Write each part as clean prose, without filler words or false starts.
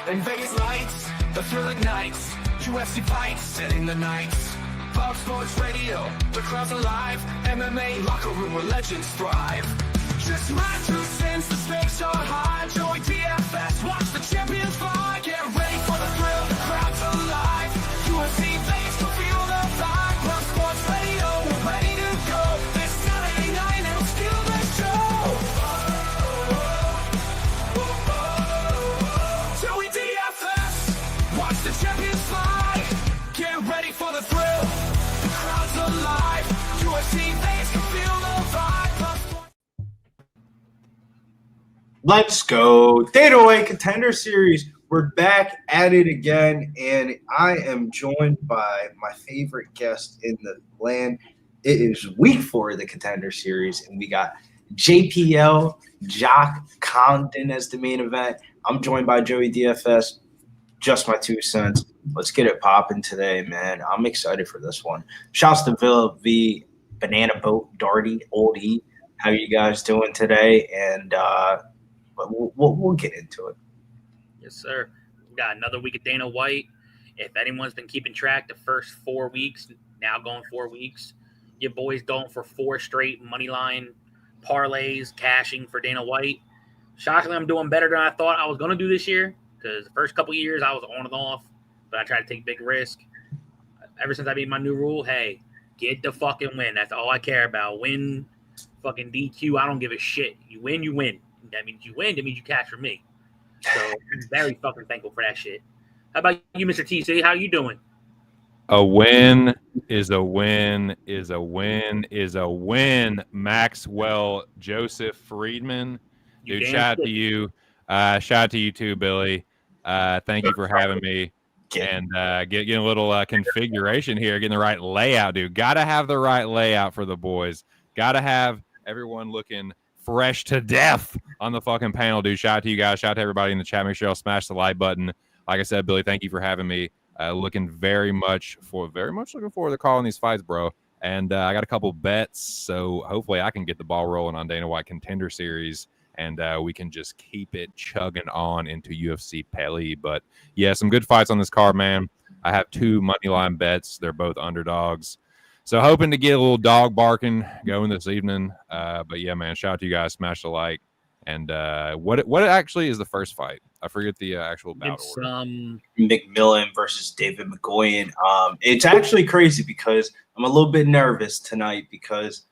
In Vegas lights, the thrilling nights, UFC fights, setting the nights. Fox Sports Radio, the crowd's alive. MMA locker room where legends thrive. Just my 2 cents, the stakes are high. Joey DFS, watch the champions fly. Get ready for the thrill, the crowd's alive. UFC fans can feel the vibe. Fox Sports Radio, we're ready to go. This Saturday night, it'll steal the show. Joey DFS, watch the champions fly. Get ready for the thrill, the crowd's alive. UFC fans can feel the vibe. Let's go. Dana White Contender Series. We're back at it again, and I am joined by my favorite guest in the land. It is week 4 of the Contender Series, and we got JPL, Jock Condan as the main event. I'm joined by Joey DFS. Just my 2 cents. Let's get it popping today, man. I'm excited for this one. Shouts to Villa V, Banana Boat, Darty, Old E. How you guys doing today? And but we'll get into it. Yes, sir. We got another week of Dana White. If anyone's been keeping track, the first 4 weeks, now going 4 weeks, your boy's going for 4 straight money line parlays, cashing for Dana White. Shockingly, I'm doing better than I thought I was going to do this year because the first couple of years I was on and off, but I tried to take big risk. Ever since I made my new rule, hey, get the fucking win. That's all I care about. Win, fucking DQ. I don't give a shit. You win, you win. That means you win. That means you cash for me. So I'm very fucking thankful for that shit. How about you, Mr. TC? How you doing? A win is a win is a win is a win. Maxwell Joseph Friedman. Dude, shout out to you. Shout out to you too, Billy. Thank you for having me. And getting a little configuration here, getting the right layout, dude. Got to have the right layout for the boys. Got to have everyone looking fresh to death on the fucking panel, dude. Shout out to you guys. Shout out to everybody in the chat. Make sure y'all smash the like button. Like I said, Billy, thank you for having me. Looking very much looking forward to calling these fights, bro. And I got a couple bets, so hopefully I can get the ball rolling on Dana White Contender Series, and we can just keep it chugging on into UFC Pelly. But yeah, some good fights on this card, man. I have 2 money line bets. They're both underdogs. So hoping to get a little dog barking going this evening. But yeah, man, shout out to you guys. Smash the like. And what actually is the first fight? I forget the actual bout order. McMillan versus David McGoy. And it's actually crazy because I'm a little bit nervous tonight because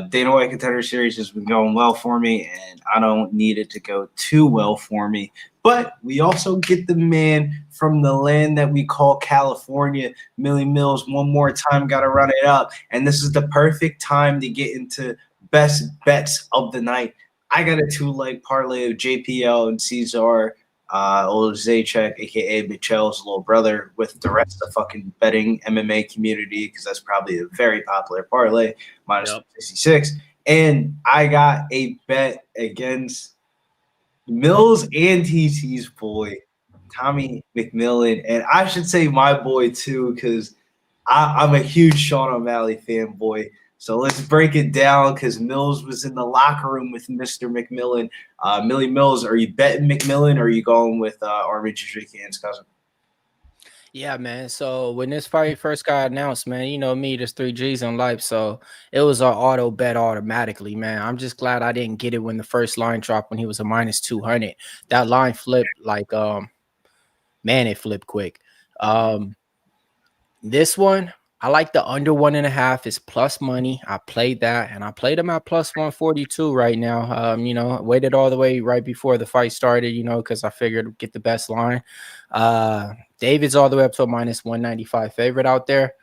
Dana White Contender Series has been going well for me, and I don't need it to go too well for me. But we also get the man from the land that we call California, Millie Mills, one more time, got to run it up. And this is the perfect time to get into best bets of the night. I got a 2-leg parlay of JPL and Cesar Olesek, a.k.a. Michelle's little brother, with the rest of the fucking betting MMA community, because that's probably a very popular parlay, minus 66. And I got a bet against Mills and TC's boy, Tommy McMillan. And I should say my boy, too, because I'm a huge Sean O'Malley fanboy. So let's break it down because Mills was in the locker room with Mr. McMillan. Millie Mills, are you betting McMillan or are you going with Armin Jajrikian's cousin? Yeah, man. So when this fight first got announced, man, you know me, there's 3 G's in life. So it was an auto bet automatically, man. I'm just glad I didn't get it when the first line dropped when he was a minus 200. That line flipped like, man, it flipped quick. This one, I like the under 1.5 is plus money. I played that, and I played him at plus 142 right now. You know, I waited all the way right before the fight started, you know, because I figured I'd get the best line. David's all the way up to a minus 195 favorite out there.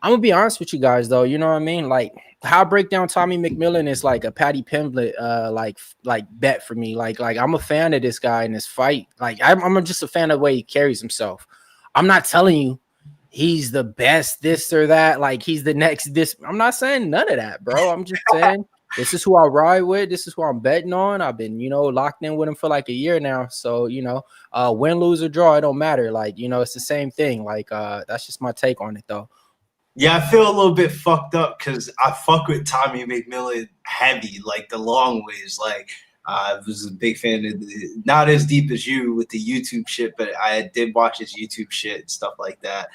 I'm gonna be honest with you guys, though. You know what I mean? Like how I break down Tommy McMillan is like a Patty Pimblett, like bet for me. Like I'm a fan of this guy in this fight. Like I'm just a fan of the way he carries himself. I'm not telling you he's the best, this or that. Like he's the next this. I'm not saying none of that, bro. I'm just saying this is who I ride with. This is who I'm betting on. I've been, you know, locked in with him for like a year now. So, you know, win, lose, or draw, it don't matter. Like, you know, it's the same thing. Like, that's just my take on it, though. Yeah, I feel a little bit fucked up because I fuck with Tommy McMillan heavy, like the long ways. Like, I was a big fan of not as deep as you with the YouTube shit, but I did watch his YouTube shit and stuff like that.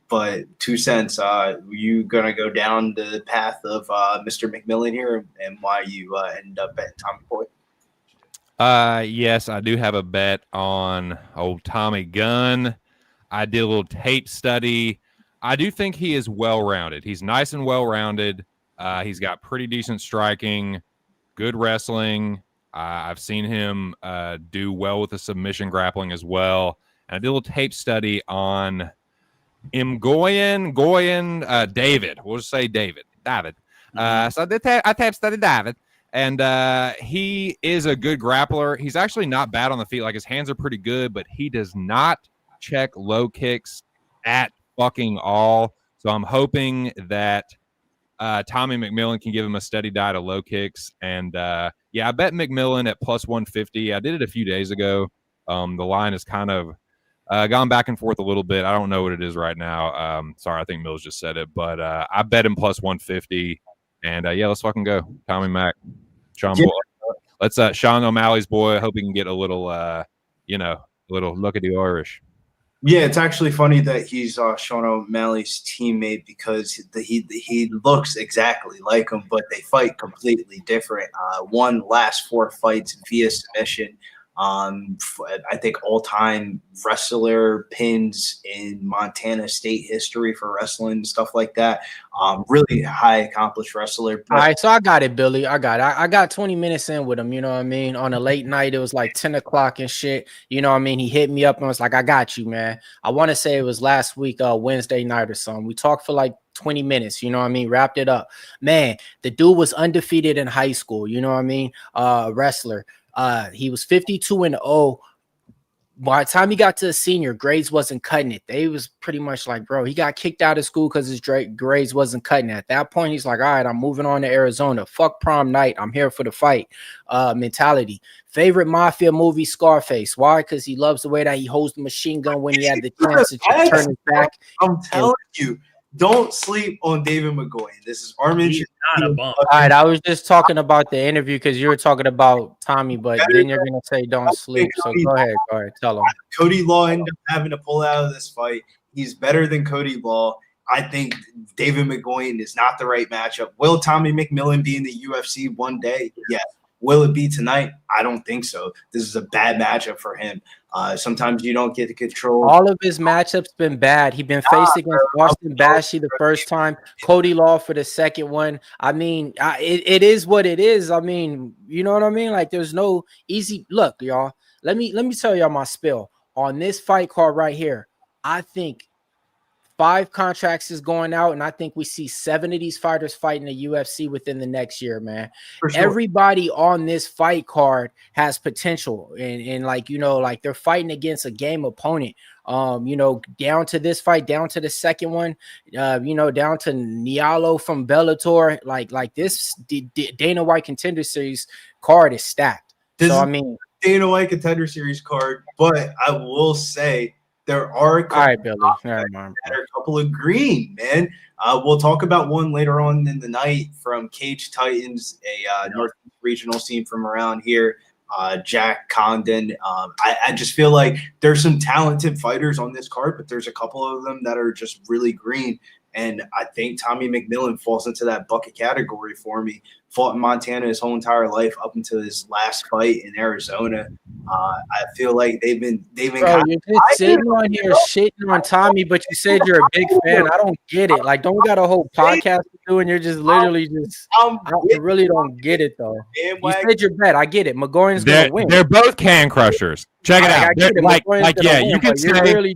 But 2 cents, were you gonna go down the path of Mr. McMillan here, and why you ended up at Tommy Boy? Yes, I do have a bet on old Tommy Gunn. I did a little tape study. I do think he is well-rounded. He's nice and well-rounded. He's got pretty decent striking, good wrestling. I've seen him do well with the submission grappling as well. And I did a little tape study on McGoy, David. We'll just say David. So I tape studied David. And he is a good grappler. He's actually not bad on the feet. Like, his hands are pretty good, but he does not check low kicks at fucking all. So I'm hoping that Tommy McMillan can give him a steady diet of low kicks. And I bet McMillan at plus 150. I did it a few days ago. The line is kind of gone back and forth a little bit. I don't know what it is right now. Sorry, I think Mills just said it, but I bet him plus 150. And let's fucking go, Tommy Mac, Sean. Yeah. Let's Sean O'Malley's boy. I hope he can get a little, a little look at the Irish. Yeah, it's actually funny that he's Sean O'Malley's teammate because he looks exactly like him, but they fight completely different. Won last 4 fights via submission. I think all-time wrestler pins in Montana state history for wrestling, stuff like that. Really high accomplished wrestler. All right, so I got it, Billy. I got 20 minutes in with him, you know what I mean? On a late night, it was like 10 o'clock and shit. You know what I mean? He hit me up and was like, I got you, man. I want to say it was last week, Wednesday night or something. We talked for like 20 minutes, you know what I mean? Wrapped it up. Man, the dude was undefeated in high school, you know what I mean? Wrestler. He was 52-0. By the time he got to the senior, grades wasn't cutting it. They was pretty much like, bro, he got kicked out of school because his grades wasn't cutting it. At that point, he's like, all right, I'm moving on to Arizona. Fuck prom night. I'm here for the fight mentality. Favorite mafia movie, Scarface. Why? Because he loves the way that he holds the machine gun when he had the chance to turn his back. I'm telling you. Don't sleep on David McGoy. This is Armin. Not a bum. All right, I was just talking about the interview because you were talking about Tommy, but then you're gonna say don't sleep. So go ahead, tell him. Cody Law ended up having to pull out of this fight. He's better than Cody Law. I think David McGoy is not the right matchup. Will Tommy McMillan be in the UFC one day? Yes. Will it be tonight? I don't think so. This is a bad matchup for him. Sometimes you don't get to control. All of his matchups been bad. He been faced against Austin Bashi the first time, Cody Law for the second one. I mean, it is what it is. I mean, you know what I mean? Like, there's no easy look, y'all. Let me tell y'all my spill on this fight card right here. I think 5 contracts is going out, and I think we see 7 of these fighters fighting the UFC within the next year, man. Sure. Everybody on this fight card has potential, and like, you know, like they're fighting against a game opponent. You know, down to this fight, down to the second one, you know, down to Nalo from Bellator. Like this Dana White Contender Series card is stacked. This so I mean, Dana White Contender Series card, but I will say, there are a couple of green, man. We'll talk about one later on in the night from Cage Titans, a Northeast regional scene from around here. Jack Condan. I just feel like there's some talented fighters on this card, but there's a couple of them that are just really green. And I think Tommy McMillan falls into that bucket category for me. Fought in Montana his whole entire life up until his last fight in Arizona. I feel like they've been. Bro, you're just sitting on here shitting on Tommy, but you said you're a big fan. I don't get it. Like, don't we got a whole podcast to do, and you're just literally just. I really don't get it though. You said your bet. I get it. McGoy's gonna win. They're both can crushers. Check it out. You can say.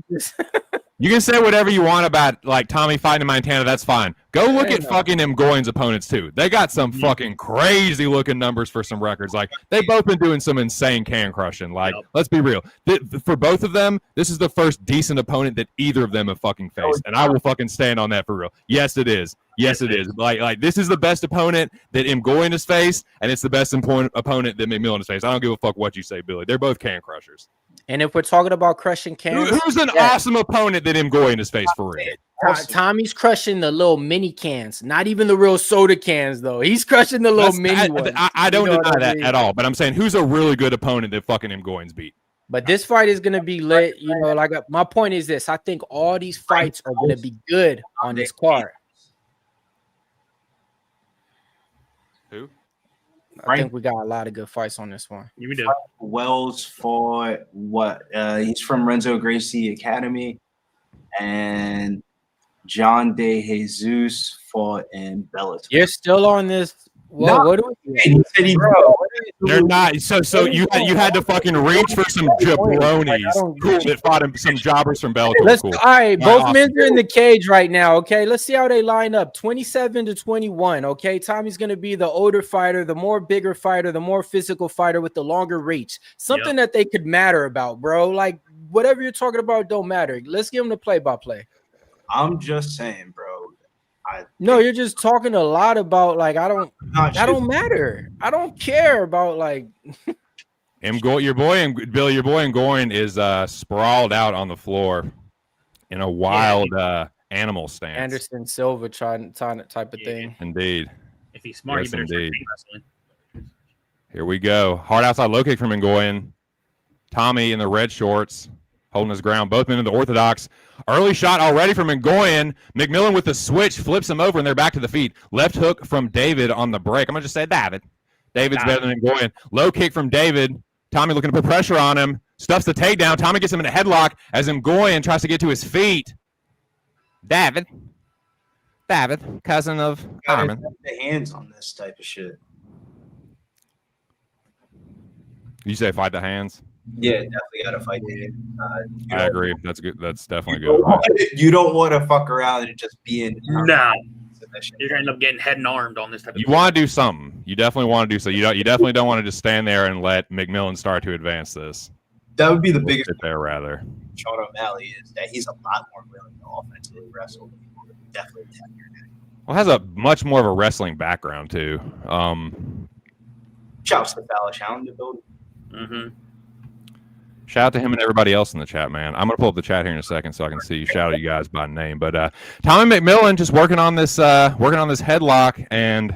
You can say whatever you want about like Tommy fighting in Montana. That's fine. Go look at fucking McGoy's opponents too. They got some fucking crazy looking numbers for some records. Like, they've both been doing some insane can crushing. Like, let's be real. For both of them, this is the first decent opponent that either of them have fucking faced, and I will fucking stand on that for real. Yes, it is. Yes, it is. Like this is the best opponent that McGoy has faced, and it's the best opponent that McMillan has faced. I don't give a fuck what you say, Billy. They're both can crushers. And if we're talking about crushing cans, Who's an awesome opponent that McGoy in his face for real? Tommy's crushing the little mini cans, not even the real soda cans, though. He's crushing the little mini ones. I don't deny that at all, but I'm saying who's a really good opponent that fucking McGoy's beat? But this fight is going to be lit. You know, like my point is this. I think all these fights are going to be good on this card. Who? I think we got a lot of good fights on this one. You do. Wells for what? He's from Renzo Gracie Academy, and John De Jesus fought in Bellator. You're still on this. What do we do? He said They're not. So you had to fucking reach for some jabronis cool that fought him, some jobbers from Bellator. Cool. All right, both men are in the cage right now. Okay, let's see how they line up. 27-21. Okay, Tommy's gonna be the older fighter, the more bigger fighter, the more physical fighter with the longer reach. Something that they could matter about, bro. Like whatever you're talking about don't matter. Let's give him the play-by-play. I'm just saying, bro. No, you're just talking a lot about like I don't matter. I don't care about like Your boy Ngoyan is sprawled out on the floor in a wild animal stance. Anderson Silva type of thing. Indeed. If he's smart, yes, he better start indeed. wrestling. Here we go. Hard outside low kick from Ngoyan. Tommy in the red shorts holding his ground. Both men in the orthodox. Early shot already from McGoy. McMillan with the switch flips him over, and they're back to the feet. Left hook from David on the break. I'm going to just say David. David's better than McGoy. Low kick from David. Tommy looking to put pressure on him. Stuffs the takedown. Tommy gets him in a headlock as Ngoyan tries to get to his feet. David, cousin of Carmen. The hands on this type of shit. You say fight the hands? Yeah, definitely gotta fight the hands. I agree. That's good. That's definitely good. You don't want to fuck around and just be in. No. You're gonna end up getting head and armed on this type of You want to do something. You definitely want to do so. You definitely don't want to just stand there and let McMillan start to advance this. That would be the biggest sit there rather. Sean O'Malley is that he's a lot more willing to offensively wrestle. Definitely attack your neck. Well, has a much more of a wrestling background too. Shouts to Fallon Challenger building. Mm-hmm. Shout out to him and everybody else in the chat, man. I'm gonna pull up the chat here in a second so I can see. Shout out you guys by name, but Tommy McMillan just working on this headlock, and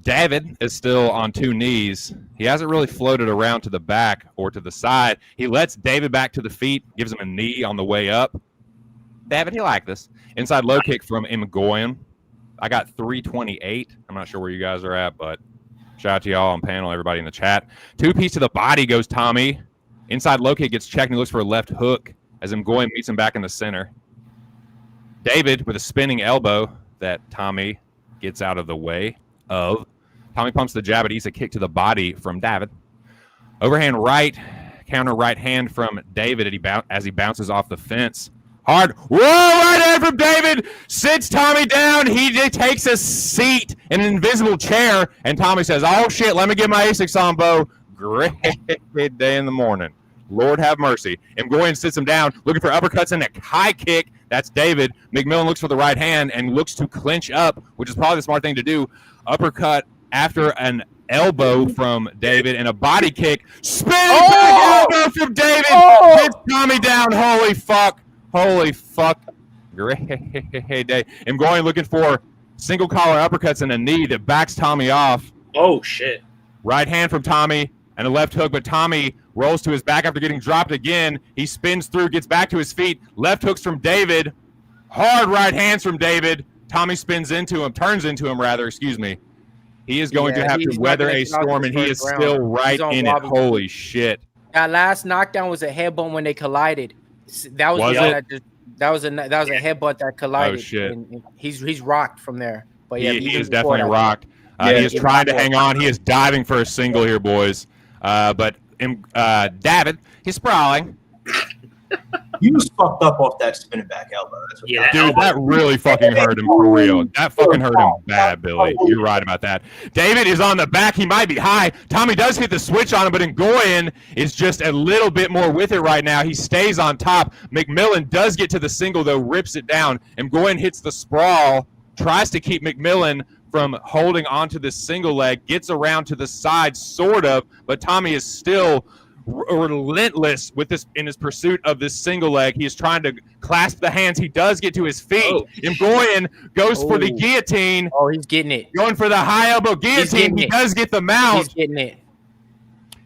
David is still on two knees. He hasn't really floated around to the back or to the side. He lets David back to the feet, gives him a knee on the way up. David, he like this inside low kick from McGoy. I got 328. I'm not sure where you guys are at, but. Shout out to y'all on panel, everybody in the chat. Two-piece to the body goes Tommy. Inside low kick gets checked and he looks for a left hook as Ngoyan meets him back in the center. David with a spinning elbow that Tommy gets out of the way of. Tommy pumps the jab, but he's a kick to the body from David. Overhand right, counter right hand from David as he bounces off the fence. Hard. Whoa, right hand from David. Sits Tommy down. He takes a seat in an invisible chair. And Tommy says, oh, shit, let me get my ASICs on, Bo. Great day in the morning. Lord have mercy. Ngoyan sits him down, looking for uppercuts and a high kick. That's David. McMillan looks for the right hand and looks to clinch up, which is probably the smart thing to do. Uppercut after an elbow from David and a body kick. Spinning back elbow from David. Hits Tommy down. Holy fuck. Holy fuck. Great day. McGoy looking for single collar uppercuts and a knee that backs Tommy off. Oh, shit. Right hand from Tommy and a left hook, but Tommy rolls to his back after getting dropped again. He spins through, gets back to his feet. Left hooks from David. Hard right hands from David. Tommy turns into him, excuse me. He is going to have to weather a storm, and he is still right in it. Holy shit. That last knockdown was a headbutt when they collided. That was a headbutt that collided. Oh shit! And he's rocked from there. But yeah, he is definitely rocked. He is trying to hang on. He is diving for a single here, boys. But David, he's sprawling. He was fucked up off that spinning back elbow. Dude, that really fucking hurt him for real. That fucking hurt him bad, Billy. You're right about that. David is on the back. He might be high. Tommy does hit the switch on him, but Ngoyan is just a little bit more with it right now. He stays on top. McMillan does get to the single, though, rips it down. And Ngoyan hits the sprawl, tries to keep McMillan from holding onto the single leg, gets around to the side, sort of, but Tommy is still relentless with this in his pursuit of this single leg. He is trying to clasp the hands. He does get to his feet. Mgoyan goes for the guillotine. Oh, he's getting it. Going for the high elbow guillotine. He does get the mount. He's getting it.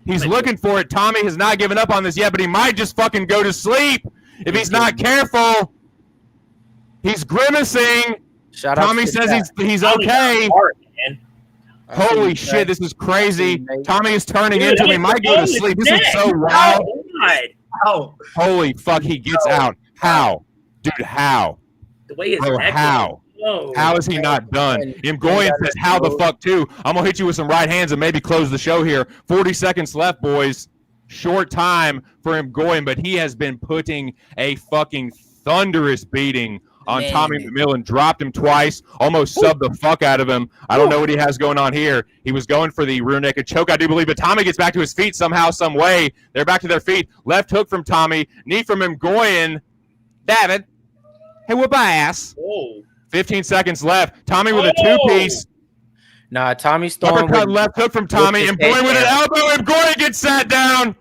He's looking for it. Tommy has not given up on this yet, but he might just fucking go to sleep if he's not careful. He's grimacing. Tommy says he's okay. Holy shit, this is crazy. Tommy is turning into him. He might go to sleep. This is so wild. Oh, holy fuck, he gets out. How? Dude, how? The way his neck how? Whoa. How is he not done? Mgoyan says, how the fuck too? I'm going to hit you with some right hands and maybe close the show here. 40 seconds left, boys. Short time for Mgoyan, but he has been putting a fucking thunderous beating on Tommy McMillan. Dropped him twice, almost subbed the fuck out of him. I don't know what he has going on here. He was going for the rear naked choke, I do believe, but Tommy gets back to his feet somehow, some way. They're back to their feet. Left hook from Tommy. Knee from Mgoyan. David. Hey, whoop my ass. Whoa. 15 seconds left. Tommy with a two-piece. Nah, Tommy's throwing left hook from Tommy. Mgoyan with an elbow. Mgoyan gets sat down.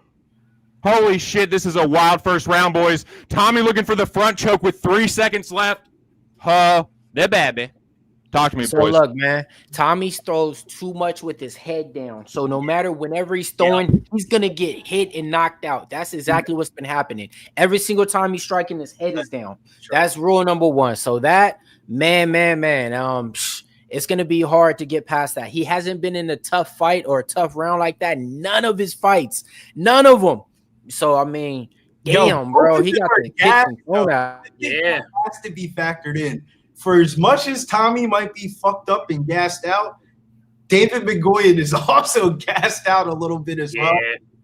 Holy shit, this is a wild first round, boys. Tommy looking for the front choke with 3 seconds left. They're baby. Talk to me, boys. So look, man, Tommy throws too much with his head down. So no matter whenever he's throwing, he's going to get hit and knocked out. That's exactly what's been happening. Every single time he's striking, his head is down. That's rule number one. So that, man, it's going to be hard to get past that. He hasn't been in a tough fight or a tough round like that. None of his fights. None of them. So, I mean, damn, bro. He got the kick and throw out. Yeah. Has to be factored in. For as much as Tommy might be fucked up and gassed out, David McGoy is also gassed out a little bit as well.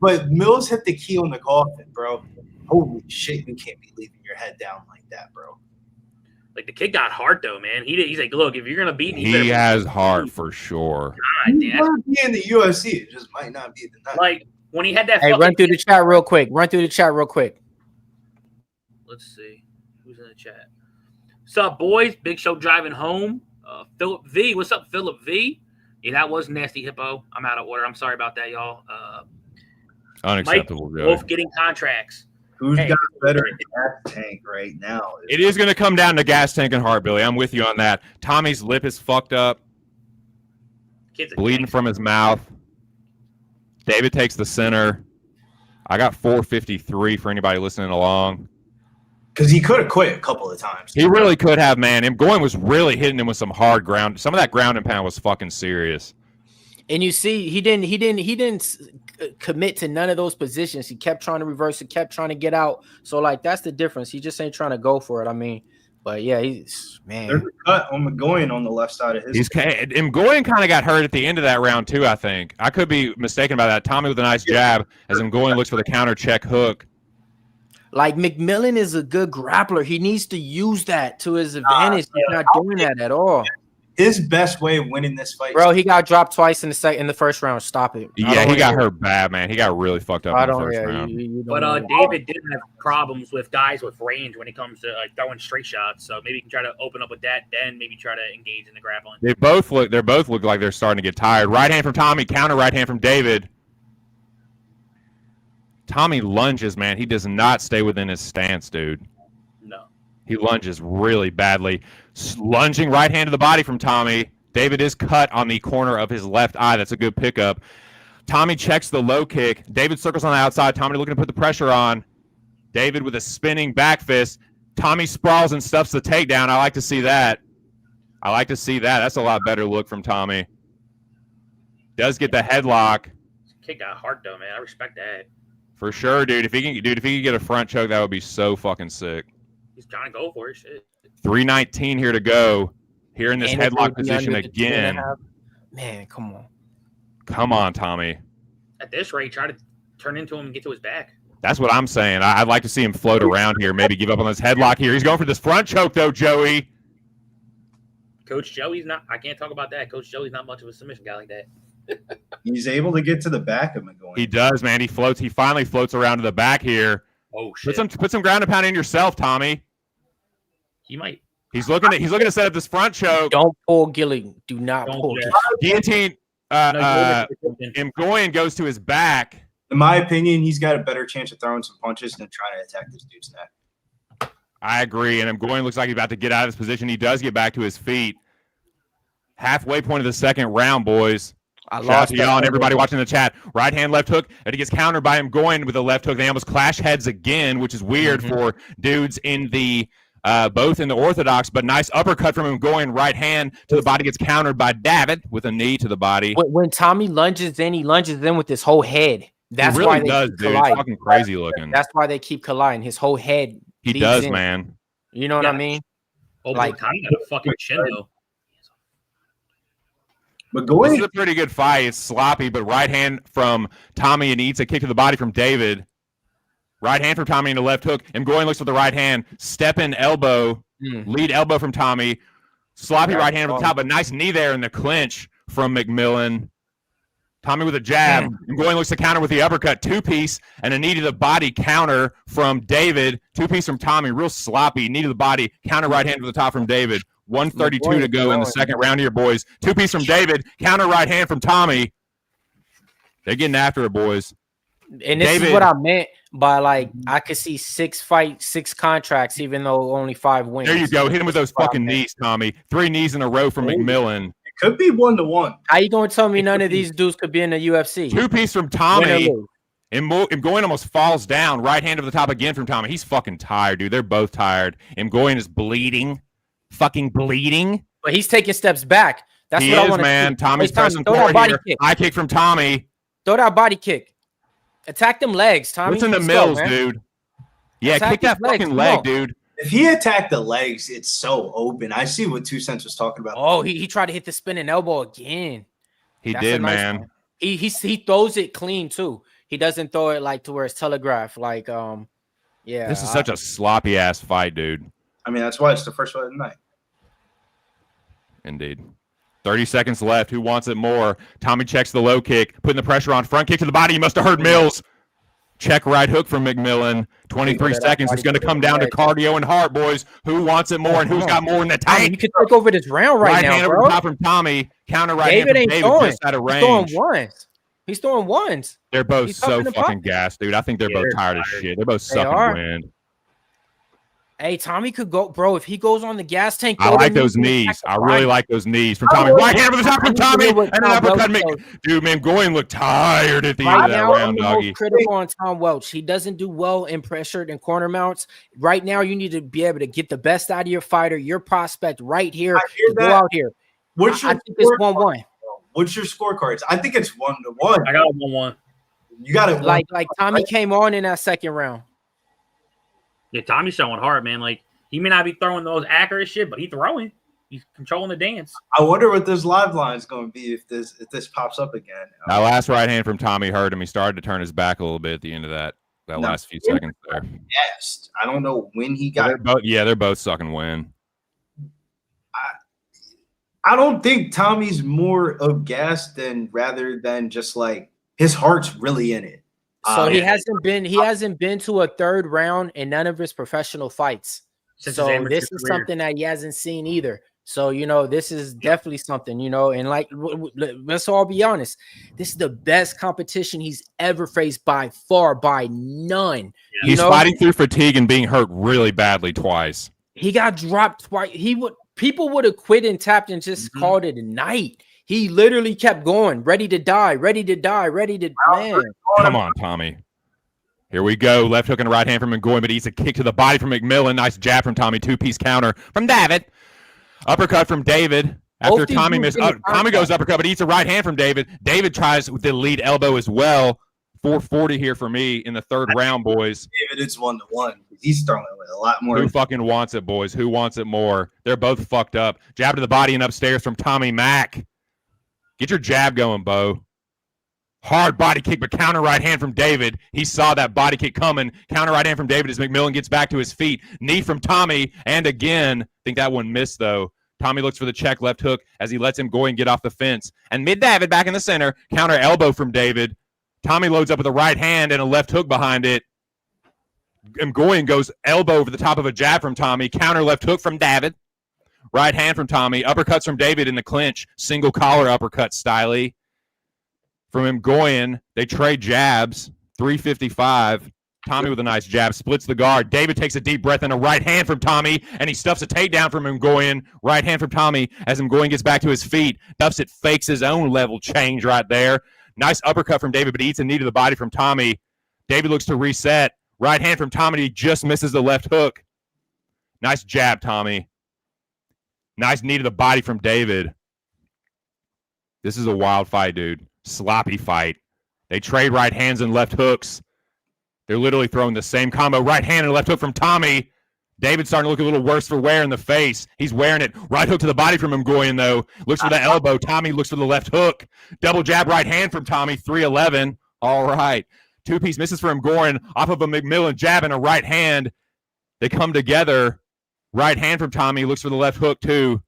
But Mills hit the key on the coffin, bro. Holy shit, you can't be leaving your head down like that, bro. Like, the kid got heart, though, man. He's like, look, if you're going to beat me, he has heart for sure. God, he might be in the UFC. It just might not be the night. Like, when he had that run through the chat real quick. Let's see. Who's in the chat? What's up, boys? Big Show driving home. Philip V. What's up, Philip V? Yeah, that was nasty, Hippo. I'm out of order. I'm sorry about that, y'all. Unacceptable. Mike Wolf getting contracts. Who's got better gas tank right now? It is going to come down to gas tank and heart, Billy. I'm with you on that. Tommy's lip is fucked up. Bleeding from his mouth. David takes the center. I got 453 for anybody listening along. Because he could have quit a couple of times. He really could have, man. Mgoyan was really hitting him with some hard ground. Some of that ground and pound was fucking serious. And you see, he didn't commit to none of those positions. He kept trying to reverse it, kept trying to get out. So, like, that's the difference. He just ain't trying to go for it. I mean, but yeah, he's man. There's a cut on McGoyan on the left side of his. Mgoyan kind of got hurt at the end of that round too. I think I could be mistaken about that. Tommy with a nice jab as Mgoyan looks for the counter check hook. Like, McMillan is a good grappler. He needs to use that to his advantage. He's not doing that at all. His best way of winning this fight, bro. He got dropped twice in the first round. Stop it. Yeah, he got hurt bad, man. He got really fucked up in the first round. But David did have problems with guys with range when it comes to throwing straight shots. So maybe you can try to open up with that. Then maybe try to engage in the grappling. They both look like they're starting to get tired. Right hand from Tommy, counter right hand from David. Tommy lunges, man. He does not stay within his stance, dude. No. He lunges really badly. Lunging right hand to the body from Tommy. David is cut on the corner of his left eye. That's a good pickup. Tommy checks the low kick. David circles on the outside. Tommy looking to put the pressure on. David with a spinning back fist. Tommy sprawls and stuffs the takedown. I like to see that. That's a lot better look from Tommy. Does get the headlock. Kid got heart, though, man. I respect that. For sure, dude. If he can get a front choke, that would be so fucking sick. He's trying to go for it. Shit. 3:19 here to go. Here in this headlock position again. Man, come on. Come on, Tommy. At this rate, try to turn into him and get to his back. That's what I'm saying. I'd like to see him float around here, maybe give up on this headlock here. He's going for this front choke, though, Joey. Coach Joey's not – I can't talk about that. Coach Joey's not much of a submission guy like that. He's able to get to the back of McGoy. He does, man. He floats. He finally floats around to the back here. Oh shit! Put some ground and pound in yourself, Tommy. He might. He's looking to set up this front choke. Don't pull Gilly. Do not pull. Guillotine. Mgoyan goes to his back. In my opinion, he's got a better chance of throwing some punches than trying to attack this dude's neck. I agree. And McGoy looks like he's about to get out of his position. He does get back to his feet. Halfway point of the second round, boys. Shout out to y'all and everybody watching the chat. Right hand, left hook, and he gets countered by him going with a left hook. They almost clash heads again, which is weird for dudes in the both in the orthodox, but nice uppercut from him going right hand to the body, gets countered by David with a knee to the body. When Tommy lunges in, he lunges in with his whole head. That's really why they does, keep dude. colliding. Fucking crazy looking. That's why they keep colliding. His whole head. He does, in. man. You know what I mean? Oh, like Tommy got a fucking chin though. McGoy, This is a pretty good fight. It's sloppy, but right hand from Tommy and eats a kick to the body from David. Right hand from Tommy and a left hook. McGoy looks with the right hand. Step in elbow. Lead elbow from Tommy. Sloppy right hand from the top, but nice knee there in the clinch from McMillan. Tommy with a jab. McGoy looks to counter with the uppercut. Two-piece and a knee to the body counter from David. Two-piece from Tommy. Real sloppy. Knee to the body. Counter right hand to the top from David. 132 to go in the second round here, boys. Two-piece from David. Counter right hand from Tommy. They're getting after it, boys. And this is what I meant by, like, I could see 6 fights, 6 contracts, even though only 5 wins. There you go. Hit him with those fucking knees, Tommy. 3 knees in a row from McMillan. it could be 1-1. How you going to tell me none of these dudes could be in the UFC? Two-piece from Tommy. Mgoyan almost falls down. Right hand over the top again from Tommy. He's fucking tired, dude. They're both tired. Mgoyan is bleeding. Fucking bleeding. But he's taking steps back. That's he what is, I want to man. see. Tommy's Tommy, pressing forward here. High kick from Tommy. Throw that body kick. Attack them legs, Tommy. Listen to Mills, dude. Yeah, Attack kick that his legs. fucking leg, dude. If he attacked the legs, it's so open. I see what 2 Cents was talking about. Oh, he tried to hit the spinning elbow again. He That's did, a nice man. one. He throws it clean too. He doesn't throw it like to where it's telegraphed. Like yeah. This is such a sloppy ass fight, dude. I mean, that's why it's the first fight of the night. Indeed. 30 seconds left. Who wants it more? Tommy checks the low kick, putting the pressure on. Front kick to the body. You must have heard Mills. Check right hook from McMillan. 23 seconds. It's going to come down to cardio and heart, boys. Who wants it more and who's got more in the tank? You can take over this round right now, hand bro. over the top from Tommy. Counter right hand from David just out of range. He's throwing ones. They're both so fucking gassed, dude. I think they're both tired as shit. They're both sucking wind. Hey, Tommy could go, bro. If he goes on the gas tank, I like those knees. I really like those knees from Tommy. Right hand over the top from Tommy, and an uppercut. Dude, man, Goyen looked tired at the end of that round, doggy. Critical on Tom Welch. He doesn't do well in pressured and corner mounts. Right now, you need to be able to get the best out of your fighter, your prospect, right here. Go out here. I think it's 1-1. What's your scorecards? I think it's 1-1. I got 1-1. You got it. Like Tommy came on in that second round. Yeah, Tommy's showing hard, man. Like, he may not be throwing those accurate shit, but he's throwing. He's controlling the dance. I wonder what this live line is going to be if this pops up again. That last right hand from Tommy hurt him. He started to turn his back a little bit at the end of that last few seconds there. Yes. I don't know when he got it. They're both sucking wind. I don't think Tommy's more of gas rather than just like his heart's really in it. So he hasn't been to a third round in none of his professional fights. So this is something that he hasn't seen either. So, this is definitely something, and like, let's all be honest. This is the best competition he's ever faced by far, by none. Yeah. He's fighting through fatigue and being hurt really badly twice. He got dropped twice. People would have quit and tapped and just called it a night. He literally kept going, ready to die, man. Come on, Tommy. Here we go. Left hook and right hand from McGoy, but he's a kick to the body from McMillan. Nice jab from Tommy. 2-piece counter from David. Uppercut from David. After Tommy missed, Tommy goes uppercut, but eats a right hand from David. David tries with the lead elbow as well. 440 here for me in the third round, boys. David, it's 1-1. He's throwing it a lot more. Who fucking wants it, boys? Who wants it more? They're both fucked up. Jab to the body and upstairs from Tommy Mack. Get your jab going, Bo. Hard body kick, but counter right hand from David. He saw that body kick coming. Counter right hand from David as McMillan gets back to his feet. Knee from Tommy, and again, I think that one missed, though. Tommy looks for the check left hook as he lets him go and get off the fence. And mid-David back in the center. Counter elbow from David. Tommy loads up with a right hand and a left hook behind it. Mgoyan goes elbow over the top of a jab from Tommy. Counter left hook from David. Right hand from Tommy. Uppercuts from David in the clinch. Single collar uppercut styley. From Mgoyan, they trade jabs. 355. Tommy with a nice jab, splits the guard. David takes a deep breath and a right hand from Tommy, and he stuffs a takedown from McGoy. Right hand from Tommy as McGoy gets back to his feet. Duffs it, fakes his own level change right there. Nice uppercut from David, but he eats a knee to the body from Tommy. David looks to reset. Right hand from Tommy, he just misses the left hook. Nice jab, Tommy. Nice knee to the body from David. This is a wild fight, dude. Sloppy fight. They trade right hands and left hooks. They're literally throwing the same combo. Right hand and left hook from Tommy. David's starting to look a little worse for wear in the face. He's wearing it. Right hook to the body from McGoy, though. Looks for the elbow. Tommy looks for the left hook. Double jab right hand from Tommy. 311. All right. Two-piece misses for McGoy off of a McMillan jab and a right hand. They come together. Right hand from Tommy. Looks for the left hook, too.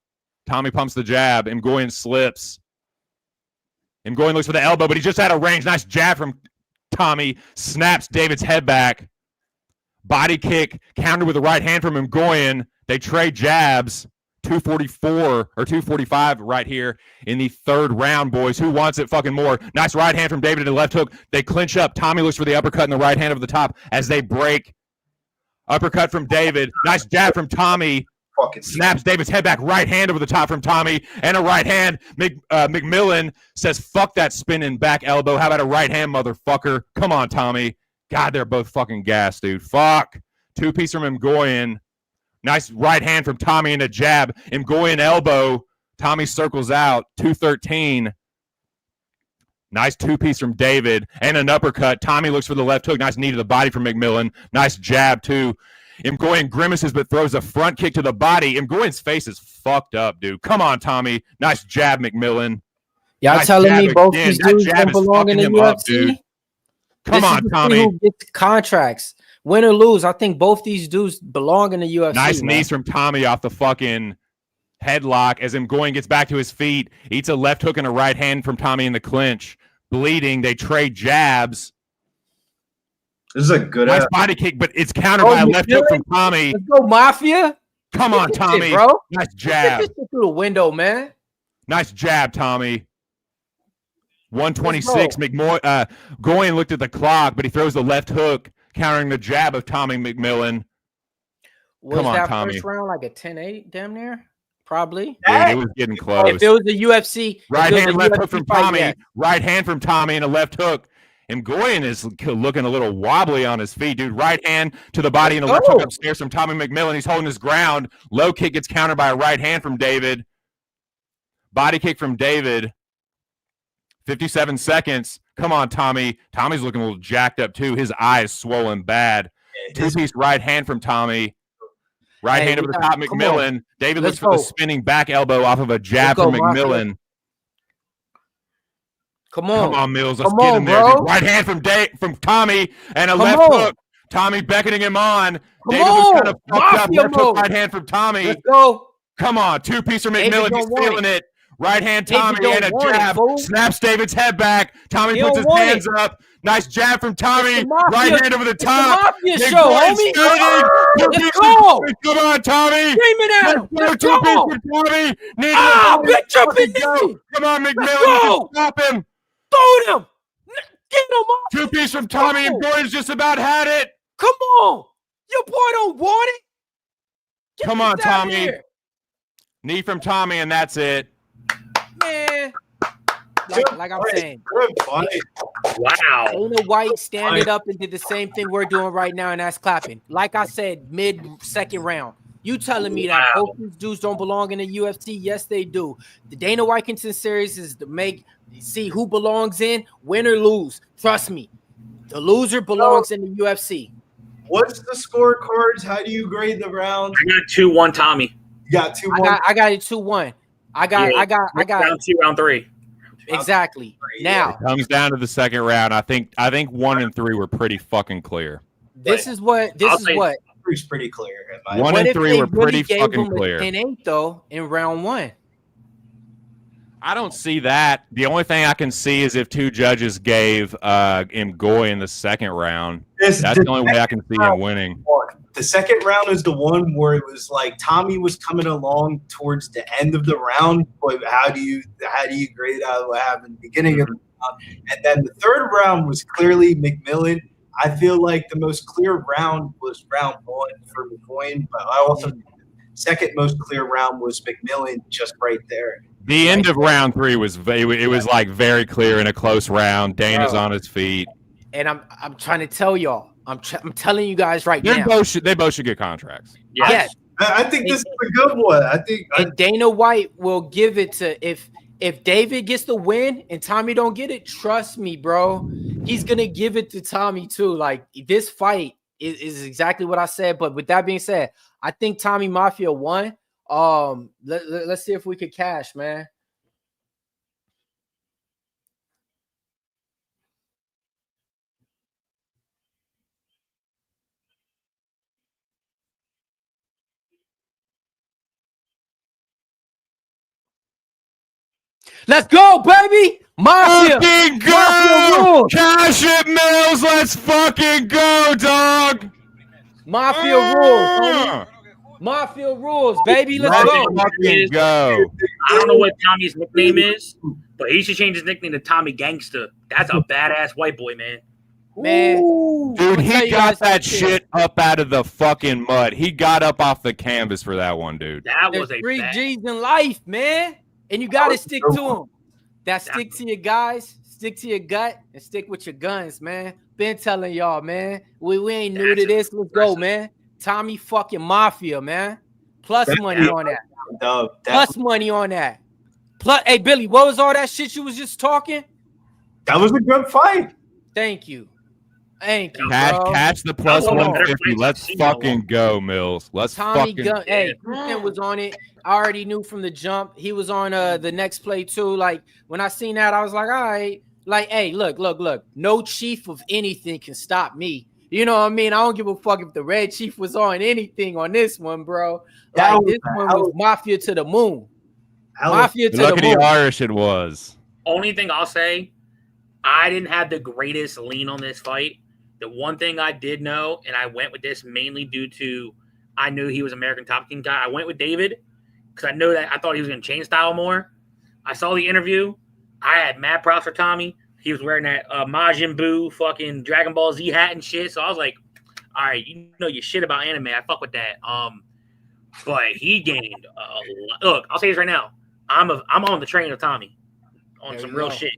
Tommy pumps the jab. McGoy slips. McGoy looks for the elbow, but he's just out of range. Nice jab from Tommy. Snaps David's head back. Body kick, counter with the right hand from McGoy. They trade jabs. 244 or 245 right here in the third round, boys. Who wants it fucking more? Nice right hand from David to the left hook. They clinch up. Tommy looks for the uppercut in the right hand over the top as they break. Uppercut from David. Nice jab from Tommy. Snaps David's head back. Right hand over the top from Tommy. And a right hand. McMillan says, fuck that spinning back elbow. How about a right hand, motherfucker? Come on, Tommy. God, they're both fucking gas, dude. Fuck. Two-piece from McGoy. Nice right hand from Tommy and a jab. McGoy elbow. Tommy circles out. 213. Nice two-piece from David. And an uppercut. Tommy looks for the left hook. Nice knee to the body from McMillan. Nice jab, too. Mgoyan grimaces but throws a front kick to the body. Mgoyan's face is fucked up, dude. Come on, Tommy. Nice jab, McMillan. Y'all nice telling me both these dudes don't belong in the UFC? Come on, Tommy. Who gets contracts, win or lose? I think both these dudes belong in the UFC. Nice knees from Tommy off the fucking headlock as Mgoyan gets back to his feet. Eats a left hook and a right hand from Tommy in the clinch. Bleeding. They trade jabs. This is a good nice body kick, but it's countered by a left hook from Tommy. Let's go, Mafia. Come on, Tommy. Shit, bro. Nice jab. Get this through the window, man. Nice jab, Tommy. 126. Goyan looked at the clock, but he throws the left hook, countering the jab of Tommy McMillan. Was that first round like a 10-8 damn near? Probably. Dude, it was getting close. If it was the UFC. Right hand, left hook from Tommy. Yeah. Right hand from Tommy and a left hook. And Goyan is looking a little wobbly on his feet, dude. Right hand to the body and a left hook upstairs from Tommy McMillan. He's holding his ground. Low kick gets countered by a right hand from David. Body kick from David. 57 seconds. Come on, Tommy. Tommy's looking a little jacked up, too. His eye is swollen bad. Two-piece right hand from Tommy. Right hand over the top, McMillan. David looks for the spinning back elbow off of a jab from McMillan. Come on, Mills. Let's get him there. Dude. Right hand from Tommy and a left hook. Tommy beckoning him on. David was kind of fucked up. Left hook, right hand from Tommy. Let's go. Come on. Two-piece from McMillan. He's feeling it. Right hand Tommy and a jab. Snaps David's head back. Tommy puts his hands up. Nice jab from Tommy. Right hand over the top. Let's go. Come on, Tommy. Let's go. Tommy. Bitch up in there. Come on, McMillan. Stop him. Throw him. Get him off. Two-piece from Tommy and Gordon's just about had it. Come on. Your boy don't want it. Come on, Tommy. Knee from Tommy, and that's it. Man. Like I'm saying. Wow. Dana White standing up and did the same thing we're doing right now, and that's clapping. Like I said, mid-second round. You telling me that both these dudes don't belong in the UFC? Yes, they do. The Dana White Contender series is to see who belongs in, win or lose. Trust me, the loser belongs in the UFC. What's the scorecards? How do you grade the rounds? I got 2-1, Tommy. You got 2-1. I got it 2-1. I got round 2, round 3. Exactly. Now it comes down to the second round. I think 1 and 3 were pretty fucking clear. This is what. It's pretty clear. 1 and 3 were pretty fucking clear. 10-8 though in round 1. I don't see that. The only thing I can see is if two judges gave Mgoy in the second round. That's the only way I can see him winning. The second round is the one where it was like Tommy was coming along towards the end of the round, but how do you grade out what happened at the beginning of the round? And then the third round was clearly McMillan. I feel like the most clear round was round 1 for McGoy, but I also think the second most clear round was McMillan, just right there. The end of round 3 was like very clear in a close round. Dana's on his feet, and I'm trying to tell y'all. I'm telling you guys right now. They both should get contracts. Yes. I think this is a good one. I think Dana White will give it to if David gets the win and Tommy don't get it. Trust me, bro. He's gonna give it to Tommy too. Like this fight is exactly what I said. But with that being said, I think Tommy Mafia won. Let's see if we could cash, man. Let's go, baby! Mafia! Fucking go! Mafia Cash it, Mills! Let's fucking go, dog! Mafia rules, homie. Mafia rules, baby. Let's go. Fucking go. I don't know what Tommy's nickname is, but he should change his nickname to Tommy Gangster. That's a badass white boy, man. Man, dude, he got that shit up out of the fucking mud. He got up off the canvas for that one, dude. That was a 3 G's in life, man. And you got to stick to them. Stick to your guys, stick to your gut, and stick with your guns, man. Been telling y'all, man. We ain't new to this. Let's go, man. Tommy fucking Mafia, man. Plus money on that. Plus money on that. Plus, hey, Billy, what was all that shit you was just talking? That was a good fight. Thank you. Thank you, Catch the plus 150. Let's fucking go, Mills. Let's Tommy fucking go. Hey, Condan was on it. I already knew from the jump. He was on the next play too. Like when I seen that, I was like, all right. Like, hey, look. No chief of anything can stop me. You know what I mean? I don't give a fuck if the Red Chief was on anything on this one, bro. Like this one was Mafia to the moon. Mafia to the moon. Look at the Irish it was. Only thing I'll say, I didn't have the greatest lean on this fight. The one thing I did know, and I went with this mainly due to I knew he was American Top Team guy. I went with David because I know that I thought he was going to change style more. I saw the interview. I had mad props for Tommy. He was wearing that Majin Buu fucking Dragon Ball Z hat and shit. So I was like, all right, you know your shit about anime. I fuck with that. But he gained look, I'll say this right now. I'm on the train of Tommy on some real shit.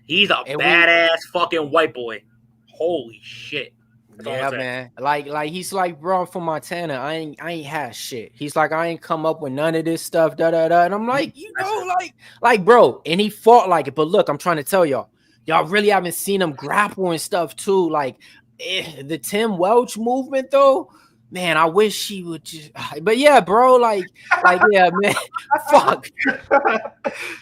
He's a badass fucking white boy. Holy shit. Yeah, man. Like he's like, bro, I'm from Montana. I ain't had shit. He's like, I ain't come up with none of this stuff. And I'm like, you know, like, bro. And he fought like it. But look, I'm trying to tell y'all really haven't seen him grapple and stuff too. Like the Tim Welch movement though. Man, I wish he would just. But yeah, bro, like yeah, man. Fuck.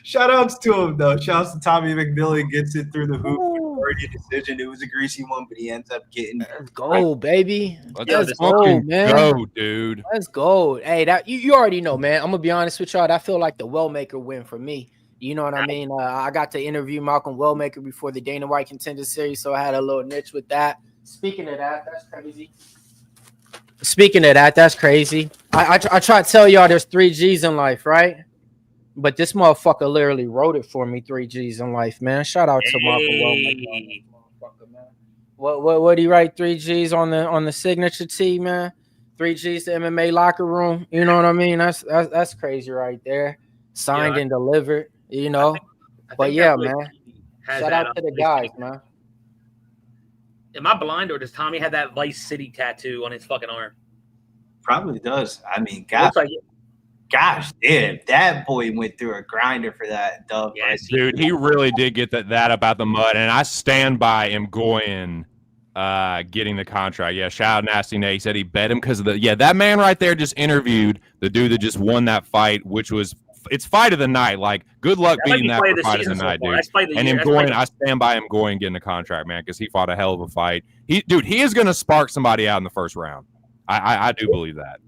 Shout outs to him though. Shout outs to Tommy McMillan, gets it through the hoop. Already a decision. It was a greasy one, but he ends up getting. Let's go, baby. Let's go, man. Go, dude. Let's go. Hey, that you already know, man. I'm gonna be honest with y'all. That feel like the Wellmaker win for me. You know what I mean? I got to interview Malcolm Wellmaker before the Dana White Contender Series, so I had a little niche with that. Speaking of that, that's crazy. I try to tell y'all there's 3 G's in life, right? But this motherfucker literally wrote it for me. 3 G's in life, man. Shout out to Malcolm Wellmaker. What do you write? 3 G's on the signature tee, man. 3 G's to MMA locker room. You know what I mean? That's crazy right there. Signed and delivered. You know. But yeah, man. Shout out to the guys, man. Am I blind or does Tommy have that Vice City tattoo on his fucking arm? Probably does. I mean, gosh, damn, that boy went through a grinder for that dub. Yes, dude, he really did get that about the mud, and I stand by McGoy getting the contract. Yeah, shout out Nasty Nate. He said he bet him because of that man right there just interviewed the dude that just won that fight, which was it's fight of the night. Like, good luck beating that for fight of the night, dude. And I stand by him going getting a contract, man, because he fought a hell of a fight. He is going to spark somebody out in the first round. I do believe that.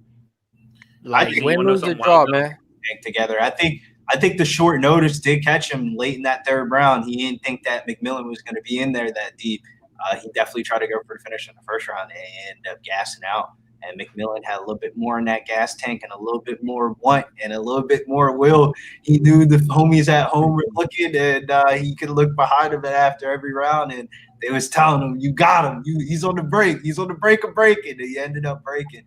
Like, win, lose, or draw, man. Together, I think the short notice did catch him late in that third round. He didn't think that McMillan was going to be in there that deep. He definitely tried to go for the finish in the first round and ended up gassing out. And McMillan had a little bit more in that gas tank and a little bit more want and a little bit more will. He knew the homies at home were looking, and he could look behind him after every round, and they was telling him, "You got him. He's on the break. He's on the break of breaking." And he ended up breaking.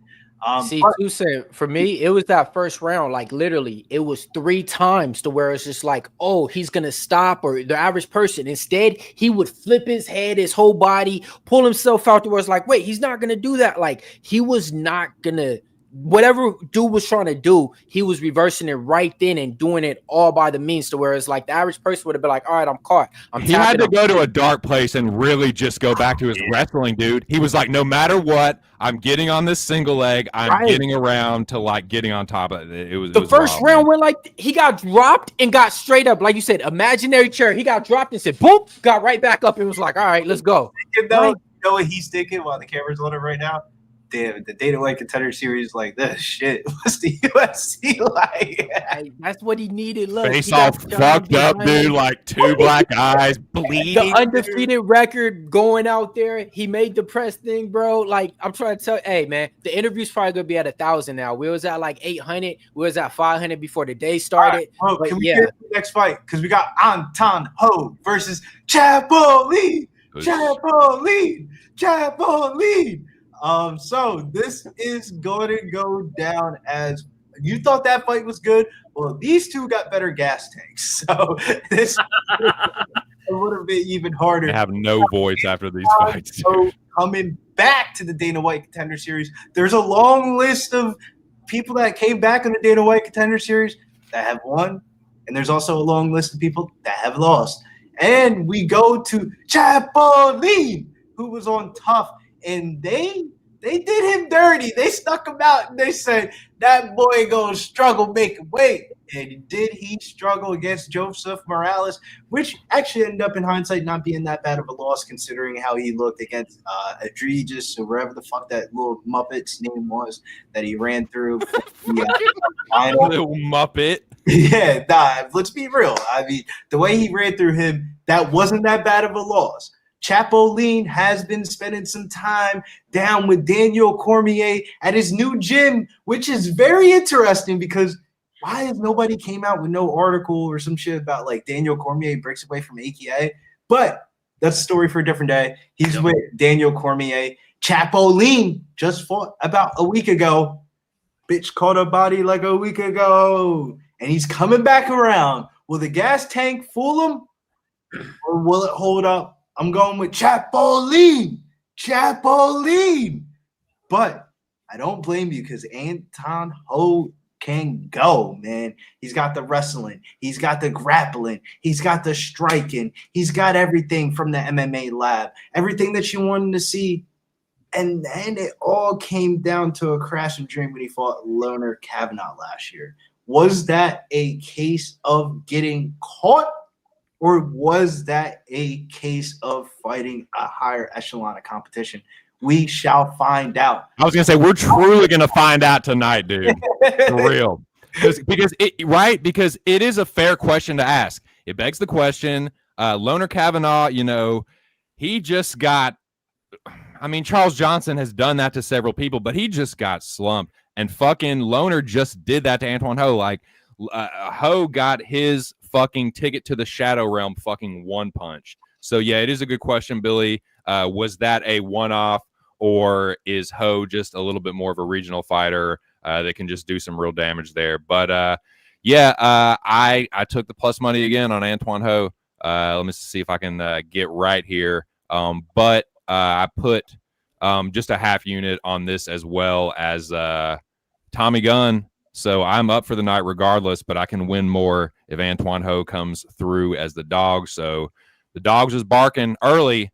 See, Tucson, for me, it was that first round. Like literally, it was 3 times to where it's just like, oh, he's gonna stop, or the average person. Instead, he would flip his head, his whole body, pull himself out to where it's like, wait, he's not gonna do that. Like he was not gonna. Whatever dude was trying to do, he was reversing it right then and doing it all by the means to where it's like the average person would have been like, all right, I'm caught. He had to go to a dark place and really just go back to his wrestling, dude. He was like, no matter what, I'm getting on this single leg. I'm getting around to like getting on top of it. It was the first round went like he got dropped and got straight up, like you said, imaginary chair. He got dropped and said, boom, got right back up and was like, all right, let's go. You know what he's thinking while the camera's on him right now? Damn, the Dana White Contender Series like this shit. What's the UFC like? Hey, that's what he needed. Look, face all fucked up, dude. Like 2 black eyes, bleeding. The undefeated record going out there. He made the press thing, bro. Like I'm trying to tell. Hey, man, the interview's probably gonna be at 1,000 now. We was at like 800. We was at 500 before the day started. Right, bro, can we get the next fight? Because we got Anton Ho versus Chapoline. Chapoline. So this is going to go down as you thought that fight was good. Well, these two got better gas tanks, so this a little bit even harder. They have no voice after these fights. So coming back to the Dana White Contender Series, there's a long list of people that came back in the Dana White Contender Series that have won, and there's also a long list of people that have lost. And we go to Chapoline, who was on Tough. And they did him dirty. They stuck him out and they said, that boy gonna struggle making weight. And did he struggle against Joseph Morales, which actually ended up in hindsight not being that bad of a loss considering how he looked against Adregis or wherever the fuck that little Muppet's name was that he ran through. Little Muppet. Yeah, nah, let's be real. I mean, the way he ran through him, that wasn't that bad of a loss. Chapoline has been spending some time down with Daniel Cormier at his new gym, which is very interesting because why has nobody came out with no article or some shit about like Daniel Cormier breaks away from AKA? But that's a story for a different day. He's with Daniel Cormier. Chapoline just fought about a week ago. Bitch caught a body like a week ago. And he's coming back around. Will the gas tank fool him? Or will it hold up? I'm going with Chapoline. But I don't blame you because Anton Ho can go, man. He's got the wrestling. He's got the grappling. He's got the striking. He's got everything from the MMA lab. Everything that you wanted to see. And it all came down to a crash and dream when he fought Loner Kavanaugh last year. Was that a case of getting caught? Or was that a case of fighting a higher echelon of competition? We shall find out. I was going to say, we're truly going to find out tonight, dude. For real. Because it is a fair question to ask. It begs the question, Loner Kavanaugh, you know, he just got – I mean, Charles Johnson has done that to several people, but he just got slumped. And fucking Loner just did that to Antoine Ho. Like, Ho got his fucking ticket to the Shadow Realm fucking one punch. So, yeah, it is a good question, Billy. Was that a one-off, or is Ho just a little bit more of a regional fighter that can just do some real damage there? But, I took the plus money again on Antoine Ho. Let me see if I can get right here. But I put just a half unit on this as well as Tommy Gunn. So I'm up for the night regardless, but I can win more if Antoine Ho comes through as the dog. So the dogs is barking early.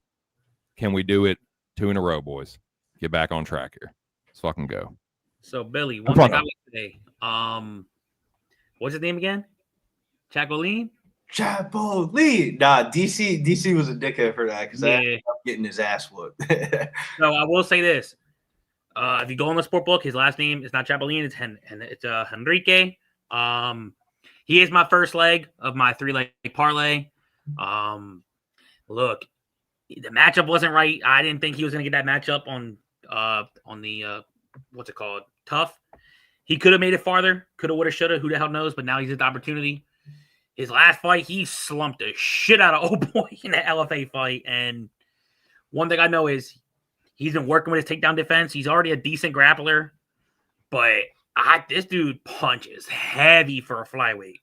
Can we do it 2 in a row, boys? Get back on track here. Let's fucking go. So, Billy, one thing I would say, what's his name again? Chapoline? Chapoline. Nah, DC was a dickhead for that because I ended up getting his ass whooped. So I will say this. If you go on the sport book, his last name is not Chapoline, it's Henrique. He is my first leg of my 3-leg parlay. Look, the matchup wasn't right. I didn't think he was going to get that matchup on the what's it called? Tough. He could have made it farther. Could have, would have, should have. Who the hell knows? But now he's at the opportunity. His last fight, he slumped the shit out of Old Boy in the LFA fight. And one thing I know is he's been working with his takedown defense. He's already a decent grappler. But this dude punches heavy for a flyweight.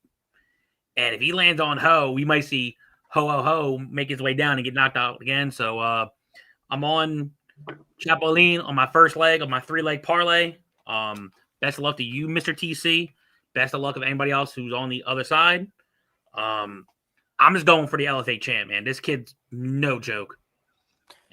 And if he lands on Ho, we might see Ho make his way down and get knocked out again. So I'm on Chapoline on my first leg of my 3-leg parlay. Best of luck to you, Mr. TC. Best of luck of anybody else who's on the other side. I'm just going for the LFA champ, man. This kid's no joke.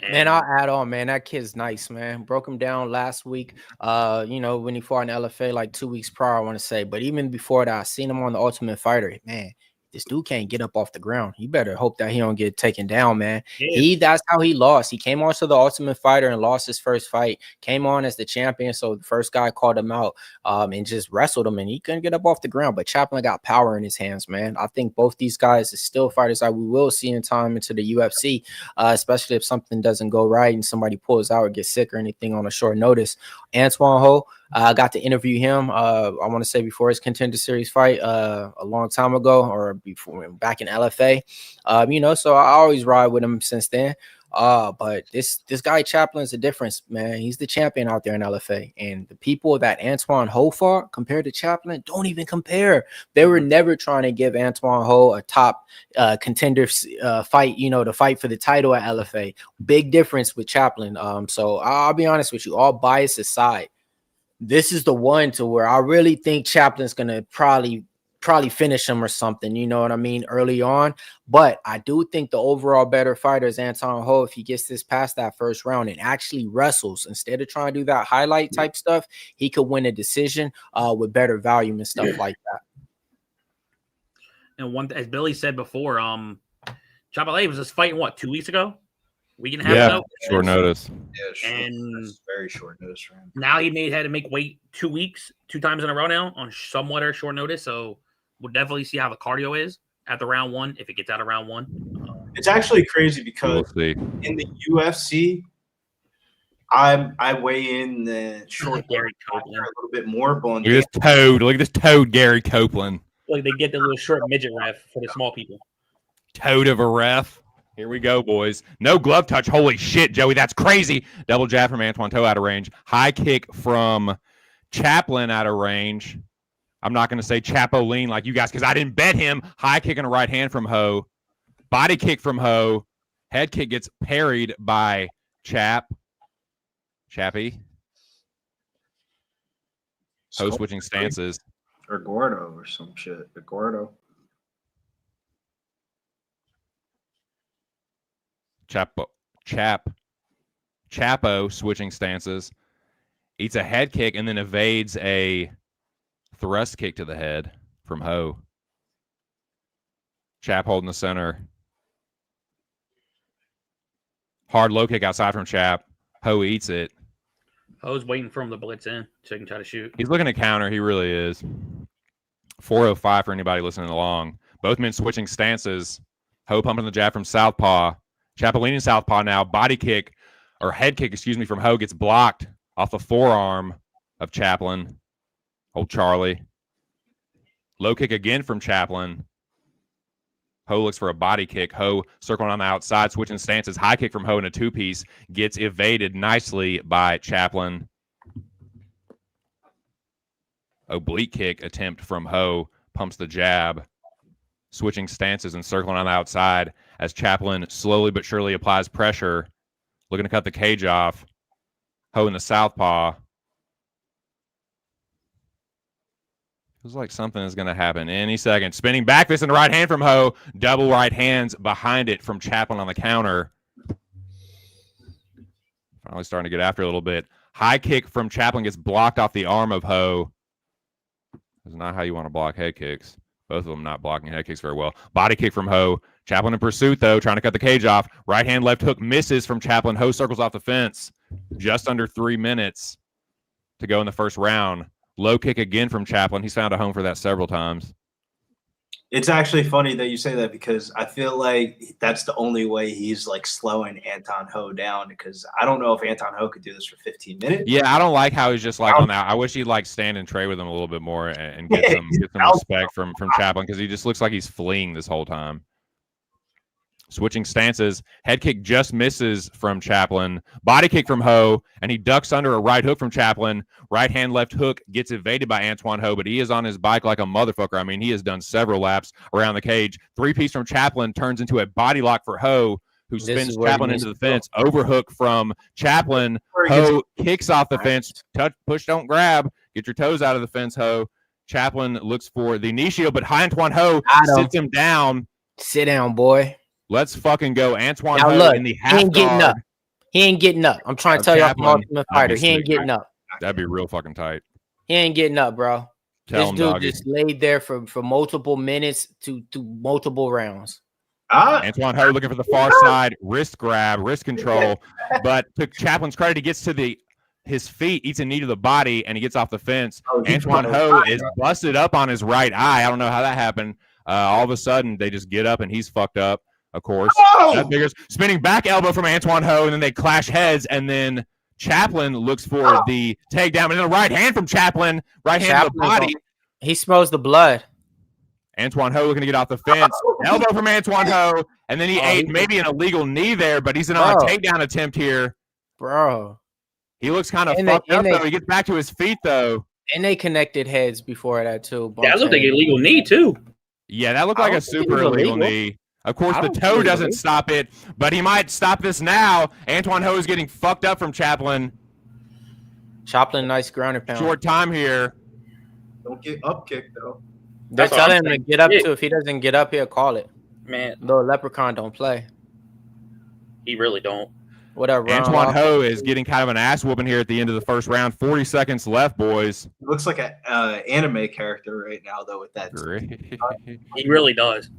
And man, I'll add on, man. That kid's nice, man. Broke him down last week. When he fought in LFA like 2 weeks prior, I want to say. But even before that, I seen him on the Ultimate Fighter. Man, this dude can't get up off the ground. You better hope that he don't get taken down, man. That's how he lost. He came on to the Ultimate Fighter and lost his first fight. Came on as the champion, so the first guy called him out and just wrestled him, and he couldn't get up off the ground. But Chapoline got power in his hands, man. I think both these guys are still fighters that we will see in time into the UFC, especially if something doesn't go right and somebody pulls out or gets sick or anything on a short notice. Antoine Ho, I got to interview him. I want to say before his Contender Series fight a long time ago, or before back in LFA. So I always ride with him since then. But this guy Chapolin's a difference, man. He's the champion out there in LFA, and the people that Antoine Ho fought compared to Chapoline don't even compare. They were never trying to give Antoine Ho a top contender fight, to fight for the title at LFA. Big difference with Chapoline. So I'll be honest with you, all bias aside, this is the one to where I really think Chaplin's gonna probably finish him or something, you know what I mean, early on. But I do think the overall better fighter is Anton Ho. If he gets this past that first round and actually wrestles instead of trying to do that highlight type stuff, he could win a decision with better volume and stuff like that. And as Billy said before, Chapoline was just fighting 2 weeks ago? Week and a half ago? Short notice. Yeah, and very short notice for him. Now he had to make weight 2 weeks, 2 times in a row now on somewhat or short notice. So we'll definitely see how the cardio is at the round one, if it gets out of round one. It's actually crazy because in the UFC, I weigh in the short Gary Copeland a little bit more. Look at this toad, Gary Copeland. Like they get the little short midget ref for the small people. Toad of a ref. Here we go, boys. No glove touch. Holy shit, Joey. That's crazy. Double jab from Antoine Toe out of range. High kick from Chapoline out of range. I'm not going to say Chapoline like you guys because I didn't bet him. High kick and a right hand from Ho. Body kick from Ho. Head kick gets parried by Chappie. Ho switching stances. Or Gordo or some shit. Gordo. Chapo switching stances. Eats a head kick and then evades a thrust kick to the head from Ho. Chap holding the center. Hard low kick outside from Chap. Ho eats it. Ho's waiting for him to blitz in so he can try to shoot. He's looking to counter. He really is. 4:05 for anybody listening along. Both men switching stances. Ho pumping the jab from southpaw. Chapoline in southpaw now. Body kick, or head kick, from Ho gets blocked off the forearm of Chapoline. Old Charlie. Low kick again from Chapoline. Ho looks for a body kick. Ho circling on the outside, switching stances. High kick from Ho in a two-piece. Gets evaded nicely by Chapoline. Oblique kick attempt from Ho. Pumps the jab. Switching stances and circling on the outside as Chapoline slowly but surely applies pressure. Looking to cut the cage off. Ho in the southpaw. Feels like something is going to happen any second. Spinning back fist in the right hand from Ho. Double right hands behind it from Chapoline on the counter. Finally starting to get after a little bit. High kick from Chapoline gets blocked off the arm of Ho. That's not how you want to block head kicks. Both of them not blocking head kicks very well. Body kick from Ho. Chapoline in pursuit, though, trying to cut the cage off. Right hand, left hook misses from Chapoline. Ho circles off the fence. Just under 3 minutes to go in the first round. Low kick again from Chapoline. He's found a home for that several times. It's actually funny that you say that because I feel like that's the only way he's like slowing Anton Ho down because I don't know if Anton Ho could do this for 15 minutes. Yeah, I don't like how he's just like on that. I wish he'd like stand and trade with him a little bit more and get some respect from Chapoline because he just looks like he's fleeing this whole time. Switching stances, head kick just misses from Chapoline, body kick from Ho, and he ducks under a right hook from Chapoline. Right hand, left hook gets evaded by Antoine Ho, but he is on his bike like a motherfucker. I mean, he has done several laps around the cage. 3-piece from Chapoline turns into a body lock for Ho, who spins Chapoline into the fence. Overhook from Chapoline. Ho kicks off the fence. Touch, push, don't grab. Get your toes out of the fence, Ho. Chapoline looks for the knee shield, but Antoine Ho sits him down. Sit down, boy. Let's fucking go. Antoine now Ho look, in the half he ain't getting guard. up. He ain't getting up. I'm trying to tell y'all from Ultimate Fighter. He ain't getting up. That'd be real fucking tight. He ain't getting up, bro. Tell this him, dude doggy. just laid there for multiple minutes to multiple rounds. Antoine Ho looking for the far side, wrist grab, wrist control. But to Chapline's credit, he gets to his feet, eats a knee to the body, and he gets off the fence. Antoine Ho is busted up on his right eye. I don't know how that happened. All of a sudden, they just get up, and he's fucked up. Of course, that figures. Spinning back elbow from Antoine Ho, and then they clash heads, and then Chapoline looks for the takedown, and then a right hand from Chapoline, right hand to the body. He smells the blood. Antoine Ho looking to get off the fence. Elbow from Antoine Ho, and then he ate maybe an illegal knee there, but he's in on a takedown attempt here. Bro. He looks kind of fucked up, though. He gets back to his feet, though. And they connected heads before that, too. That looked like an illegal knee, too. Yeah, that looked like a super illegal knee. Of course, the toe doesn't stop it, but he might stop this now. Antoine Ho is getting fucked up from Chapoline. Chapoline, nice ground and pound. Short time here. Don't get up kicked, though. They're telling him to get up, too. If he doesn't get up, he'll call it. Man. Little leprechaun don't play. He really don't. Whatever. Antoine Ho is getting kind of an ass whooping here at the end of the first round. 40 seconds left, boys. He looks like an anime character right now, though, with that. He really does.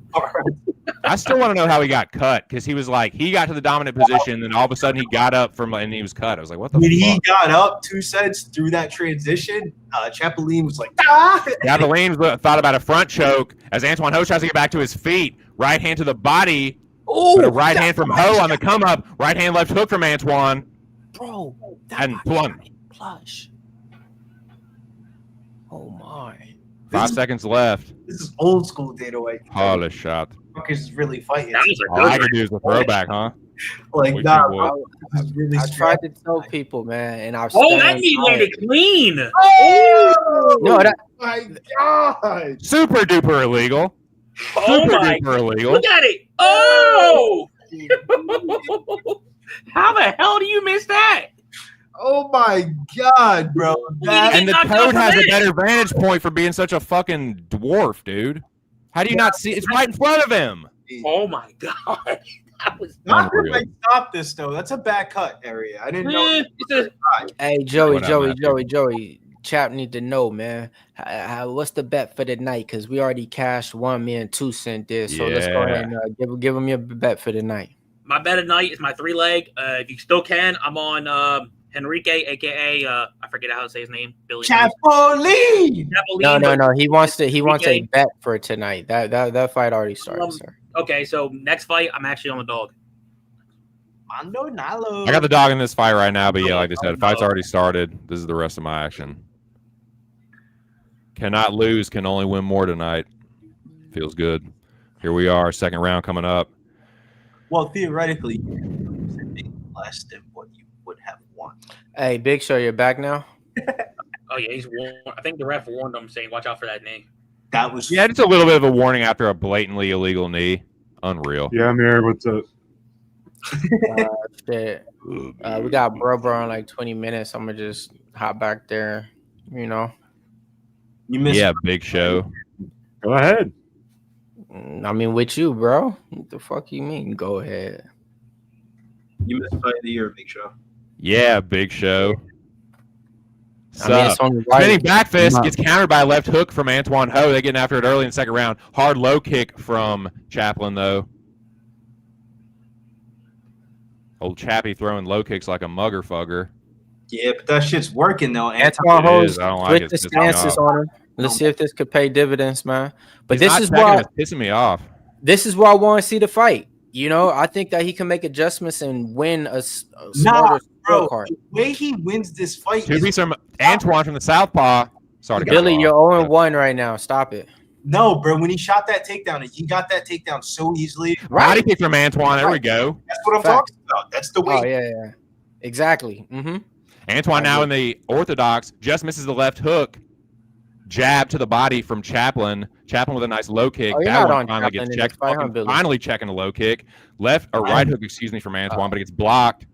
I still want to know how he got cut because he was like, he got to the dominant position, and then all of a sudden he got up and he was cut. I was like, what the fuck? When he got up 2 sets through that transition, Chapoline was like, ah! Chapoline thought about a front choke as Antoine Ho tries to get back to his feet. Right hand to the body. But a right hand from Ho on the come up. Right hand left hook from Antoine. Bro. And plumb. Plush. Oh my. 5 seconds left. This is old school Dana White. Holy shot. Fuckers is really fighting. All I could do is a throwback, huh? Like, nah, bro, this is really I tried to tell people, man, and I've that knee landed clean. Oh! No, that. My God. Super duper illegal. Super duper illegal. Look at it. Oh! How the hell do you miss that? Oh my God, bro. And the Toad has a better vantage point for being such a fucking dwarf, dude. How do you not see? It's right in front of him. Oh my God. That was not like stop this though. That's a back cut area. I didn't know. Hey, Joey. Chap need to know, man. What's the bet for the night? Because we already cashed 1 million 2 cent there. So let's go ahead and give him your bet for the night. My bet of night is my 3-leg. If you still can, I'm on Henrique, aka I forget how to say his name. Billy Chapoline. No. He wants a bet for tonight. That fight already started, sir. Okay, so next fight, I'm actually on the dog. Mando Nalo. I got the dog in this fight right now, but yeah, like I said, fight's already started. This is the rest of my action. Cannot lose, can only win more tonight. Feels good. Here we are, second round coming up. Well, theoretically, less than what you would have won. Hey, Big Show, you're back now? Oh, yeah, he's warned. I think the ref warned him, saying, watch out for that knee. That was... Yeah, just a little bit of a warning after a blatantly illegal knee. Unreal. Yeah, I'm here. What's up? Shit. We got bro in like 20 minutes. I'm going to just hop back there, you know. You missed Big Show. Go ahead. I mean, with you, bro. What the fuck you mean? Go ahead. You missed fight of the year, Big Show. Yeah, Big Show. Spinning back fist gets countered by a left hook from Antoine Ho. They're getting after it early in the second round. Hard low kick from Chapoline, though. Old Chappie throwing low kicks like a mugger fugger. Yeah, but that shit's working, though. Antoine Ho I don't like it. The stances on him. Let's see if this could pay dividends, man. But He's this not is checking, it's pissing me off. This is why I want to see the fight. You know, I think that he can make adjustments and win a smarter scorecard. The way he wins this fight Should be some Antoine from the Southpaw. Sorry, Billy, you're 0-1 right now. Stop it. No, bro. When he shot that takedown, he got that takedown so easily. Body kick from Antoine. There we go. That's what I'm talking about. That's the way. Oh, yeah. Exactly. Mm-hmm. Antoine now in the orthodox just misses the left hook. Jab to the body from Chapoline. Chapoline with a nice low kick. That one finally gets checked. Finally checking a low kick. Left or right hook, from Antoine, but it gets blocked.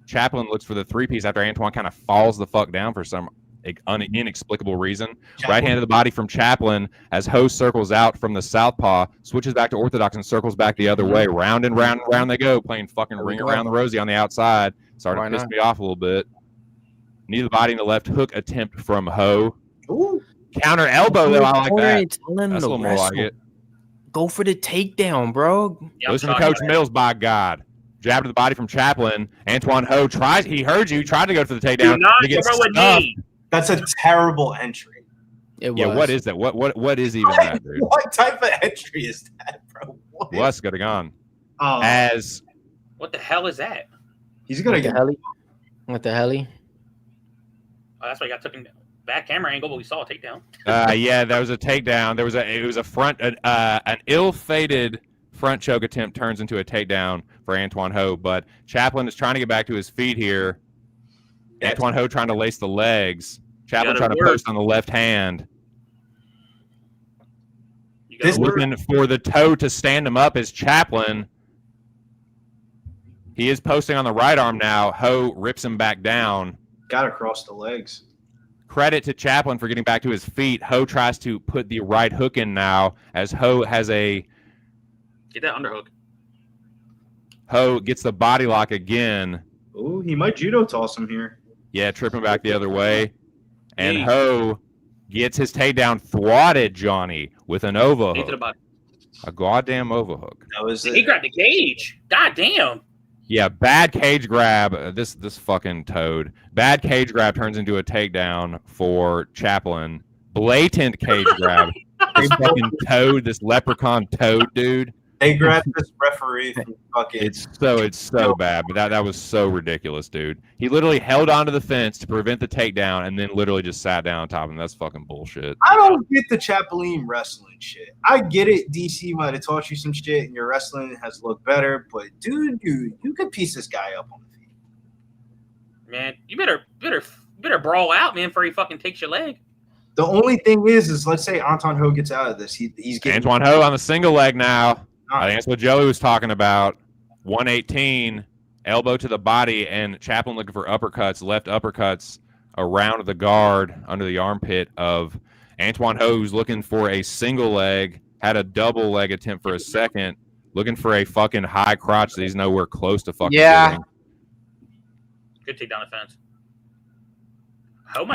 Chapoline looks for the 3-piece after Antoine kind of falls the fuck down for some inexplicable reason. Right hand to the body from Chapoline as Ho circles out from the southpaw, switches back to orthodox and circles back the other way. Round and round and round they go, playing fucking ring around the rosy on the outside. Started to piss me off a little bit. Knee to the body and the left hook attempt from Ho. Ooh. Counter elbow, though. I like that. That's a little more like it. Go for the takedown, bro. Listen to Coach Mills, by God. Jab to the body from Chapoline. Antoine Ho tries. He heard you. Tried to go for the takedown. That's a terrible entry. Yeah, what is that? What is even that, dude? What type of entry is that, bro? What's going on? What the hell is that? He's gonna get What the hell? Oh, that's why I got taken back camera angle, but we saw a takedown. Yeah, that was a takedown. It was a front, an ill-fated front choke attempt turns into a takedown for Antoine Ho. But Chapoline is trying to get back to his feet here. Antoine Ho trying to lace the legs. Chapoline trying to post on the left hand. Looking for the toe to stand him up is Chapoline. He is posting on the right arm now. Ho rips him back down. Got to cross the legs. Credit to Chapoline for getting back to his feet. Ho tries to put the right hook in now as Ho has a... Get that underhook. Ho gets the body lock again. Ooh, he might judo toss him here. Yeah, tripping back the other way. And Ho gets his takedown thwarted, Johnny, with an overhook. A goddamn overhook. That was He grabbed the cage. God damn. Yeah, bad cage grab. This fucking toad. Bad cage grab turns into a takedown for Chapoline. Blatant cage grab. This fucking toad, this leprechaun toad, dude. They grabbed this referee from fucking. It's so bad, but that was so ridiculous, dude. He literally held onto the fence to prevent the takedown, and then literally just sat down on top of him. That's fucking bullshit. I don't get the Chapoline wrestling shit. I get it. DC might have taught you some shit, and your wrestling has looked better. But dude, you could piece this guy up on the feet. Man, you better brawl out, man, before he fucking takes your leg. The only thing is let's say Anton Ho gets out of this. He's getting Antoine Ho on the single leg now. I think that's what Joey was talking about. 118, elbow to the body, and Chapoline looking for uppercuts, left uppercuts around the guard under the armpit of Antoine Ho, who's looking for a single leg, had a double leg attempt for a second, looking for a fucking high crotch that he's nowhere close to fucking getting. Good takedown defense.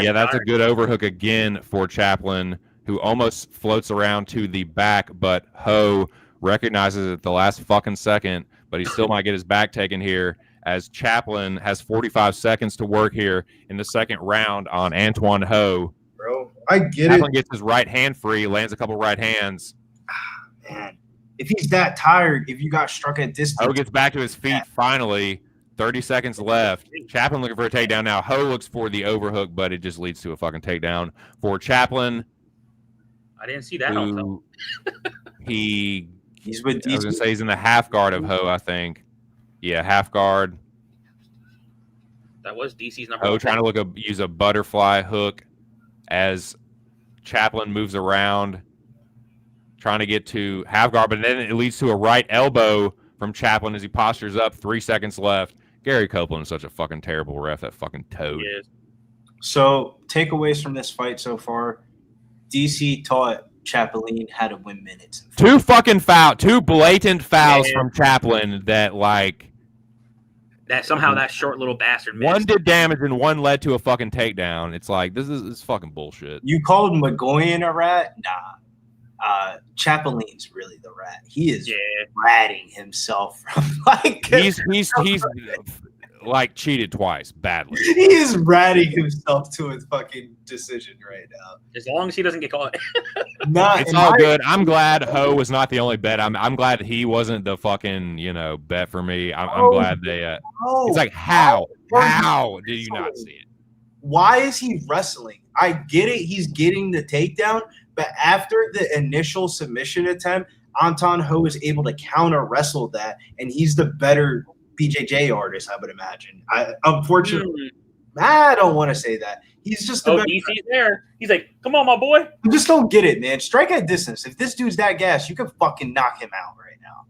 That's a good overhook again for Chapoline, who almost floats around to the back, but Ho recognizes it at the last fucking second, but he still might get his back taken here as Chapoline has 45 seconds to work here in the second round on Antoine Ho. Bro, I get Chapoline gets his right hand free, lands a couple right hands. Man, if he's that tired, if you got struck at distance. Ho gets back to his feet finally. 30 seconds left. Chapoline looking for a takedown now. Ho looks for the overhook, but it just leads to a fucking takedown for Chapoline. I didn't see that also. He's with DC. I was going to say he's in the half guard of Ho, I think. Yeah, half guard. That was DC's number. Ho trying to use a butterfly hook as Chapoline moves around, trying to get to half guard, but then it leads to a right elbow from Chapoline as he postures up. 3 seconds left. Gary Copeland is such a fucking terrible ref, that fucking toad. He is. So, takeaways from this fight so far. DC taught Chapoline how to win minutes. Two blatant fouls from Chapoline that somehow that short little bastard missed. One did damage and one led to a fucking takedown. It's like this is fucking bullshit. You called McGoy a rat? Nah. Chapoline's really the rat. He is ratting himself from he's like cheated twice badly. He is ratting himself to his fucking decision right now. As long as he doesn't get caught. It's all good. I'm glad Ho was not the only bet. I'm glad he wasn't the fucking bet for me. I'm glad they. It's like how did you not see it? Why is he wrestling? I get it. He's getting the takedown, but after the initial submission attempt, Anton Ho is able to counter wrestle that, and he's the better BJJ artist, I would imagine. Unfortunately, I don't want to say that. He's just the DC's there. He's like, come on, my boy. I just don't get it, man. Strike at distance. If this dude's that gas, you can fucking knock him out right now.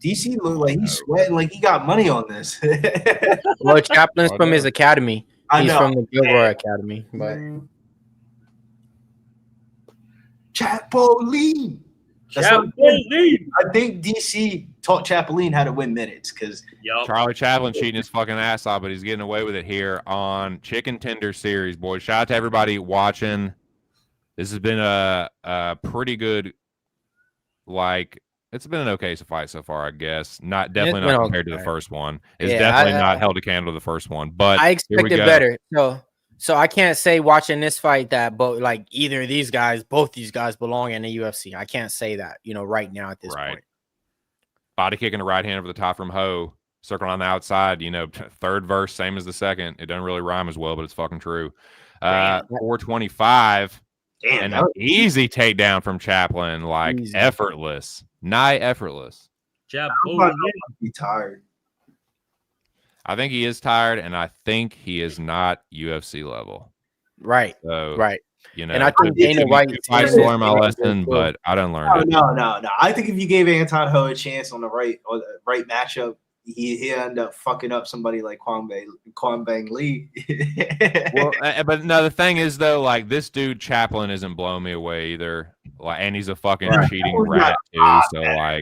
DC look like he's sweating like he got money on this. Well, Chaplin's from his academy. He's from the Gilroy Academy. But Chapoline. I think DC taught Chapoline how to win minutes because Charlie Chaplin cheating his fucking ass off, but he's getting away with it here on Chicken Tender Series, boys. Shout out to everybody watching. This has been a pretty good, it's been an okay fight so far, I guess. Definitely not compared to the first one. It's definitely not held a candle to the first one, but I expected better. So I can't say watching this fight that either of these guys, both these guys belong in the UFC. I can't say that, right now at this point. Body kick in the right hand over the top from Ho, circling on the outside, third verse, same as the second. It doesn't really rhyme as well, but it's fucking true. 425 and an easy takedown from Chaplin, effortless. Nigh effortless. Be tired. I think he is tired, and I think he is not UFC level. Right. So, and I think Dana White learned my lesson, but I didn't learn it. No. I think if you gave Anton Ho a chance on the right matchup, he end up fucking up somebody like Kwang Bang Lee. But no, the thing is though, this dude Chaplin isn't blowing me away either. And he's a fucking cheating rat too. So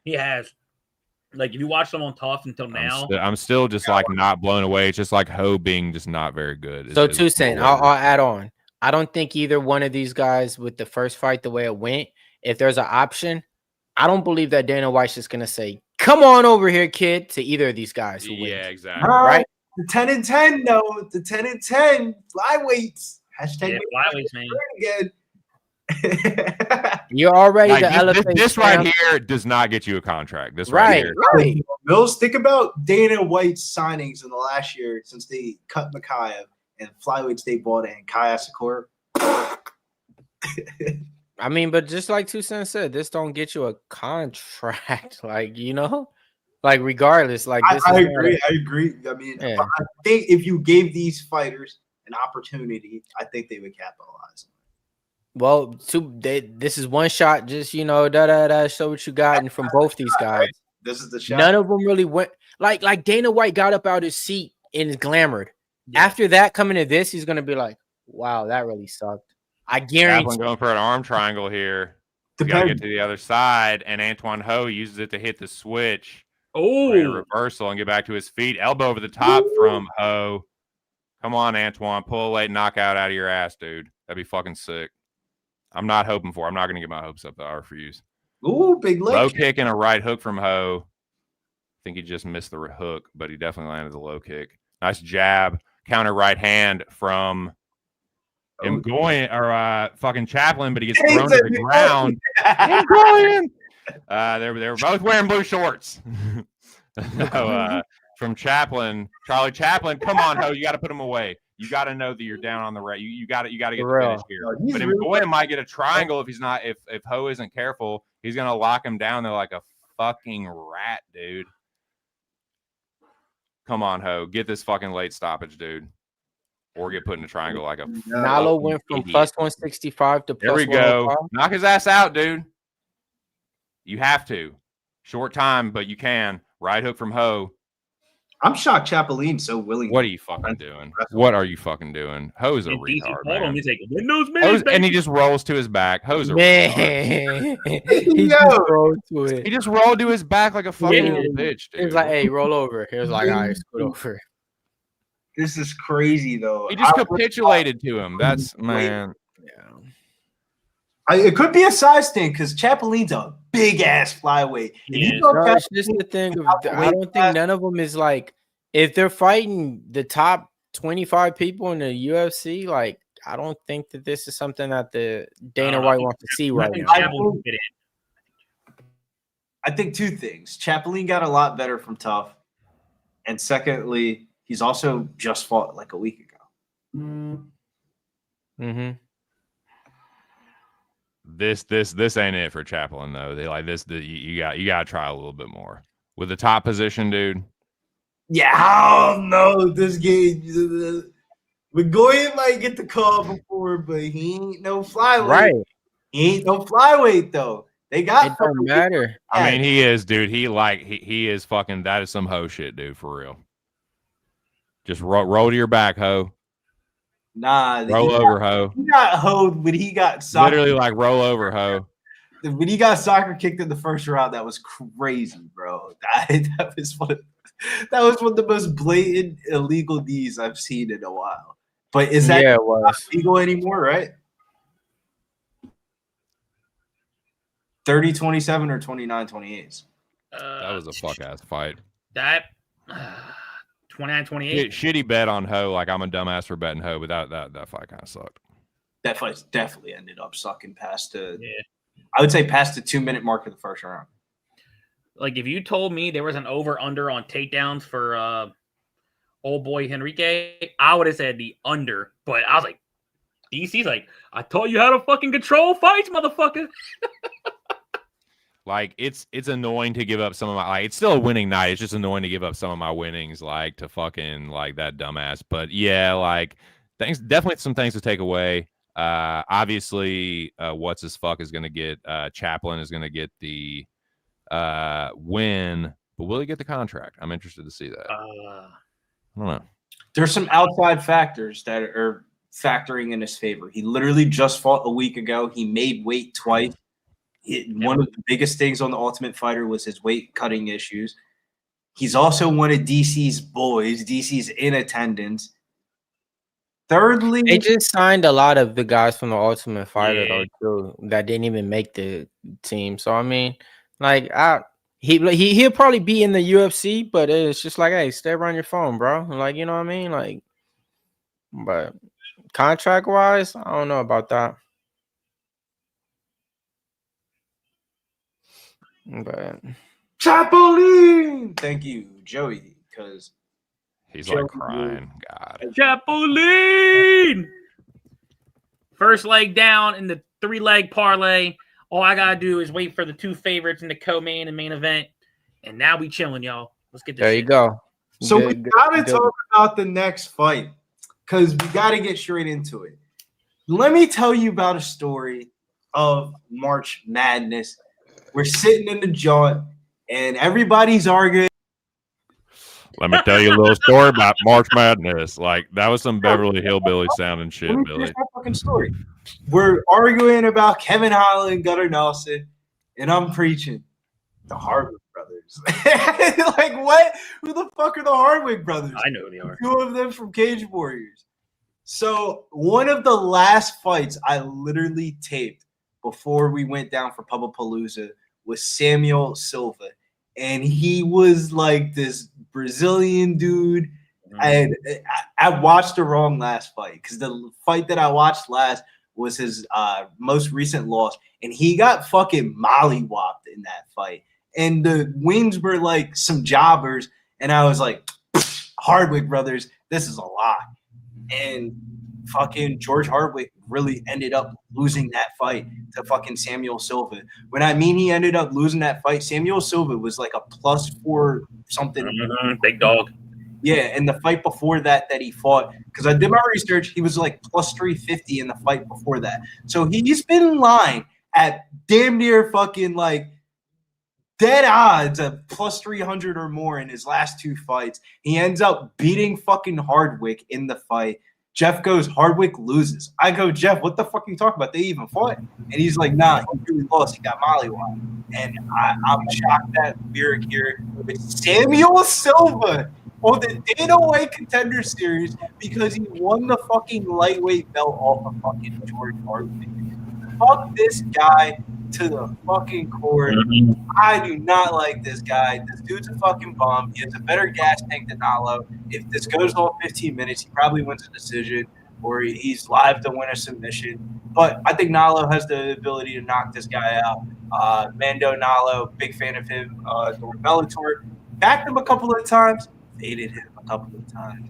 he has. If you watch them on Tough until now, I'm still just not blown away. It's just Ho being just not very good. So Toussaint, I'll add on. I don't think either one of these guys with the first fight, the way it went, if there's an option, I don't believe that Dana White's just gonna say, "Come on over here, kid," to either of these guys who win. Yeah, exactly. Right? The 10-10, though. The 10-10 flyweights. Hashtag flyweights, man. Again. You're already the elephant. This right here does not get you a contract. This right here. Right. Mills, think about Dana White's signings in the last year since they cut Makayev and flyweights they bought in Kaya Sakura. I mean, but just like Toussaint said, this don't get you a contract. Regardless. I agree. I mean, I think if you gave these fighters an opportunity, I think they would capitalize. Well, this is one shot. Just show what you got, and from both these guys, this is the shot. None of them really went like Dana White got up out his seat and is glamored. Yeah. After that, coming to this, he's gonna be like, "Wow, that really sucked." I guarantee. Going for an arm triangle here. You gotta get to the other side, and Antoine Ho uses it to hit the switch. Oh, reversal and get back to his feet. Elbow over the top from Ho. Come on, Antoine, pull a late knockout out of your ass, dude. That'd be fucking sick. I'm not hoping for. I'm not going to get my hopes up, though. I refuse. Ooh, big leg. Low kick and a right hook from Ho. I think he just missed the hook, but he definitely landed the low kick. Nice jab. Counter right hand from McGoy or fucking Chaplin, but he gets thrown to the ground. They were both wearing blue shorts. From Chaplin, Charlie Chaplin. Come on, Ho. You got to put him away. You got to know that you're down on the right. You got to get the finish here. But McGoy might get a triangle if he's not. If Ho isn't careful, he's gonna lock him down there like a fucking rat, dude. Come on, Ho, get this fucking late stoppage, dude, or get put in a triangle like a. Nalo went from plus 165 to plus. There we go. Knock his ass out, dude. You have to. Short time, but you can. Right hook from Ho. I'm shocked Chapoline's so willing. What are you fucking doing? What are you fucking doing? Ho's a retard, man. He's like, Windows, man. And he just rolls to his back. Ho's a retard. He just rolled to his back like a fucking little bitch, dude. He was like, hey, roll over. He was like, all right, scoot over. This is crazy, though. He just capitulated to him. That's, man. Yeah. It could be a size thing because Chapoline's a big ass flyweight. It's just the thing of I don't think none of them is like if they're fighting the top 25 people in the UFC, like I don't think that this is something that the Dana White wants to see right now. I think two things. Chapoline got a lot better from Tough. And secondly, he's also just fought like a week ago. Mm-hmm. This ain't it for Chapoline though. They like this. You got to try a little bit more with the top position, dude. Yeah, I don't know this game. McGoy might get the call before, but he ain't no flyweight. Right. He ain't no flyweight though. They got it don't matter. I mean, he is, dude. He is fucking. That is some hoe shit, dude. For real. Just roll to your back, hoe. Nah, roll over, hoe. He got hoed when he got soccer. Literally like roll over, hoe. When he got soccer kicked in the first round, that was crazy, bro. That was one of the most blatant illegal Ds I've seen in a while. But is that not legal anymore, right? 30-27 or 29-28? That was a fuck ass fight. That 29-28. Shitty bet on Ho. Like I'm a dumbass for betting Ho, but that fight kind of sucked. That fight definitely ended up sucking past I would say past the 2-minute mark of the first round. Like if you told me there was an over/under on takedowns for old boy Henrique, I would have said the under. But I was like, DC's like, I taught you how to fucking control fights, motherfucker. Like it's annoying to give up some of my like it's still a winning night. It's just annoying to give up some of my winnings like to fucking like that dumbass. But yeah, like definitely some things to take away. Obviously what's his fuck is gonna get Chapoline is gonna get the win, but will he get the contract? I'm interested to see that. I don't know. There's some outside factors that are factoring in his favor. He literally just fought a week ago. He made weight twice. One of the biggest things on the Ultimate Fighter was his weight cutting issues. He's also one of DC's boys. DC's in attendance. Thirdly, they just signed a lot of the guys from the Ultimate Fighter though too that didn't even make the team. So I mean, like he'll probably be in the UFC, but it's just like, hey, stay around your phone, bro. Like, you know what I mean? Like, but contract wise, I don't know about that. But Chapoline, thank you, Joey, because he's like crying. God, Chapoline. First leg down in the 3-leg parlay. All I gotta do is wait for the 2 favorites in the co-main and main event, and now we chilling, y'all. Let's get this. There you go. So we gotta talk about the next fight because we gotta get straight into it. Let me tell you about a story of March Madness. We're sitting in the joint, and everybody's arguing. Let me tell you a little story about March Madness. Like that was some Beverly Hillbilly sounding shit, Billy. That fucking story. We're arguing about Kevin Holland, Gunnar Nelson, and I'm preaching the Hardwick brothers. Like what? Who the fuck are the Hardwick brothers? I know who they are. 2 of them from Cage Warriors. So one of the last fights I literally taped before we went down for Pubapalooza was Samuel Silva. And he was like this Brazilian dude. And I watched the wrong last fight because the fight that I watched last was his most recent loss. And he got fucking mollywopped in that fight. And the wins were like some jobbers. And I was like, Hardwick brothers, this is a lot. And fucking George Hardwick really ended up losing that fight to fucking Samuel Silva. When I mean he ended up losing that fight, Samuel Silva was like a +4 something. Big dog. Yeah, and the fight before that he fought, because I did my research, he was like +350 in the fight before that. So he's been in line at damn near fucking like dead odds of +300 or more in his last 2 fights. He ends up beating fucking Hardwick in the fight. Jeff goes, Hardwick loses. I go, Jeff, what the fuck are you talking about? They even fought? And he's like, nah, he really lost. He got mollywopped. And I'm shocked that we're here with Samuel Silva on the Dana White Contender Series because he won the fucking lightweight belt off of fucking George Hardwick. fuck this guy to the fucking core. I do not like this guy. This dude's a fucking bum. He has a better gas tank than Nalo. If this goes all 15 minutes, he probably wins a decision or he's live to win a submission. But I think Nalo has the ability to knock this guy out. Mando Nalo, big fan of him. During Bellator, backed him a couple of times, faded him a couple of times.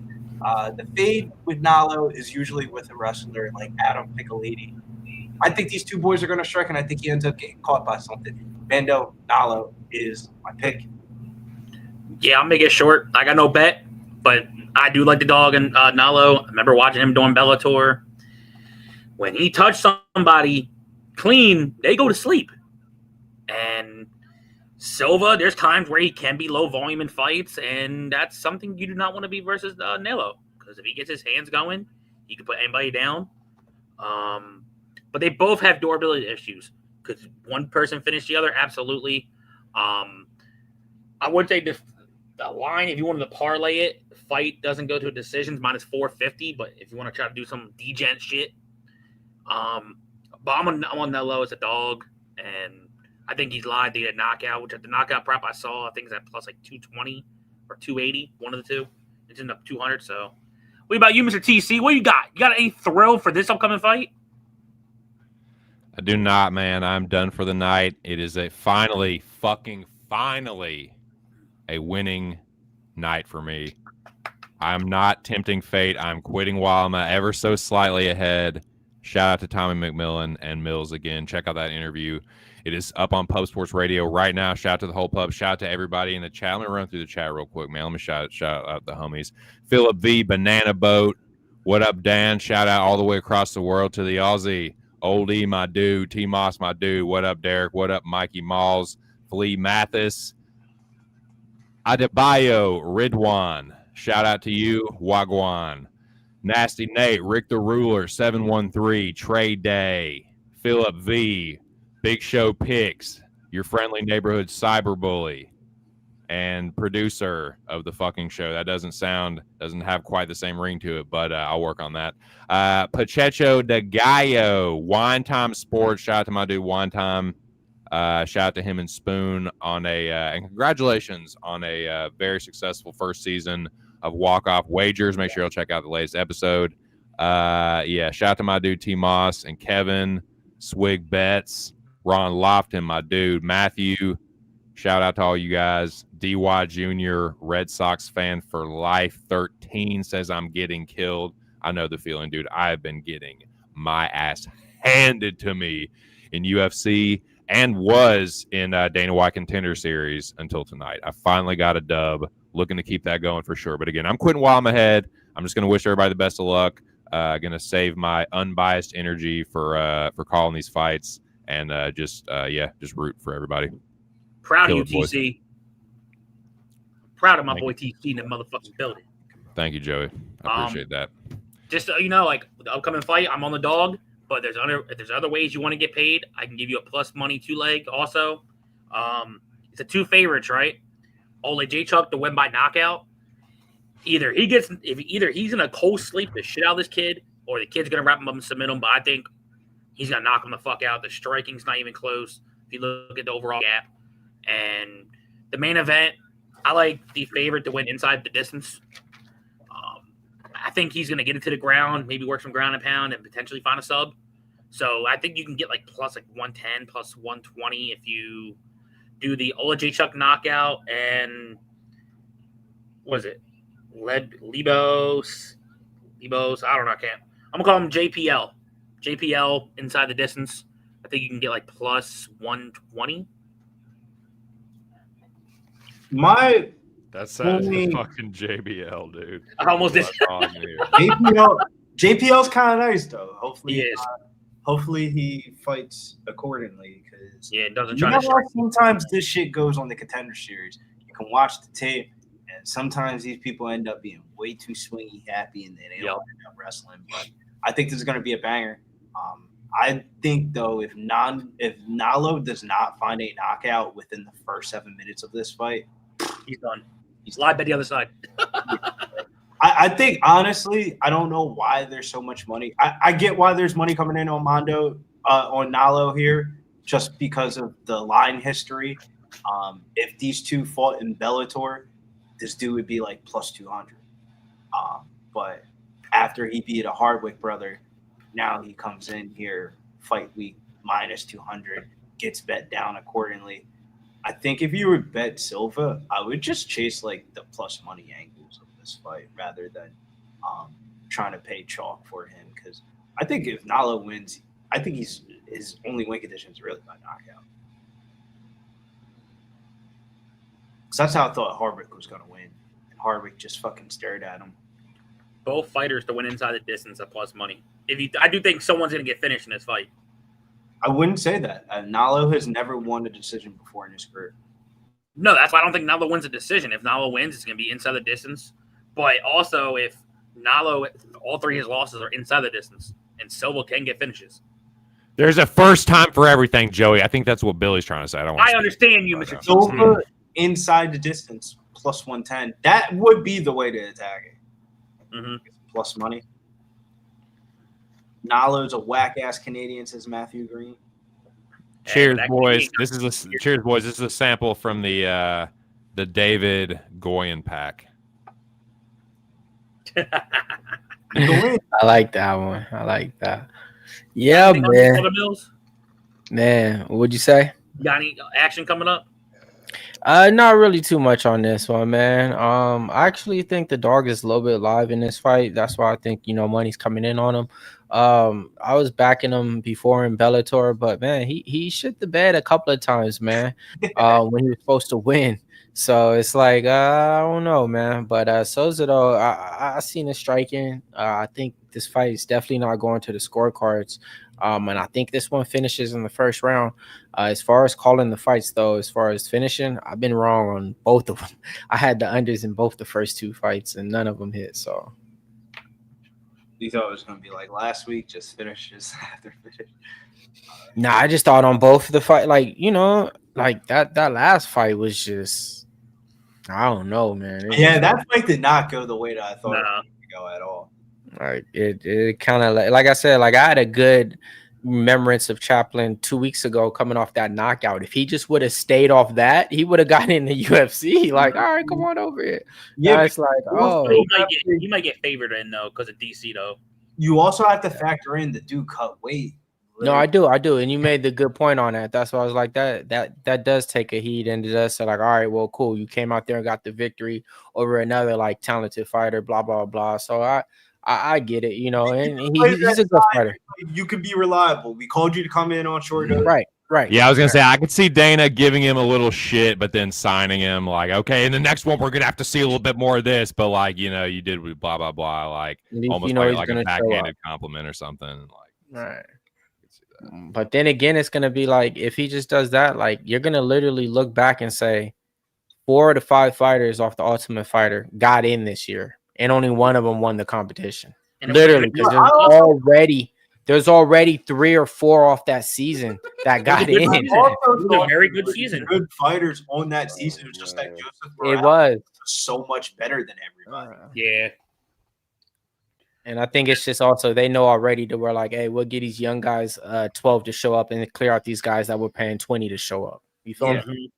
The fade with Nalo is usually with a wrestler like Adam Piccolini. I think these two boys are going to strike, and I think he ends up getting caught by something. Mando Nalo is my pick. Yeah, I'll make it short. I got no bet, but I do like the dog and Nalo. I remember watching him during Bellator. When he touched somebody clean, they go to sleep. And Silva, there's times where he can be low volume in fights, and that's something you do not want to be versus Nalo. Because if he gets his hands going, he can put anybody down. But they both have durability issues. Could one person finish the other? Absolutely. I would say the line, if you wanted to parlay it, fight doesn't go to decisions, minus 450. But if you want to try to do some degen shit, but I'm on Nalo as a dog, and I think he's live to get a knockout, which at the knockout prop I saw, I think is at plus like 220 or 280, one of the two. It's in up 200. So, what about you, Mr. TC? What you got? You got any thrill for this upcoming fight? I do not, man. I'm done for the night. It is a finally a winning night for me. I'm not tempting fate. I'm quitting while I'm ever so slightly ahead. Shout out to Tommy McMillan and Mills again. Check out that interview. It is up on Pub Sports Radio right now. Shout out to the whole pub. Shout out to everybody in the chat. Let me run through the chat real quick, man. Let me shout out the homies. Philip V, Banana Boat. What up, Dan? Shout out all the way across the world to the Aussie. Old E, my dude. T Moss, my dude. What up, Derek? What up, Mikey Malls? Flea Mathis. Adebayo, Ridwan. Shout out to you, Wagwan. Nasty Nate, Rick the Ruler, 713, Trade Day, Philip V, Big Show Picks, your friendly neighborhood cyberbully, and producer of the fucking show. That doesn't have quite the same ring to it, but I'll work on that. Pacheco de Gallo, Wine Time Sports. Shout out to my dude Wine Time. Shout out to him and Spoon on and congratulations on a very successful first season of Walk-Off Wagers. Make sure you'll check out the latest episode. Shout out to my dude T Moss and Kevin, Swig Betts, Ron Lofton, my dude Matthew. Shout out to all you guys. DY Jr., Red Sox fan for life. 13 says I'm getting killed. I know the feeling, dude. I've been getting my ass handed to me in UFC and was in Dana White Contender Series until tonight. I finally got a dub. Looking to keep that going for sure. But again, I'm quitting while I'm ahead. I'm just going to wish everybody the best of luck. Going to save my unbiased energy for calling these fights and just root for everybody. Proud of you, TC. Proud of my boy TC in the motherfucking building. Thank you, Joey. I appreciate that. Just so you know, like the upcoming fight, I'm on the dog. But if there's other ways you want to get paid, I can give you a plus money 2-leg also. It's a 2 favorites, right? Ole J Chuck to win by knockout. Either he's gonna cold sleep the shit out of this kid, or the kid's gonna wrap him up and submit him. But I think he's gonna knock him the fuck out. The striking's not even close. If you look at the overall gap, and the main event, I like the favorite to win inside the distance. I think he's gonna get it to the ground, maybe work some ground and pound, and potentially find a sub. So I think you can get like plus like 110, plus 120 if you do the Ola J Chuck knockout and what is it? Libos. I don't know. I'm gonna call him JPL. JPL inside the distance. I think you can get like plus 120. That's fucking JBL, dude. I almost did. JPL's kind of nice though. Hopefully he is. Hopefully he fights accordingly because it doesn't try to. Sometimes this shit goes on the Contender Series. You can watch the tape, and sometimes these people end up being way too swingy happy, and they don't end up wrestling. But I think this is going to be a banger. I think though, if Nalo does not find a knockout within the first 7 minutes of this fight, he's done. He's live by the other side. I think, honestly, I don't know why there's so much money. I get why there's money coming in on Mando on Nalo here, just because of the line history. If these two fought in Bellator, this dude would be like plus 200. But after he beat a Hardwick brother, now he comes in here fight week minus 200, gets bet down accordingly. I think if you would bet Silva, I would just chase like the plus money angles of this fight rather than trying to pay chalk for him, because I think if Nalo wins, I think his only win condition is really by knockout. Because that's how I thought Hardwick was going to win. And Hardwick just fucking stared at him. Both fighters to win inside the distance at plus money. I do think someone's going to get finished in this fight. I wouldn't say that. Nalo has never won a decision before in his career. No, that's why I don't think Nalo wins a decision. If Nalo wins, it's going to be inside the distance. But also, if Nalo, all three of his losses are inside the distance, and Silva can get finishes. There's a first time for everything, Joey. I think that's what Billy's trying to say. I understand you, Mr. Silva inside the distance, plus 110. That would be the way to attack it. Mm-hmm. Plus money. Nalo's a whack-ass Canadian, says Matthew Green. Cheers, boys. This is a sample from the David Goyen pack. I like that one. I like that. Yeah, man. Man, what'd you say? You got any action coming up? Not really too much on this one, man. I actually think the dog is a little bit live in this fight. That's why I think, money's coming in on him. I was backing him before in Bellator, but man, he shit the bed a couple of times, man. When he was supposed to win. So it's like I don't know, man. But Souza though, I seen it striking. I think this fight is definitely not going to the scorecards. And I think this one finishes in the first round. As far as calling the fights, though, as far as finishing, I've been wrong on both of them. I had the unders in both the first two fights, and none of them hit. So you thought it was going to be like last week, just finishes after finish. Nah, I just thought on both of the fight, like that last fight was just, I don't know, man. That fight did not go the way that I thought it was going to go at all. Like it kind of like I said, like I had a good remembrance of Chapoline 2 weeks ago coming off that knockout. If he just would have stayed off that, he would have gotten in the UFC. Like, all right, come on over here. Yeah, now it's like, he might get favored in though because of DC though. You also have to factor in the dude cut weight. No, I do, and you made the good point on that. That's why I was like that does take a heat, and it does say like, all right, well, cool, you came out there and got the victory over another like talented fighter, blah blah blah. So I get it, and he's a good fighter. You can be reliable. We called you to come in on short notice. Right. Yeah, I was gonna say I could see Dana giving him a little shit, but then signing him like, okay, in the next one we're gonna have to see a little bit more of this, but like you did with blah blah blah, like almost like a backhanded compliment or something. Like, right. But then again, it's gonna be like if he just does that, like you're gonna literally look back and say 4 of the 5 fighters off the Ultimate Fighter got in this year, and only one of them won the competition. Literally, because there's already 3 or 4 off that season that got in. It was a very good season. Good fighters on that season. It was just that Joseph It was so much better than everybody. Yeah. And I think it's just also they know already that we're like, hey, we'll get these young guys 12 to show up and clear out these guys that we're paying 20 to show up. You feel me?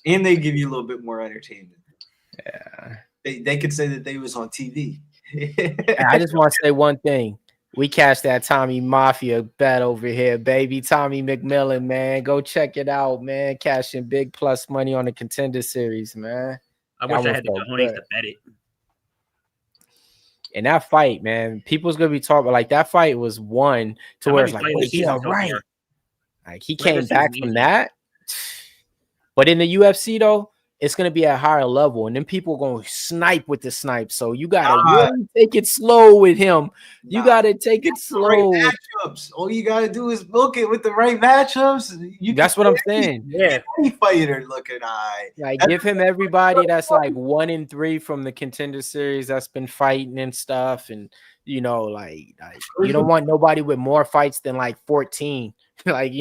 And they give you a little bit more entertainment. Yeah. They could say that they was on TV. I just want to say one thing. We cashed that Tommy Mafia bet over here, baby. Tommy McMillan, man. Go check it out, man. Cashing big plus money on the Contender series, man. I wish I had the cojones to bet it. And that fight, man, people's gonna be talking about like that fight was won to where it's like, wait, yeah, right. Like he came back from that. But in the UFC though, it's gonna be at a higher level, and then people are gonna snipe with the snipe. So you gotta really take it slow with him. You gotta take it slow. Right matchups. All you gotta do is book it with the right matchups. That's what I'm saying. Yeah, any fighter looking like give him everybody that's like 1 in 3 from the Contender series that's been fighting and stuff, and like you don't want nobody with more fights than like 14. Like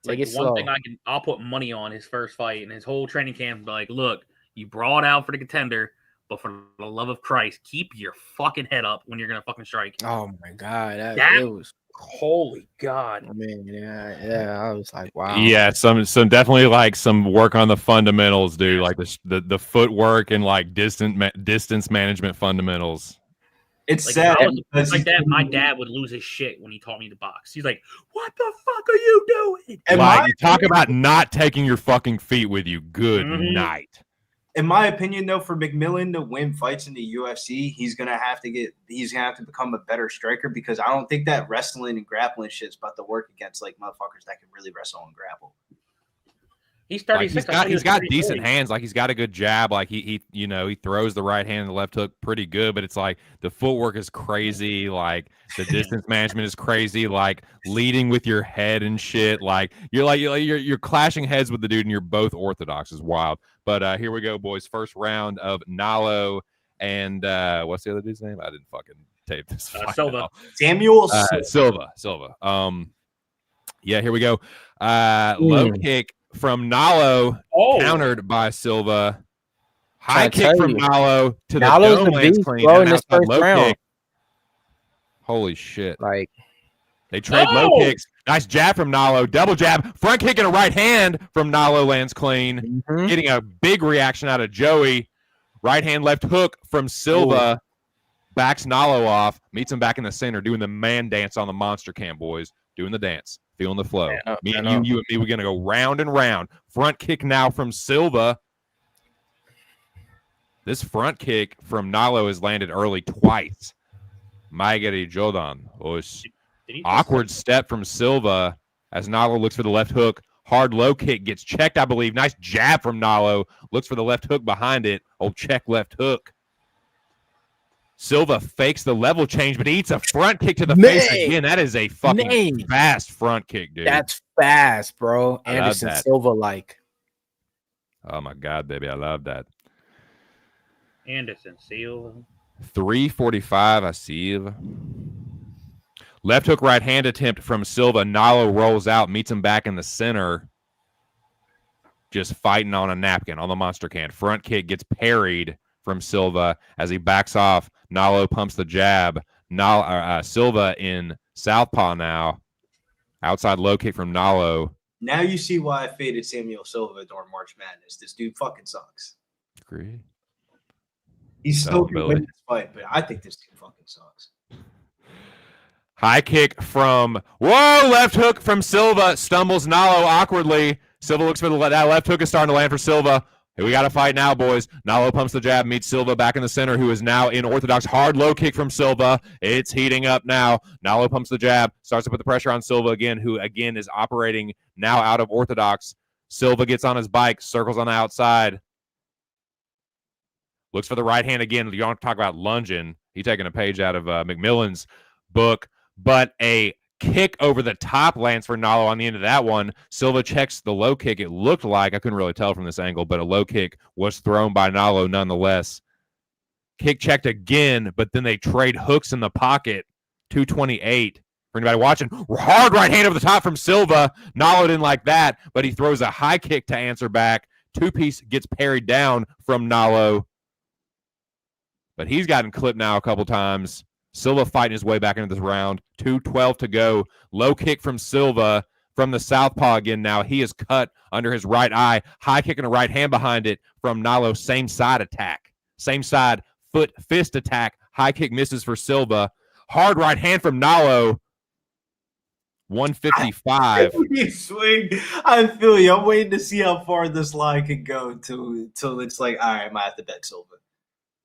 take it slow. One thing I'll put money on his first fight and his whole training camp. Like, look, you brought out for the Contender. But for the love of Christ, keep your fucking head up when you're gonna fucking strike. Oh my god, That it was. Holy God! I mean, yeah. I was like, wow. Yeah, some definitely like some work on the fundamentals, dude. Like the footwork and like distance management fundamentals. It's like, sad. It's like that. My dad would lose his shit when he taught me to box. He's like, "What the fuck are you doing?" And like, you talk about not taking your fucking feet with you. Good night. In my opinion, though, for McMillan to win fights in the UFC, he's gonna have to become a better striker, because I don't think that wrestling and grappling shit's about to work against like motherfuckers that can really wrestle and grapple. He's 36. Like he's got decent hands. Like he's got a good jab. Like he throws the right hand and the left hook pretty good. But it's like the footwork is crazy. Like the distance management is crazy. Like leading with your head and shit. Like you're clashing heads with the dude, and you're both orthodox. Is wild. But here we go, boys. First round of Nalo and what's the other dude's name? I didn't fucking tape this. Silva. Samuel Silva. Yeah, here we go. Low kick from Nalo, countered by Silva. High kick from Nalo to the dome lands clean. In this first round. Kick. Holy shit. Like, they trade low kicks. Nice jab from Nalo. Double jab. Front kick and a right hand from Nalo lands clean. Getting a big reaction out of Joey. Right hand, left hook from Silva. Backs Nalo off. Meets him back in the center, doing the man dance on the monster cam, boys. Doing the dance. Feeling the flow. You and me, we're going to go round and round. Front kick now from Silva. This front kick from Nalo has landed early twice. Maigari Jodan. Awkward step from Silva as Nalo looks for the left hook. Hard low kick gets checked, I believe. Nice jab from Nalo. Looks for the left hook behind it. Check left hook. Silva fakes the level change, but eats a front kick to the face again. That is a fucking fast front kick, dude. That's fast, bro. Anderson Silva like. Oh my God, baby. I love that. Anderson Silva. 345, I see. Left hook right hand attempt from Silva. Nalo rolls out, meets him back in the center. Just fighting on a napkin on the monster can. Front kick gets parried from Silva as he backs off. Nalo pumps the jab. Silva in southpaw now. Outside low kick from Nalo. Now you see why I faded Samuel Silva during March Madness. This dude fucking sucks. Agreed. He's still going to win this fight, but I think this dude fucking sucks. High kick from left hook from Silva. Stumbles Nalo awkwardly. Silva looks for that left hook is starting to land for Silva. Hey, we got to fight now, boys. Nalo pumps the jab, meets Silva back in the center, who is now in orthodox. Hard low kick from Silva. It's heating up now. Nalo pumps the jab, starts to put the pressure on Silva again, who again is operating now out of orthodox. Silva gets on his bike, circles on the outside. Looks for the right hand again. You don't talk about lunging. He's taking a page out of McMillan's book, but a kick over the top lands for Nalo on the end of that one. Silva checks the low kick. It looked like, I couldn't really tell from this angle, but a low kick was thrown by Nalo nonetheless. Kick checked again, but then they trade hooks in the pocket. 228. For anybody watching, hard right hand over the top from Silva. Nalo didn't like that, but he throws a high kick to answer back. Two-piece gets parried down from Nalo. But he's gotten clipped now a couple times. Silva fighting his way back into this round. 2:12 to go. Low kick from Silva from the southpaw again now. He is cut under his right eye. High kick and a right hand behind it from Nalo. Same side attack. Same side fist attack. High kick misses for Silva. Hard right hand from Nalo. 155. Swing. I feel you. I'm waiting to see how far this line can go till it's like, all right, I might have to bet Silva.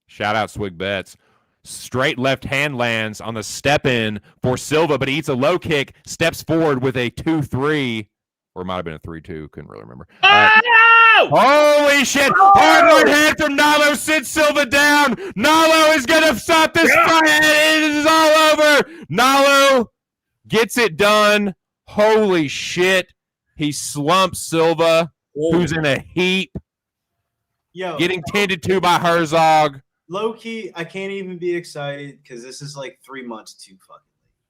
Shout out Swig Bets. Straight left hand lands on the step in for Silva, but he eats a low kick, steps forward with a 2-3, or it might have been a 3-2. Couldn't really remember. Holy shit! Hard right hand from Nalo sits Silva down. Nalo is going to stop this fight. It is all over. Nalo gets it done. Holy shit. He slumps Silva, who's in a heap. Getting tended to by Herzog. Low key, I can't even be excited because this is like 3 months too fucking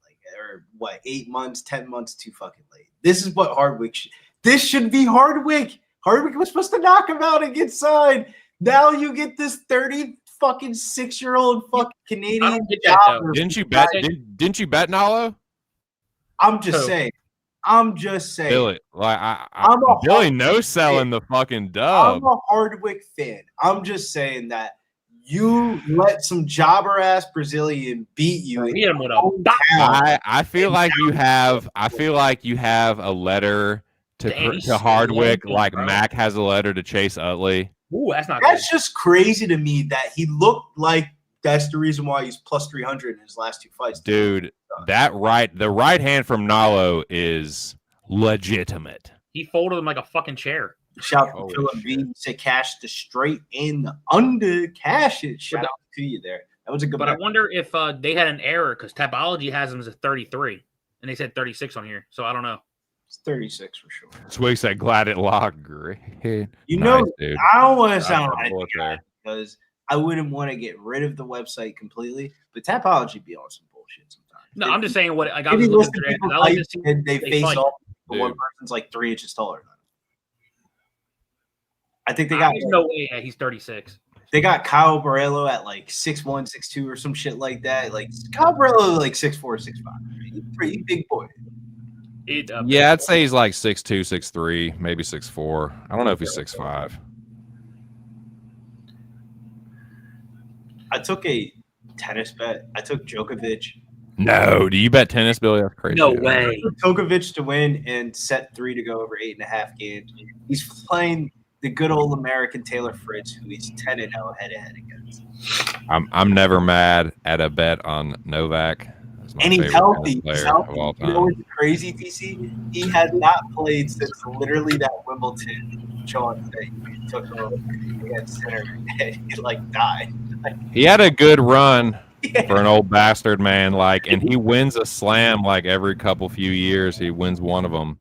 late. 8 months, 10 months too fucking late. This is what Hardwick this should be Hardwick. Hardwick was supposed to knock him out and get signed. Now you get this 34 fucking 6-year-old fucking I Canadian don't get that, though. jobbers. Didn't you bet Nalo? I'm just Who? saying. Billy, like I'm a Billy Hardwick no selling fan. the fucking I'm dub. a Hardwick fan. I'm just saying that you let some jobber ass Brazilian beat you. We in hit him your with a own bop. town. I feel like you have a letter Damn, to Hardwick, slow, like bro. Mac has a letter to Chase Utley. Ooh, that's not That's good. just crazy to me that he looked like that's the reason why he's plus 300 in his last 2 fights. Dude, the right hand from Nalo is legitimate. He folded him like a fucking chair. Shout out Holy to Philip shit. V. He said cash the straight and the under. Cash it. Shout out to you there. That was a good But I bet. wonder if they had an error because Tapology has him as a 33, and they said 36 on here. So I don't know. It's 36 for sure. Swig said glad it locked. Great. You Nice, know, dude. I don't want to That's sound a like bullet there. because I wouldn't want to get rid of the website completely, but Tapology be on some bullshit sometimes. No, I'm just saying what like, I Maybe was listen looking to through it, people 'cause I like to fight see and they face fight. off, but one Dude. person's like 3 inches taller than them. I think they There's got no way he's 36. They got Kyle Borello at like 6'1", 6'2", or some shit like that. Like Kyle Borello, like 6'4", 6'5". He's a pretty big boy. Yeah, I'd say he's like 6'2", 6'3", maybe 6'4". I don't know if he's 6'5". I took a tennis bet. I took Djokovic. No, do you bet tennis, Billy? That's crazy. No dude. way. Djokovic to win and set 3 to go over 8.5 games. He's playing the good old American Taylor Fritz, who he's 10-0 head-to-head against. I'm never mad at a bet on Novak. That's my And he's favorite healthy. tennis He's player healthy. of all You know time. what's crazy, TC? He has not played since literally that Wimbledon challenge that he took against Sinner. He like died. He had a good run for an old bastard, man. Like, and he wins a slam like every few years. He wins one of them.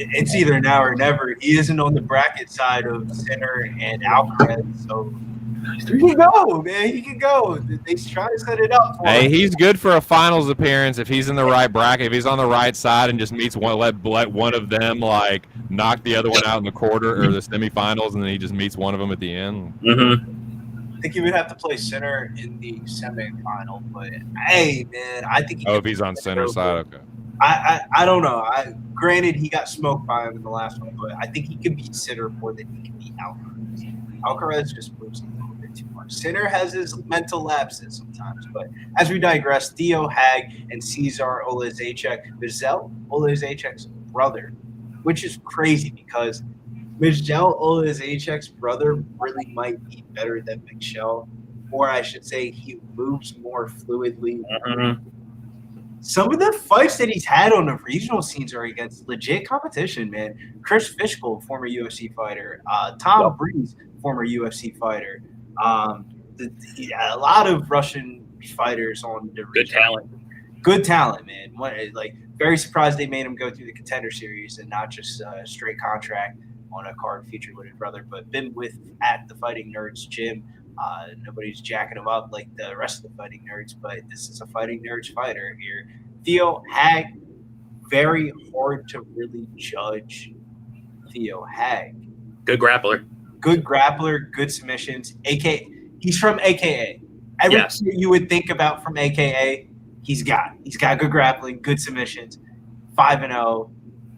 It's either now or never. He isn't on the bracket side of Sinner and Alcaraz, so he can go, man. He can go. They try to set it up for Hey, him. he's good for a finals appearance if he's in the right bracket. If he's on the right side and just meets one, let one of them like knock the other one out in the quarter or the semifinals, and then he just meets one of them at the end. Mm-hmm. I think he would have to play Sinner in the semifinal, but hey, man, I think. Oh, if he's on center side, okay. I don't know. Granted, he got smoked by him in the last one, but I think he can beat Sinner more than he can beat Alcaraz. Alcaraz just moves a little bit too much. Sinner has his mental lapses sometimes, but as we digress, Theo Hag and Cesar Olesek, Mizel Olesec's brother, which is crazy because Michelle Olesec's brother really might be better than Michelle, or I should say he moves more fluidly. Mm-hmm. Some of the fights that he's had on the regional scenes are against legit competition, man. Chris Fishgold, former UFC fighter. Tom Breeze, former UFC fighter. A lot of Russian fighters on the Good talent. Good talent, man. Very surprised they made him go through the Contender series and not just a straight contract on a card featured with his brother, but been with at the Fighting Nerds gym. Nobody's jacking him up like the rest of the Fighting Nerds, but this is a Fighting Nerds fighter here. Theo Hag, very hard to really judge Theo Hag. Good grappler. Good grappler, good submissions. He's from AKA. Everything you would think about from AKA, he's got. He's got good grappling, good submissions, 5-0.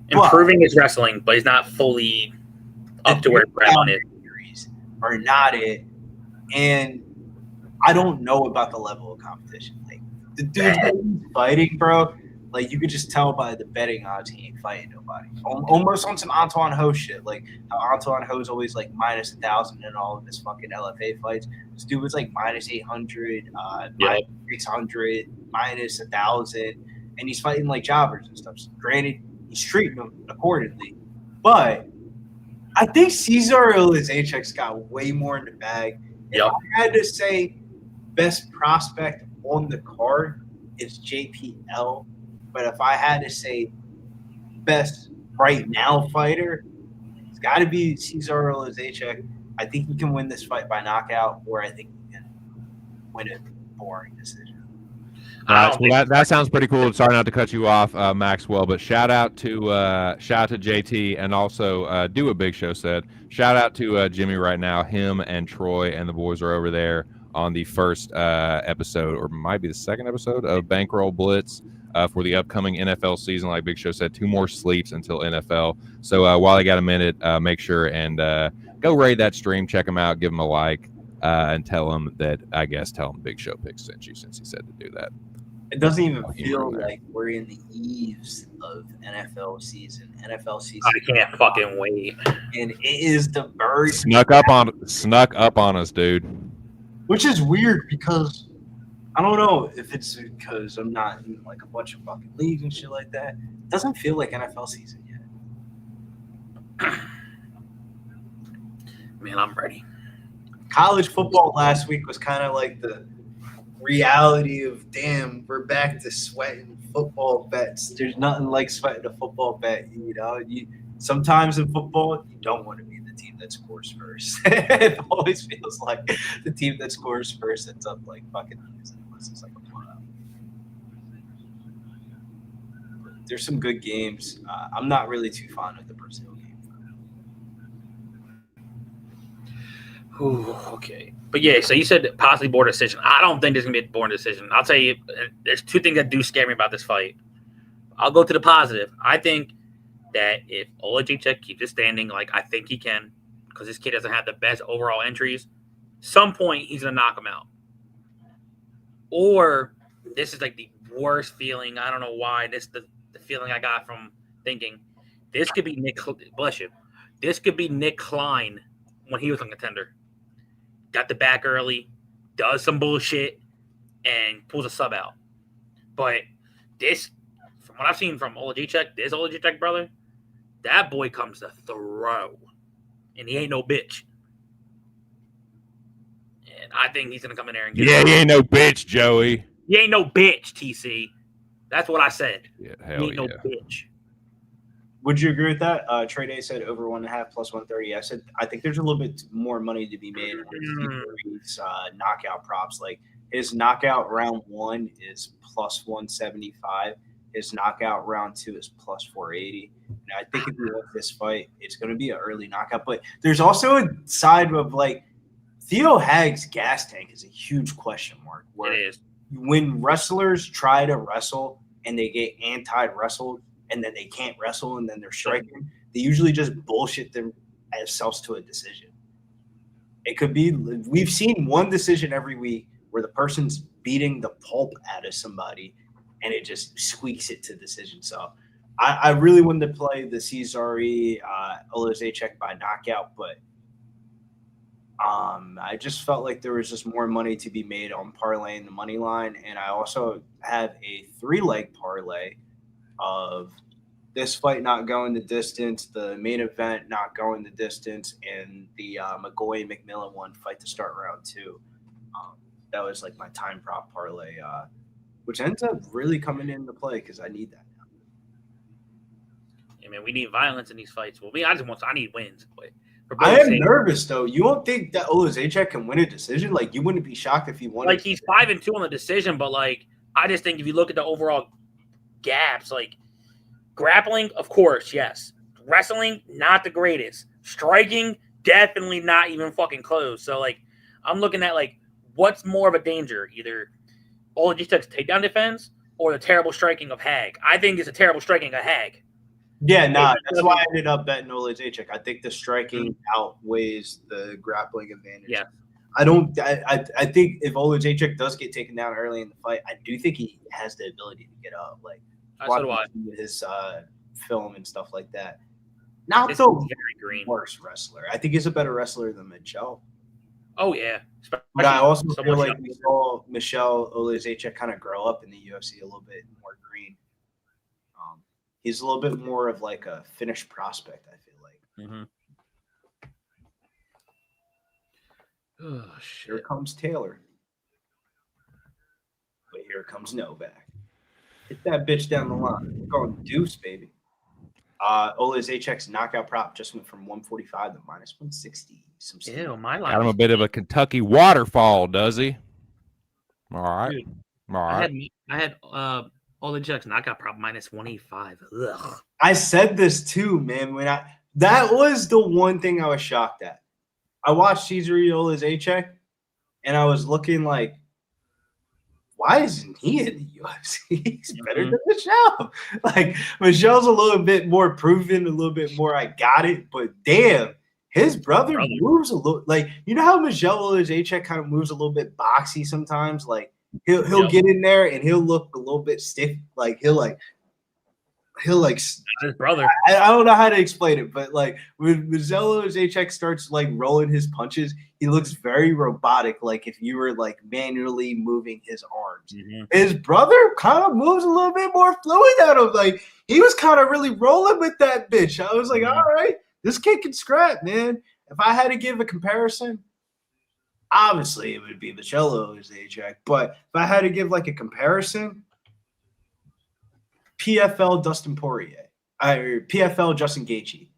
Improving his wrestling, but he's not fully up to where Brown is. Are not it. And I don't know about the level of competition. Like the dude he's fighting, bro. Like you could just tell by the betting odds he ain't fighting nobody. Almost on some Antoine Ho shit. Like how Antoine Ho's always like minus 1,000 in all of his fucking LFA fights. This dude was like minus 800, minus 600, minus 1,000, and he's fighting like jobbers and stuff. So granted, he's treating them accordingly, but I think Cesar Olesec's got way more in the bag. If I had to say best prospect on the card, it's JPL. But if I had to say best right now fighter, it's got to be Cesar Olesek. I think he can win this fight by knockout, or I think he can win a boring decision. Nice. Well, that sounds pretty cool. Sorry not to cut you off, Maxwell, but shout out to JT, and also do what Big Show said. Shout out to Jimmy right now. Him and Troy and the boys are over there on the first episode, or might be the second episode of Bankroll Blitz for the upcoming NFL season. Like Big Show said, 2 more sleeps until NFL. So while I got a minute, make sure and go rate that stream, check them out, give them a like, and tell them Big Show Picks sent you, since he said to do that. It doesn't even feel like we're in the eaves of NFL season. I can't fucking wait. And it is the bird snuck up on us, dude. Which is weird because I don't know if it's because I'm not in like a bunch of fucking leagues and shit like that. It doesn't feel like NFL season yet. Man, I'm ready. College football last week was kind of like the reality of, damn, we're back to sweating football bets. There's nothing like sweating a football bet. You know, sometimes in football, you don't want to be the team that scores first. It always feels like the team that scores first ends up like fucking losing unless it's like a blowout. There's some good games. I'm not really too fond of the Brazil game. Ooh, okay. But yeah, so you said possibly board decision. I don't think there's going to be a board decision. I'll tell you, there's 2 things that do scare me about this fight. I'll go to the positive. I think that if Olesek keeps his standing like I think he can, because this kid doesn't have the best overall entries, some point he's going to knock him out. Or this is like the worst feeling. I don't know why. This is the feeling I got from thinking this could be bless you. This could be Nick Klein when he was on Contender. Got the back early, does some bullshit, and pulls a sub out. But this, from what I've seen from Olesek, this Olesek brother, that boy comes to throw. And he ain't no bitch. And I think he's going to come in there and get he ain't no bitch, Joey. He ain't no bitch, TC. That's what I said. Yeah, He ain't no bitch. Would you agree with that? Trey Day said over 1.5 plus 130. I said I think there's a little bit more money to be made on his knockout props. Like his knockout round 1 is plus 175. His knockout round 2 is plus 480. And I think if you look at this fight, it's going to be an early knockout. But there's also a side of like Theo Hag's gas tank is a huge question mark. Where It is. When wrestlers try to wrestle and they get anti-wrestled, and then they can't wrestle, and then they're striking, they usually just bullshit themselves to a decision. It could be – we've seen one decision every week where the person's beating the pulp out of somebody, and it just squeaks it to decision. So I really wanted to play the Cesare Olesek by knockout, but I just felt like there was just more money to be made on parlaying the money line, and I also have a 3-leg parlay of this fight not going the distance, the main event not going the distance, and the McGoy McMillan one fight to start round 2. That was like my time prop parlay, which ends up really coming into play because I need that now. Yeah, man, we need violence in these fights. Well, I need wins. But I am nervous though. You don't think that Olesek can win a decision? Like you wouldn't be shocked if he won. Like he's 5-2 on the decision, but like I just think if you look at the overall gaps, like grappling, of course, yes. Wrestling, not the greatest. Striking, definitely not even fucking close. So, like, I'm looking at, like, what's more of a danger? Either Olesek's takedown defense or the terrible striking of Hag. I think it's a terrible striking of Hag. Yeah, that's why I ended up betting Olesek. I think the striking outweighs the grappling advantage. Yeah. I think if Olesek does get taken down early in the fight, I do think he has the ability to get up. Like, So do I. His film and stuff like that. Not This the is very green. worst wrestler. I think he's a better wrestler than Michelle. Oh, yeah. But I also So feel much like we saw Michelle Olesek kind of grow up in the UFC a little bit more green. He's a little bit more of like a finished prospect, I feel like. Mm-hmm. Oh, shit. Here comes Taylor. But here comes Novak. Get that bitch down the line. We're going deuce, baby. Olesek's knockout prop just went from 145 to minus 160. Ew, my life. Got him a bit of a Kentucky waterfall, does he? All right. Dude, All right. I had all the Jets, and I got probably -185. Ugh. I said this too, man. That was the one thing I was shocked at. I watched Cesar Olesek, and I was looking like, why isn't he in the UFC? He's better than Michelle. Like, Michelle's a little bit more proven, a little bit more I got it, but damn, his brother moves a little like, you know how Michelle Olesek kind of moves a little bit boxy sometimes? Like, he'll get in there and he'll look a little bit stiff. Like, he'll his brother. I don't know how to explain it, but like when Michelle Olesek starts like rolling his punches, he looks very robotic, like if you were like manually moving his arms. Mm-hmm. His brother kind of moves a little bit more fluid out of like he was kind of really rolling with that bitch. I was like, all right, this kid can scrap, man. If I had to give a comparison, obviously it would be Michelle Olesek, but if I had to give like a comparison, PFL Dustin Poirier, or PFL Justin Gaethje.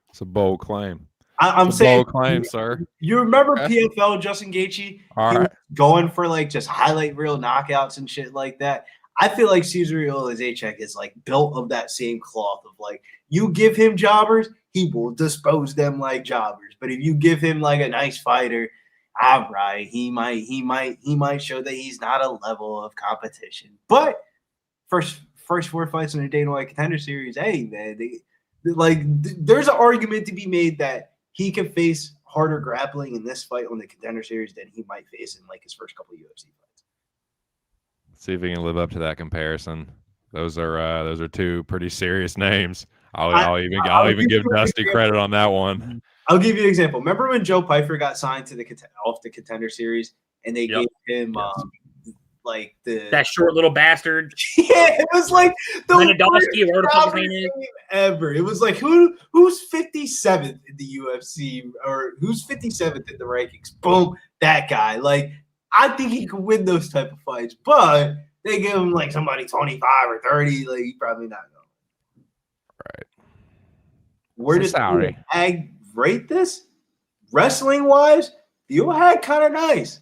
It's a bold claim. I'm saying bold claim, sir. You remember PFL Justin Gaethje? All He right. was going for like just highlight reel knockouts and shit like that. I feel like Cesar Olesek is like built of that same cloth of like you give him jobbers, he will dispose them like jobbers. But if you give him like a nice fighter, all right, he might show that he's not a level of competition. But first 4 fights in the Dana White Contender Series, hey man, there's an argument to be made that he could face harder grappling in this fight on the Contender Series than he might face in like his first couple of UFC fights. See if he can live up to that comparison. Those are two pretty serious names. I'll even give Dusty credit on that one. I'll give you an example. Remember when Joe Pyfer got signed to off the Contender Series and they gave him like that short little bastard. Yeah, it was like the Lenadowski, whatever the fuck his name is. Ever. It was like who's 57th in the UFC or who's 57th in the rankings? Boom, that guy. Like I think he could win those type of fights, but they give him like somebody 25 or 30. Like he probably not going. Right. Where does Ag rate this? Wrestling wise, the Hag kind of nice.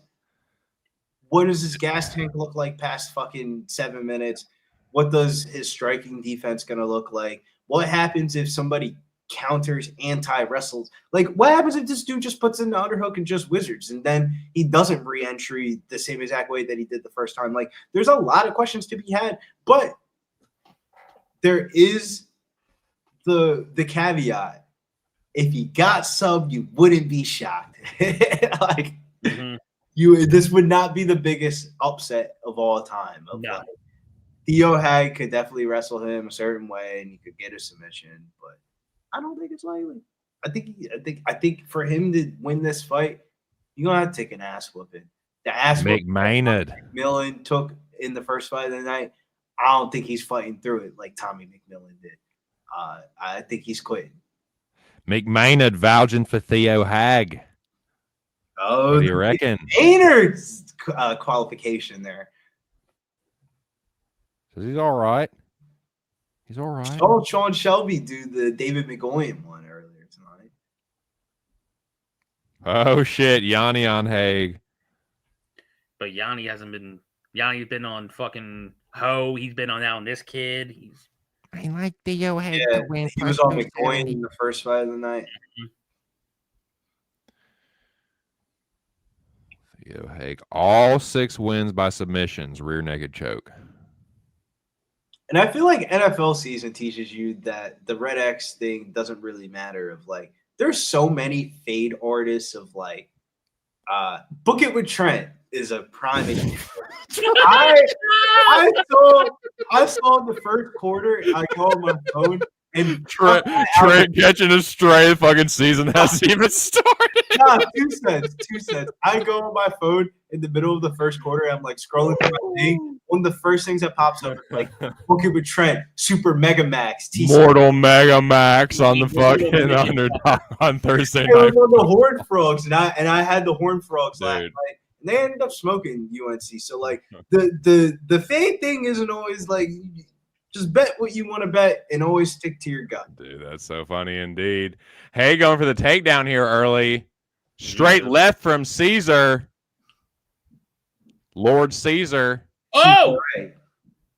What does his gas tank look like past fucking 7 minutes? What does his striking defense going to look like? What happens if somebody counters anti-wrestles? Like, what happens if this dude just puts in the underhook and just wizards and then he doesn't re-entry the same exact way that he did the first time? Like, there's a lot of questions to be had, but there is the caveat. If he got subbed, you wouldn't be shocked. Like, this would not be the biggest upset of all time. No. Like, Theo Hag could definitely wrestle him a certain way, and he could get a submission, but I don't think it's likely. I think for him to win this fight, you're gonna have to take an ass whooping. The ass McMillan McMillan took in the first fight of the night. I don't think he's fighting through it like Tommy McMillan did. I think he's quitting. McMahon vouching for Theo Hag. Oh, what do you reckon? Painter's qualification there. He's all right. He's all right. Oh, Sean Shelby do the David McGoy one earlier tonight. Oh shit, Yanni on Haig. But Yanni hasn't been. Yanni's been on fucking Ho. He's been on this kid. I like Theo Hag to win. He was on McGoy in the first fight of the night. Theo Hag, all 6 wins by submissions, rear naked choke. And I feel like NFL season teaches you that the Red X thing doesn't really matter. Of like, there's so many fade artists of like, Book It with Trent is a prime example. I saw the first quarter. I called my phone and Trent catching a stray. Fucking season hasn't even started. Nah, 2 cents. I go on my phone in the middle of the first quarter. I'm like scrolling through my thing. One of the first things that pops up is like Book It with Trent, Super Mega Max, Mortal Mega Max on the fucking underdog on Thursday night. It was on the Horned Frogs, and I had the Horned Frogs last night. And they ended up smoking UNC. So like the fade thing isn't always like just bet what you want to bet and always stick to your gut. Dude, that's so funny indeed. Hey, going for the takedown here early. Straight left from Caesar. Lord Caesar. Oh,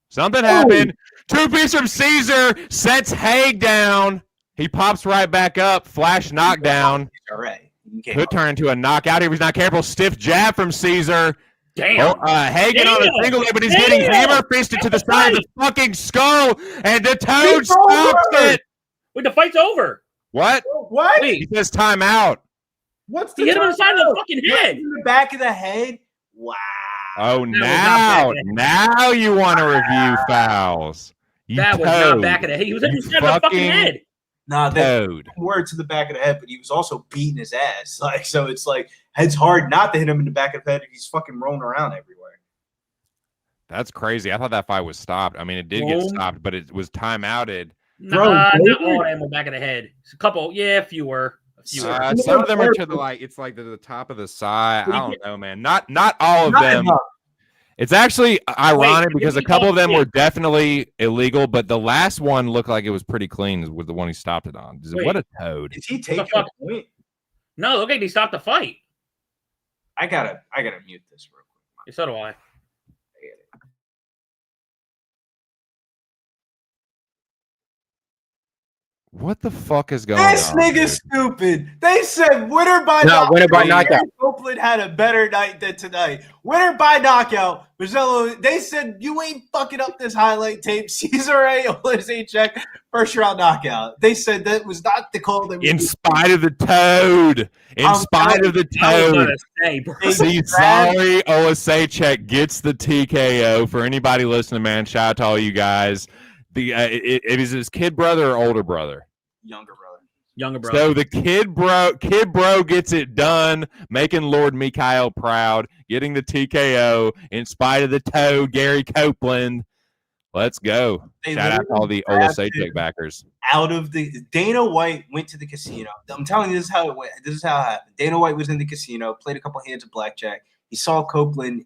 Something happened. Two-piece from Caesar sets Haig down. He pops right back up. Flash knockdown. All right. Could turn into a knockout if he's not careful. Stiff jab from Caesar. damn. Hagen on a single leg, but he's getting hammer fisted to the side of the fucking skull, and the Toad stops it. Wait, the fight's over. What? What? Wait, He says timeout. What's he hit him on the side of the fucking head. In the back of the head? Wow. Oh, was not now you want to review fouls. You That was not back of the head. He was hitting the side of the fucking head. Nah, that Toad. word to the back of the head, but he was also beating his ass. Like, so it's like it's hard not to hit him in the back of the head if he's fucking rolling around everywhere. That's crazy. I thought that fight was stopped. I mean, it did get stopped, but it was timeouted. Nah, not all of them were back of the head. It's a couple, yeah, a few were. Some of them are to the it's like to the top of the side. I don't know, man. Not all of them. It's actually ironic because a couple of them were definitely illegal, but the last one looked like it was pretty clean with the one he stopped it on. What a toad. Is he taking a point? No, look like he stopped the fight. I gotta mute this real quick. So do I. What the fuck is going on? This nigga's stupid. They said winner by knockout. Winner by knockout. Copeland had a better night than tonight. Winner by knockout. Mazzello, they said you ain't fucking up this highlight tape. Caesar A. Olesek first round knockout. They said that was not the call. In spite of the toad. In spite of the toad. Sorry, Olesek gets the TKO. For anybody listening, man, shout out to all you guys. It is his kid brother or older brother? Younger brother. So the kid bro gets it done, making Lord Mikhail proud, getting the TKO in spite of the toad, Gary Copeland. Let's go. Shout out to all the Olesek backers. Out of the Dana White went to the casino. I'm telling you, this is how it went. This is how it happened. Dana White was in the casino, played a couple hands of blackjack. He saw Copeland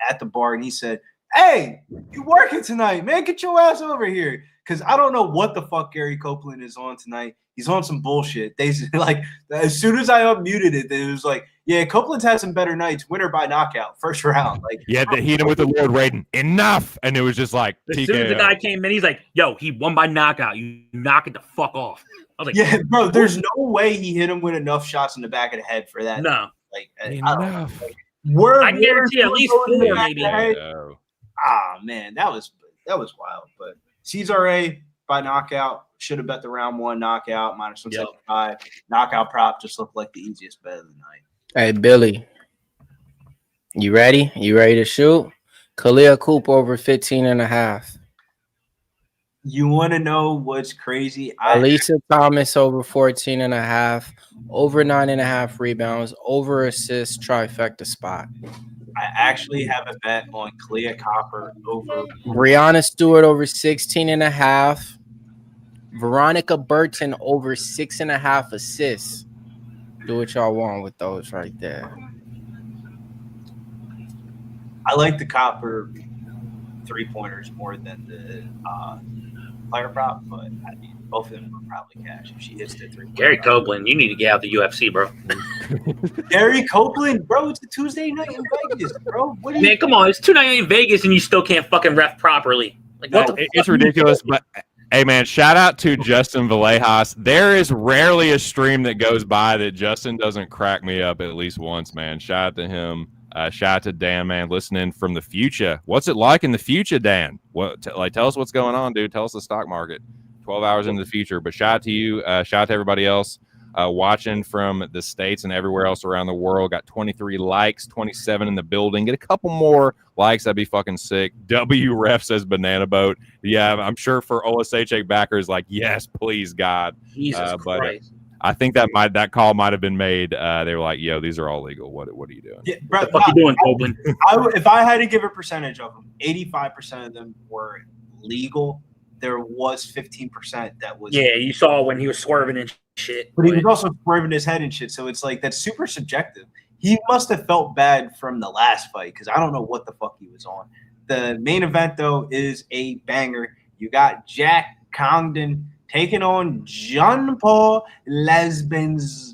at the bar, and he said, "Hey, you working tonight, man? Get your ass over here." Because I don't know what the fuck Gary Copeland is on tonight. He's on some bullshit. They like as soon as I unmuted it, it was like, "Yeah, Copeland's had some better nights. Winner by knockout, first round." Like, yeah, they hit him with the Lord Raiden. Enough, and it was just like as soon as the guy came in, he's like, "Yo, he won by knockout. You knock it the fuck off." I was like, "Yeah, bro. There's no way he hit him with enough shots in the back of the head for that." No, like enough. I guarantee at least 4, maybe. Ah, man, that was wild. But Caesar A by knockout. Should have bet the round 1 knockout minus 175. Knockout prop just looked like the easiest bet of the night. Hey, Billy, you ready? You ready to shoot? Khalil Cooper over 15.5. You want to know what's crazy? Elisa Thomas over 14.5, over 9.5 rebounds, over assist, trifecta spot. I actually have a bet on Clea Copper over Brianna Stewart over 16.5. Veronica Burton over 6.5 assists. Do what y'all want with those right there. I like the Copper 3-pointers more than the player prop, but I mean, both of them will probably cash if she hits the 3. Gary Copeland, you need to get out the UFC, bro. Gary Copeland, bro, it's a Tuesday night in Vegas, bro. Man, come on, it's 2 nights in Vegas and you still can't fucking ref properly. Like, what the it's ridiculous, but hey, man, shout out to Justin Villejas. There is rarely a stream that goes by that Justin doesn't crack me up at least once, man. Shout out to him. Shout out to Dan, man, listening from the future. What's it like in the future, Dan? Tell us what's going on, dude. Tell us the stock market. 12 hours into the future. But shout out to you. Shout out to everybody else watching from the States and everywhere else around the world. Got 23 likes, 27 in the building. Get a couple more likes. That'd be fucking sick. WREF says banana boat. Yeah, I'm sure for Olesek backers, like, yes, please, God. Jesus Christ. I think that call might have been made. They were like, "Yo, these are all legal. What are you doing?" Yeah, bro, what the fuck you doing, Copeland? If I had to give a percentage of them, 85% of them were legal. There was 15% that was. Yeah, you saw when he was swerving and shit. But he was also swerving his head and shit. So it's like that's super subjective. He must have felt bad from the last fight because I don't know what the fuck he was on. The main event though is a banger. You got Jack Condan taking on John Paul Lesbiani.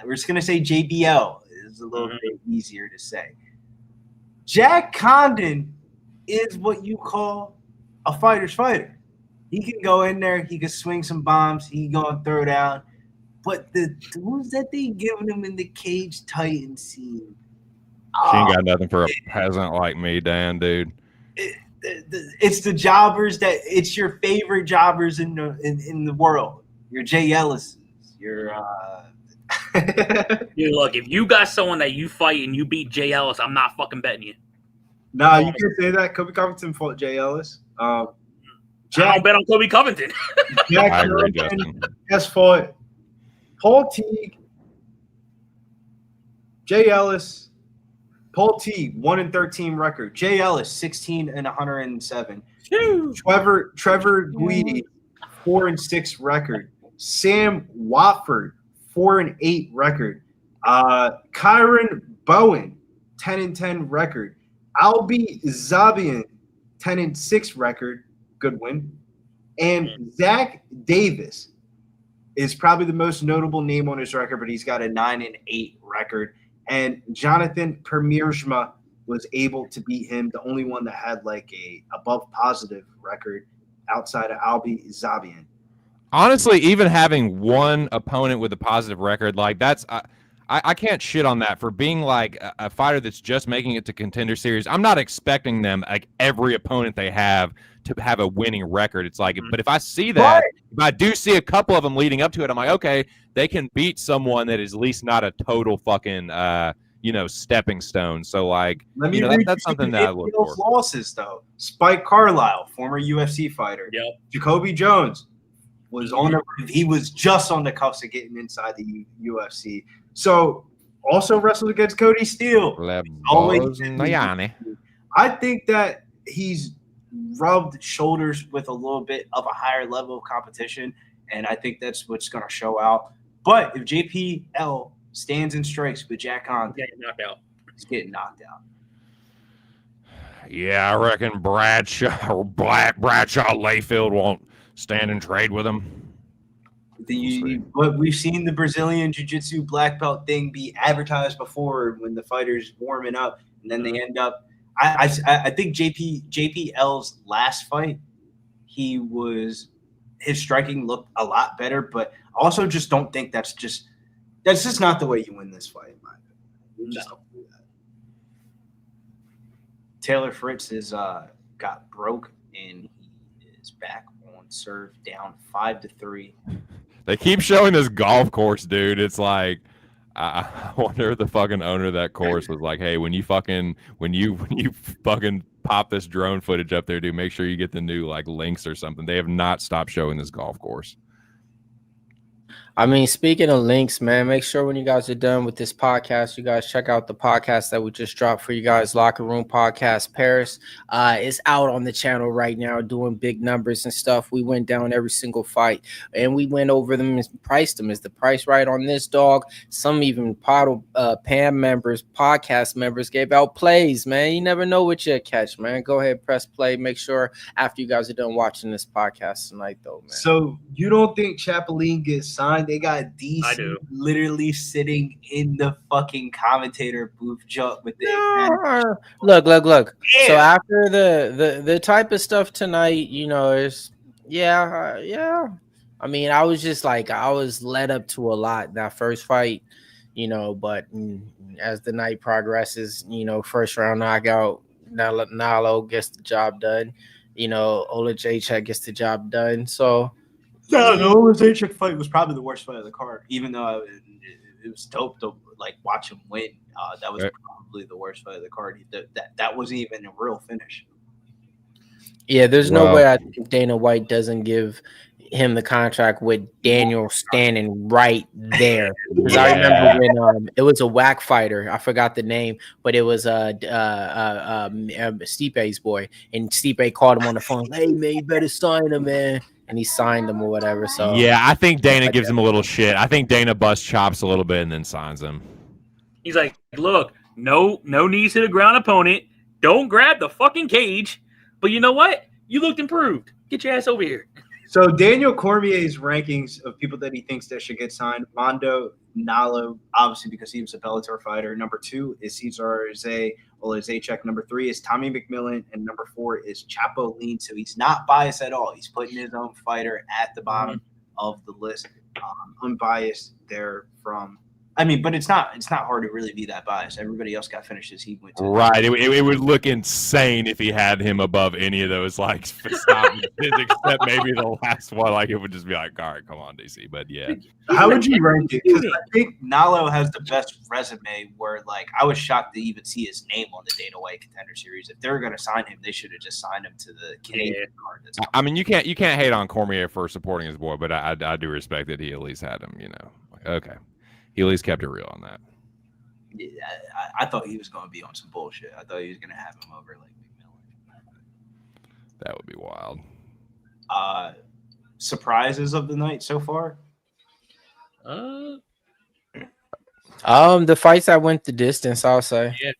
We're just gonna say JBL. It's a little bit easier to say. Jack Condan is what you call a fighter's fighter. He can go in there, he can swing some bombs, he can go and throw down. But the dudes that they giving him in the cage Titan scene. She ain't got nothing for a peasant like me, Dan, dude. It's the jobbers it's your favorite jobbers in the world. Your Jay Ellis, your Dude, look, if you got someone that you fight and you beat Jay Ellis, I'm not fucking betting you. Nah, you can't say that. Kobe Covington fought Jay Ellis. I don't bet on Kobe Covington. Jack I agree, Covington Justin. has fought Paul Teague, Jay Ellis. Paul Teague 1-13 record. Jay Ellis 16-107. Trevor Guidi 4-6 record. Sam Watford 4-8 record. Kyron Bowen 10-10 record. Albi Zabian 10-6 record. Good win. And Zach Davis is probably the most notable name on his record, but he's got a 9-8 record. And Jonathan Permiersma was able to beat him, the only one that had like a above positive record outside of Albi Zabian. Honestly, even having one opponent with a positive record, like that's I can't shit on that for being like a fighter that's just making it to Contender Series. I'm not expecting them, like every opponent they have, to have a winning record. It's like, but if I see that, if I do see a couple of them leading up to it, I'm like, okay, they can beat someone that is at least not a total fucking, stepping stone. So like, that's something that I look for. Losses though. Spike Carlisle, former UFC fighter. Yep. Jacoby Jones was he was just on the cuffs of getting inside the UFC. So also wrestled against Cody Steele. I think that he's rubbed shoulders with a little bit of a higher level of competition, and I think that's what's going to show out. But if JPL stands and strikes with Jack Condan, he's getting knocked out. Yeah, I reckon Bradshaw Layfield won't stand and trade with him. But we've seen the Brazilian Jiu-Jitsu black belt thing be advertised before when the fighter's warming up, and then they end up. I think JPL's last fight, his striking looked a lot better, but I also just don't think that's just not the way you win this fight, in my opinion. You just don't do that. Taylor Fritz has got broke, and he is back on serve down 5-3. They keep showing this golf course, dude. It's like, I wonder if the fucking owner of that course was like, hey, when you fucking pop this drone footage up there, dude, make sure you get the new like links or something. They have not stopped showing this golf course. I mean, speaking of links, man, make sure when you guys are done with this podcast, you guys check out the podcast that we just dropped for you guys, Locker Room Podcast Paris. It's out on the channel right now, doing big numbers and stuff. We went down every single fight, and we went over them and priced them. Is the price right on this, dog? Some even PAM members, podcast members gave out plays, man. You never know what you'll catch, man. Go ahead, press play. Make sure after you guys are done watching this podcast tonight, though, man. So you don't think Chapoline gets signed? They got DC literally sitting in the fucking commentator booth jump with the look. Yeah. So after the type of stuff tonight, is yeah. I mean, I was just like, I was led up to a lot that first fight, but as the night progresses, first round knockout, Nalo gets the job done. Olesek gets the job done. So. No, the Olesek fight was probably the worst fight of the card, even though it was dope to like watch him win. That was probably the worst fight of the card. That wasn't even a real finish. Yeah, there's no way I think Dana White doesn't give him the contract with Daniel standing right there. Because I remember when it was a whack fighter, I forgot the name, but it was Stipe's boy, and Stipe called him on the phone. Hey man, you better sign him, man. And he signed him or whatever. So yeah, I think Dana gives him a little shit. I think Dana busts chops a little bit and then signs him. He's like, look, no knees to the ground opponent. Don't grab the fucking cage. But you know what? You looked improved. Get your ass over here. So Daniel Cormier's rankings of people that he thinks that should get signed: Mondo Nalo, obviously because he was a Bellator fighter. Number 2 is Cesar Zay Olesek. Number 3 is Tommy McMillan, and number 4 is Chapoline. So he's not biased at all. He's putting his own fighter at the bottom of the list. Unbiased there from. I mean, but it's not hard to really be that biased. Everybody else got finishes he went to. Right. It would look insane if he had him above any of those like stopping except maybe the last one. Like it would just be like, all right, come on, DC. But yeah. How would you rank it? Because I think Nalo has the best resume where like I was shocked to even see his name on the Dana White Contender Series. If they were gonna sign him, they should have just signed him to the Canadian card. I mean, you can't hate on Cormier for supporting his boy, but I do respect that he at least had him, Like, okay. He at least kept it real on that. Yeah, I thought he was going to be on some bullshit. I thought he was going to have him over like McMillan. That would be wild. Surprises of the night so far? The fights that went the distance, I'll say. Yeah.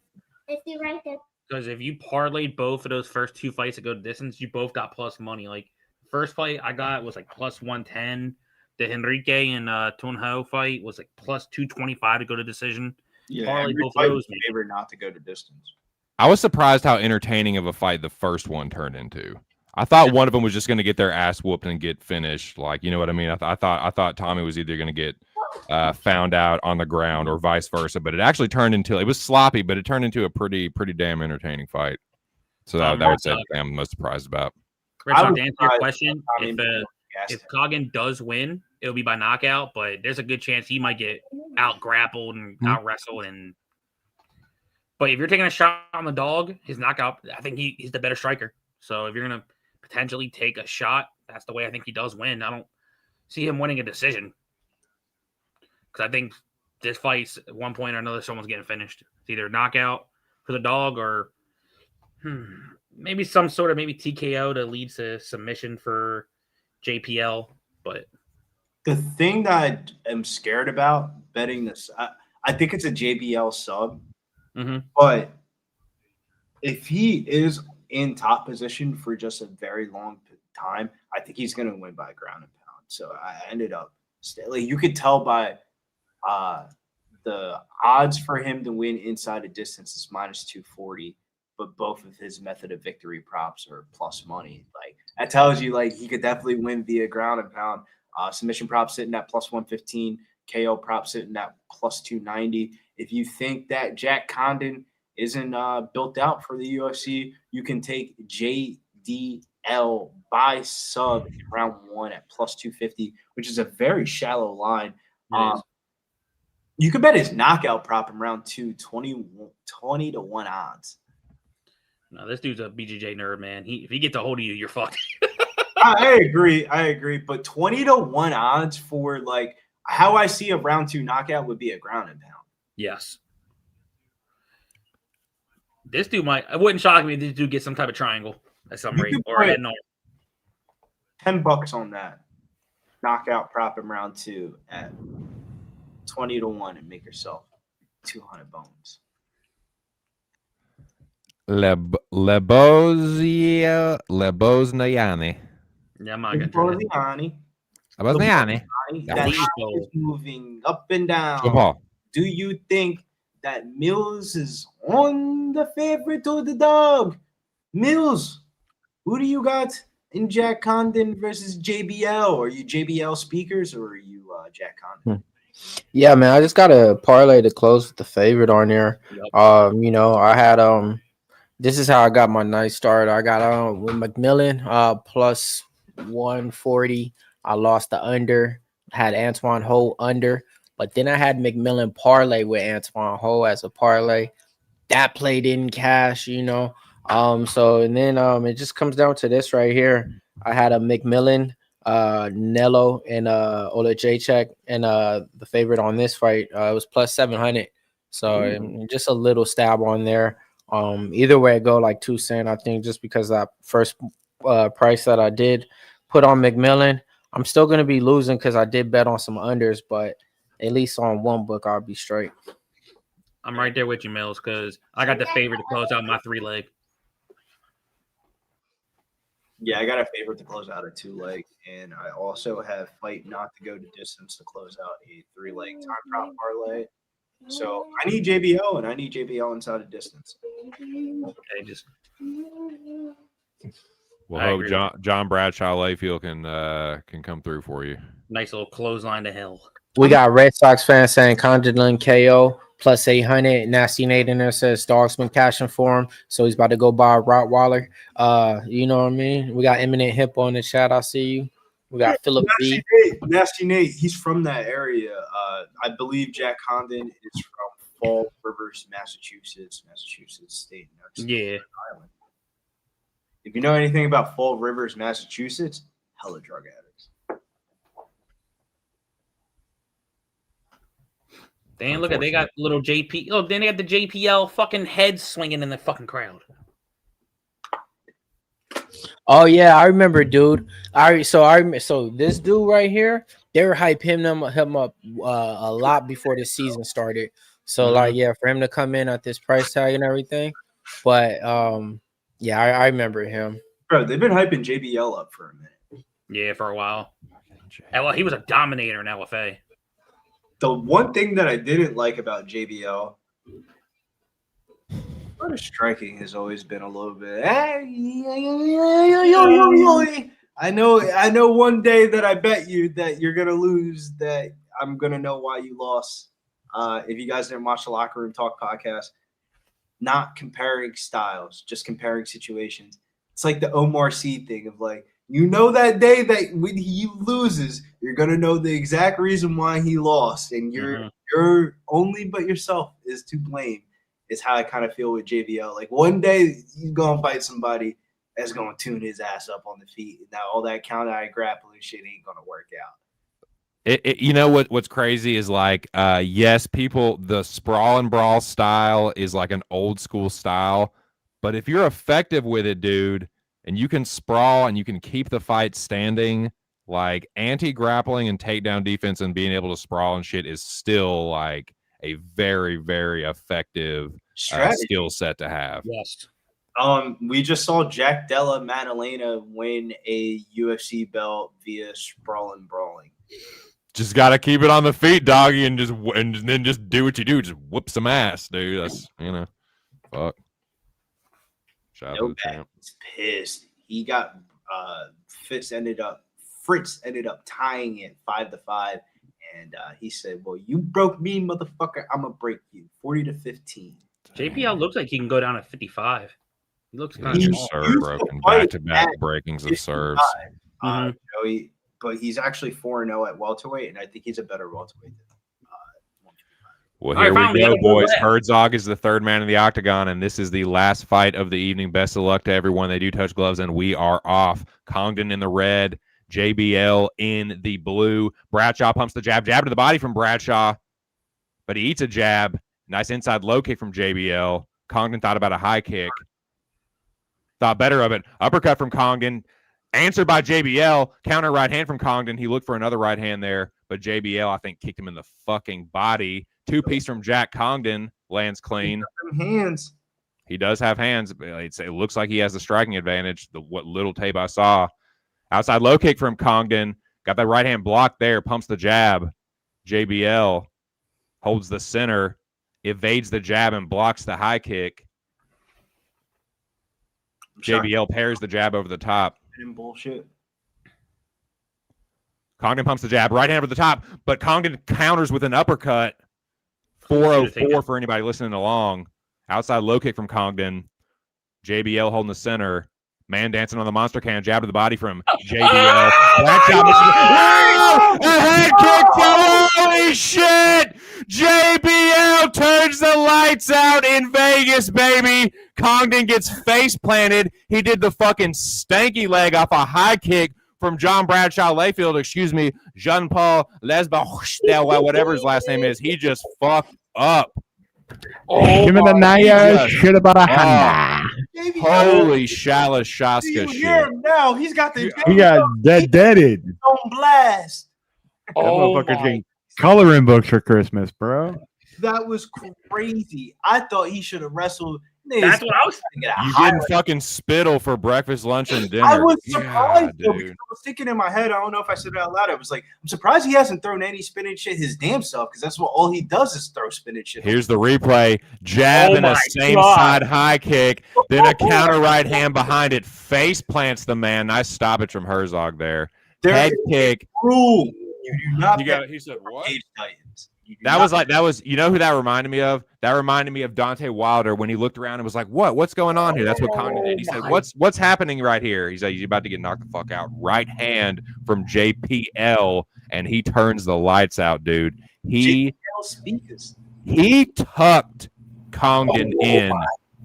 Because if you parlayed both of those first 2 fights that go to distance, you both got plus money. Like first fight I got was like plus 110. The Henrique and Tunho fight was like plus 225 to go to decision. Yeah, parlay both of those. Favorite not to go to distance. I was surprised how entertaining of a fight the first one turned into. I thought one of them was just going to get their ass whooped and get finished. Like, you know what I mean? I thought Tommy was either going to get found out on the ground or vice versa. But it actually turned into, it was sloppy, but it turned into a pretty damn entertaining fight. So that would say the I'm most surprised about. Rich, to answer your question, if Coggin does win, it'll be by knockout, but there's a good chance he might get out grappled and out wrestled. But if you're taking a shot on the dog, his knockout, I think he's the better striker. So if you're gonna potentially take a shot, that's the way I think he does win. I don't see him winning a decision because I think this fight at one point or another, someone's getting finished. It's either a knockout for the dog or maybe some sort of TKO to lead to submission for JPL. But the thing that I am scared about betting this, I think it's a JBL sub, but if he is in top position for just a very long time, I think he's going to win by ground and pound. So I ended up like you could tell by the odds for him to win inside a distance is minus 240, but both of his method of victory props are plus money. Like that tells you like he could definitely win via ground and pound. Submission prop sitting at plus 115, KO prop sitting at plus 290. If you think that Jack Condan isn't built out for the UFC, you can take JDL by sub in round 1 at plus 250, which is a very shallow line. You could bet his knockout prop in round 2, 20 to 1 odds. No, this dude's a BJJ nerd, man. If he gets a hold of you, you're fucked. I agree. But 20 to 1 odds for like how I see a round 2 knockout would be a ground and pound. Yes. This dude it wouldn't shock me if this dude gets some type of triangle at some rate or head on. $10 on that knockout prop in round 2 at 20 to 1 and make yourself 200 bones. Lebosnayani. Yeah, I'm not gonna Lebosnayani. That is moving up and down. Do you think that Mills is on the favorite or the dog? Mills, who do you got in Jack Condan versus JBL? Are you JBL speakers or are you Jack Condan? Yeah, man, I just got a parlay to close with the favorite on there. Yep. I had this is how I got my nice start. I got with McMillan plus 140. I lost the under. Had Antoine Ho under, but then I had McMillan parlay with Antoine Ho as a parlay. That play didn't cash, So and then it just comes down to this right here. I had a McMillan, Nalo, and Olesek, and the favorite on this fight it was plus 700. So just a little stab on there. Either way, go like 2 cents. I think just because that first price that I did put on McMillan, I'm still going to be losing because I did bet on some unders, but at least on one book, I'll be straight. I'm right there with you, Mills, because I got the favorite to close out my 3-leg. Yeah, I got a favorite to close out a 2-leg, and I also have fight not to go to distance to close out a 3-leg time prop parlay. So I need JBL, and I need JBL inside of distance. Okay, just Well, I hope agree. John Bradshaw Layfield can come through for you. Nice little clothesline to hell. We got Red Sox fans saying Condan KO plus 800. Nasty Nate in there says Dog's been cashing for him, so he's about to go buy a Rottweiler. You know what I mean? We got Eminent Hippo in the chat. I see you. We got Philip B. Nasty Nate. He's from that area. I believe Jack Condon is from Fall Rivers, Massachusetts state. Yeah. Island. If you know anything about Fall Rivers, Massachusetts, hella drug addicts. Damn, look at they got little JP. Look, then they got the JPL fucking heads swinging in the fucking crowd. Oh yeah, I remember, dude. So this dude right here, they were hyping him up a lot before the season started. So like, yeah, for him to come in at this price tag and everything, but yeah, I remember him. Bro, they've been hyping JBL up for a minute. Yeah, for a while. And, well, he was a dominator in LFA. The one thing that I didn't like about JBL, the striking has always been a little bit. I know. One day that I bet you that you're gonna lose, that I'm gonna know why you lost. If you guys didn't watch the Locker Room Talk podcast, not comparing styles, just comparing situations. It's like the Omar Sy thing of like, you know, that day that when he loses, you're gonna know the exact reason why he lost, and you're only but yourself is to blame. Is how I kind of feel with JBL. Like one day he's gonna fight somebody that's gonna tune his ass up on the feet, and now all that counter grappling shit ain't gonna work out. You know what's crazy is like, yes, people, the sprawl and brawl style is like an old school style, but if you're effective with it, dude, and you can sprawl and you can keep the fight standing, like anti-grappling and takedown defense and being able to sprawl and shit is still like a very, very effective skill set to have. Yes. We just saw Jack Della Maddalena win a UFC belt via sprawl and brawling. Just gotta keep it on the feet, doggy, and then just do what you do. Just whoop some ass, dude. That's fuck. Shout out to the champ. He's pissed. He got Fritz ended up tying it 5-5, and he said, "Well, you broke me, motherfucker. I'm gonna break you 40-15." JPL looks like he can go down at 55. He looks kind of small. Serve broken, back-to-back breakings of serves. Joey, but he's actually 4-0 at welterweight, and I think he's a better welterweight than 155. Well, here we go, boys. Herzog is the third man in the octagon, and this is the last fight of the evening. Best of luck to everyone. They do touch gloves, and we are off. Condan in the red, JBL in the blue. Bradshaw pumps the jab to the body from Bradshaw, but he eats a jab. Nice inside low kick from JBL. Condan thought about a high kick. Thought better of it. Uppercut from Condan. Answered by JBL. Counter right hand from Condan. He looked for another right hand there, but JBL, I think, kicked him in the fucking body. Two-piece from Jack Condan. Lands clean. Hands. He does have hands. It looks like he has the striking advantage, what little tape I saw. Outside low kick from Condan. Got that right hand blocked there. Pumps the jab. JBL holds the center. Evades the jab and blocks the high kick. JBL pairs the jab over the top. Bullshit. Condan pumps the jab, right hand over the top, but Condan counters with an uppercut. 404 for anybody listening along. Outside low kick from Condan. JBL holding the center. Man dancing on the monster can. Jab to the body from JBL. A head kick. Holy shit! JBL turns the lights out in Vegas, baby. Condan gets face planted. He did the fucking stanky leg off a high kick from John Bradshaw Layfield. Jean-Paul Lesba, whatever his last name is. He just fucked up. Give me the Naya shit about a Honda. Holy Shalashaska shit. Now he's got the He got deaded. on blast. That motherfucker's getting coloring books for Christmas, bro. That was crazy. I thought he should have wrestled That's what I was You getting fucking spittle for breakfast, lunch, and dinner. I was surprised, yeah, though, because I was thinking in my head, I don't know if I said it out loud. I was like, I'm surprised he hasn't thrown any spinning shit his damn self, because that's what all he does is throw spinning shit. Here's the replay. Jab and a same side high kick, then a counter right hand behind it. Face plants the man. Nice stoppage from Herzog there. Head kick. Rule. You do not. He said what? Cage Titans. That was you know who that reminded me of? That reminded me of Dante Wilder when he looked around and was like, what's going on here? That's what Condan did. He said, what's happening right here? He's like, he's about to get knocked the fuck out. Right hand from JPL, and he turns the lights out, dude. He tucked Condan in.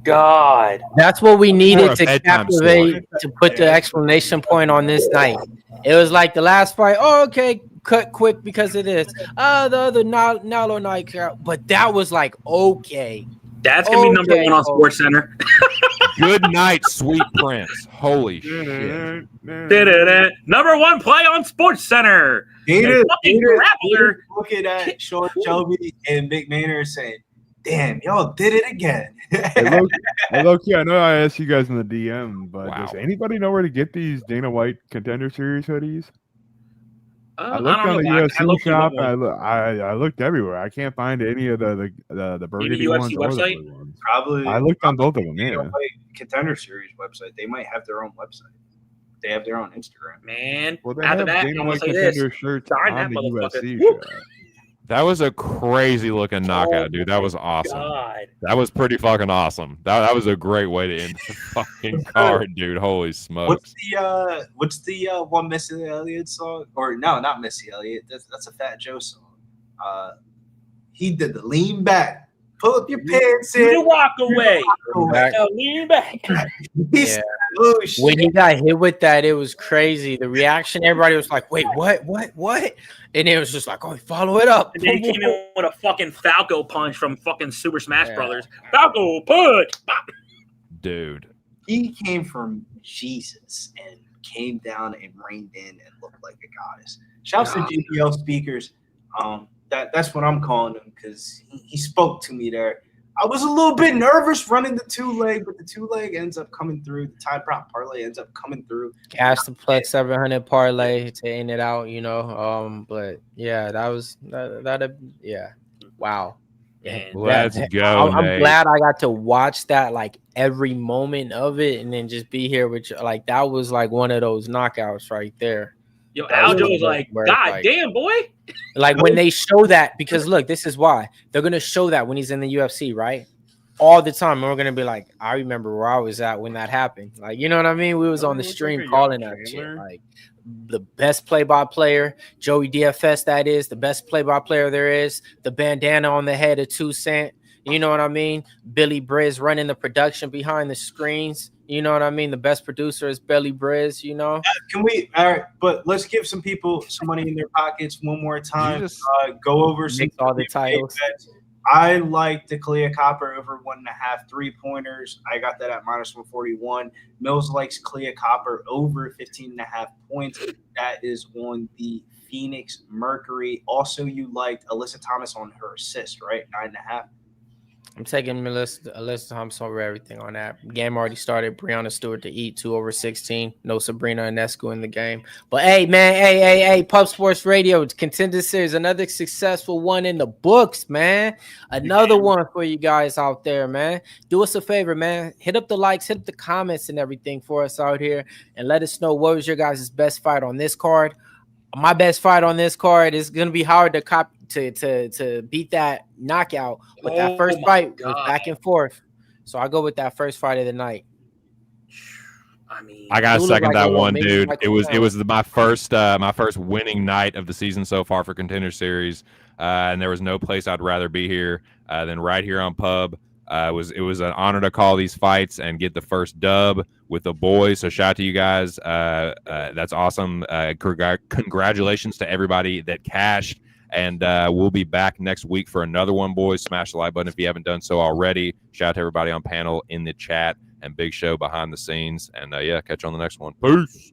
God, that's what we needed to captivate, to put the exclamation point on this night. It was like the last fight. Oh, okay, cut quick because of this. The other Nalo night, but that was like okay. That's gonna be number one on Sports Center. Good night, sweet prince. Holy shit! Number one play on Sports Center. Grappler. Looking at Sean Shelby and McMillan saying, "Damn, y'all did it again." Hey, low-key, I know I asked you guys in the DM, but does anybody know where to get these Dana White Contender Series hoodies? I looked on the UFC shop. I looked everywhere. I can't find any of the burgundy ones or the blue ones. Probably. I looked on both of them. Yeah. Contender Series website. They might have their own website. They have their own Instagram. Man, well, they have Dana White Contender shirts on the UFC shop. That was a crazy looking knockout, dude. That was awesome. God. That was pretty fucking awesome. That was a great way to end the fucking card, dude. Holy smokes. What's the one Missy Elliott song? Or no, not Missy Elliott. That's a Fat Joe song. He did the lean back. Pull up your pants in. You walk away. Lean back. Yeah. When he got hit with that, it was crazy. The reaction, everybody was like, wait, what? And it was just like, oh, follow it up. And then he came in with a fucking Falco punch from fucking Super Smash Brothers. Falco punch. Dude. He came from Jesus and came down and reigned in and looked like a goddess. Shouts to GPL speakers. That's what I'm calling him, because he spoke to me there. I was a little bit nervous running the 2-leg, but the 2-leg ends up coming through. The tie prop parlay ends up coming through. Cash the plus 700 parlay to end it out, you know. But yeah, that was yeah. Wow. Let's go. I'm glad I got to watch that, like every moment of it, and then just be here with you. Like that was like one of those knockouts right there. Yo, Aljo was like, God damn, boy. Like when they show that, because look, this is why they're gonna show that when he's in the UFC, right? All the time. And we're gonna be like, I remember where I was at when that happened. Like, you know what I mean? We was on the stream calling that shit. Like the best play-by-player, Joey DFS, that is the best play-by-player there is, the bandana on the head of 2 Cent. You know what I mean? Billy Briz running the production behind the screens. You know what I mean? The best producer is Billy Briz, you know? Can we? All right, but let's give some people some money in their pockets one more time. Go over some all the titles. I like the Kalia Copper over 1.5 3-pointers. I got that at -141. Mills likes Kalia Copper over 15.5 points. That is on the Phoenix Mercury. Also, you liked Alyssa Thomas on her assist, right? 9.5. I'm taking Alyssa Thompson over everything on that. Game already started. Breonna Stewart to eat 2 over 16. No Sabrina Ionescu in the game. But hey, man, hey, Pub Sports Radio, Contender Series, another successful one in the books, man. Another one for you guys out there, man. Do us a favor, man. Hit up the likes, hit up the comments and everything for us out here, and let us know what was your guys' best fight on this card. My best fight on this card is going to be hard to copy. To beat that knockout, but that first fight was back and forth, so I go with that first fight of the night. I mean, I gotta second that one, dude. It was my first winning night of the season so far for Contender Series, and there was no place I'd rather be here than right here on Pub. It was an honor to call these fights and get the first dub with the boys. So shout out to you guys. That's awesome. Congratulations to everybody that cashed. And we'll be back next week for another one, boys. Smash the like button if you haven't done so already. Shout out to everybody on panel, in the chat, and big show behind the scenes. And, catch you on the next one. Peace.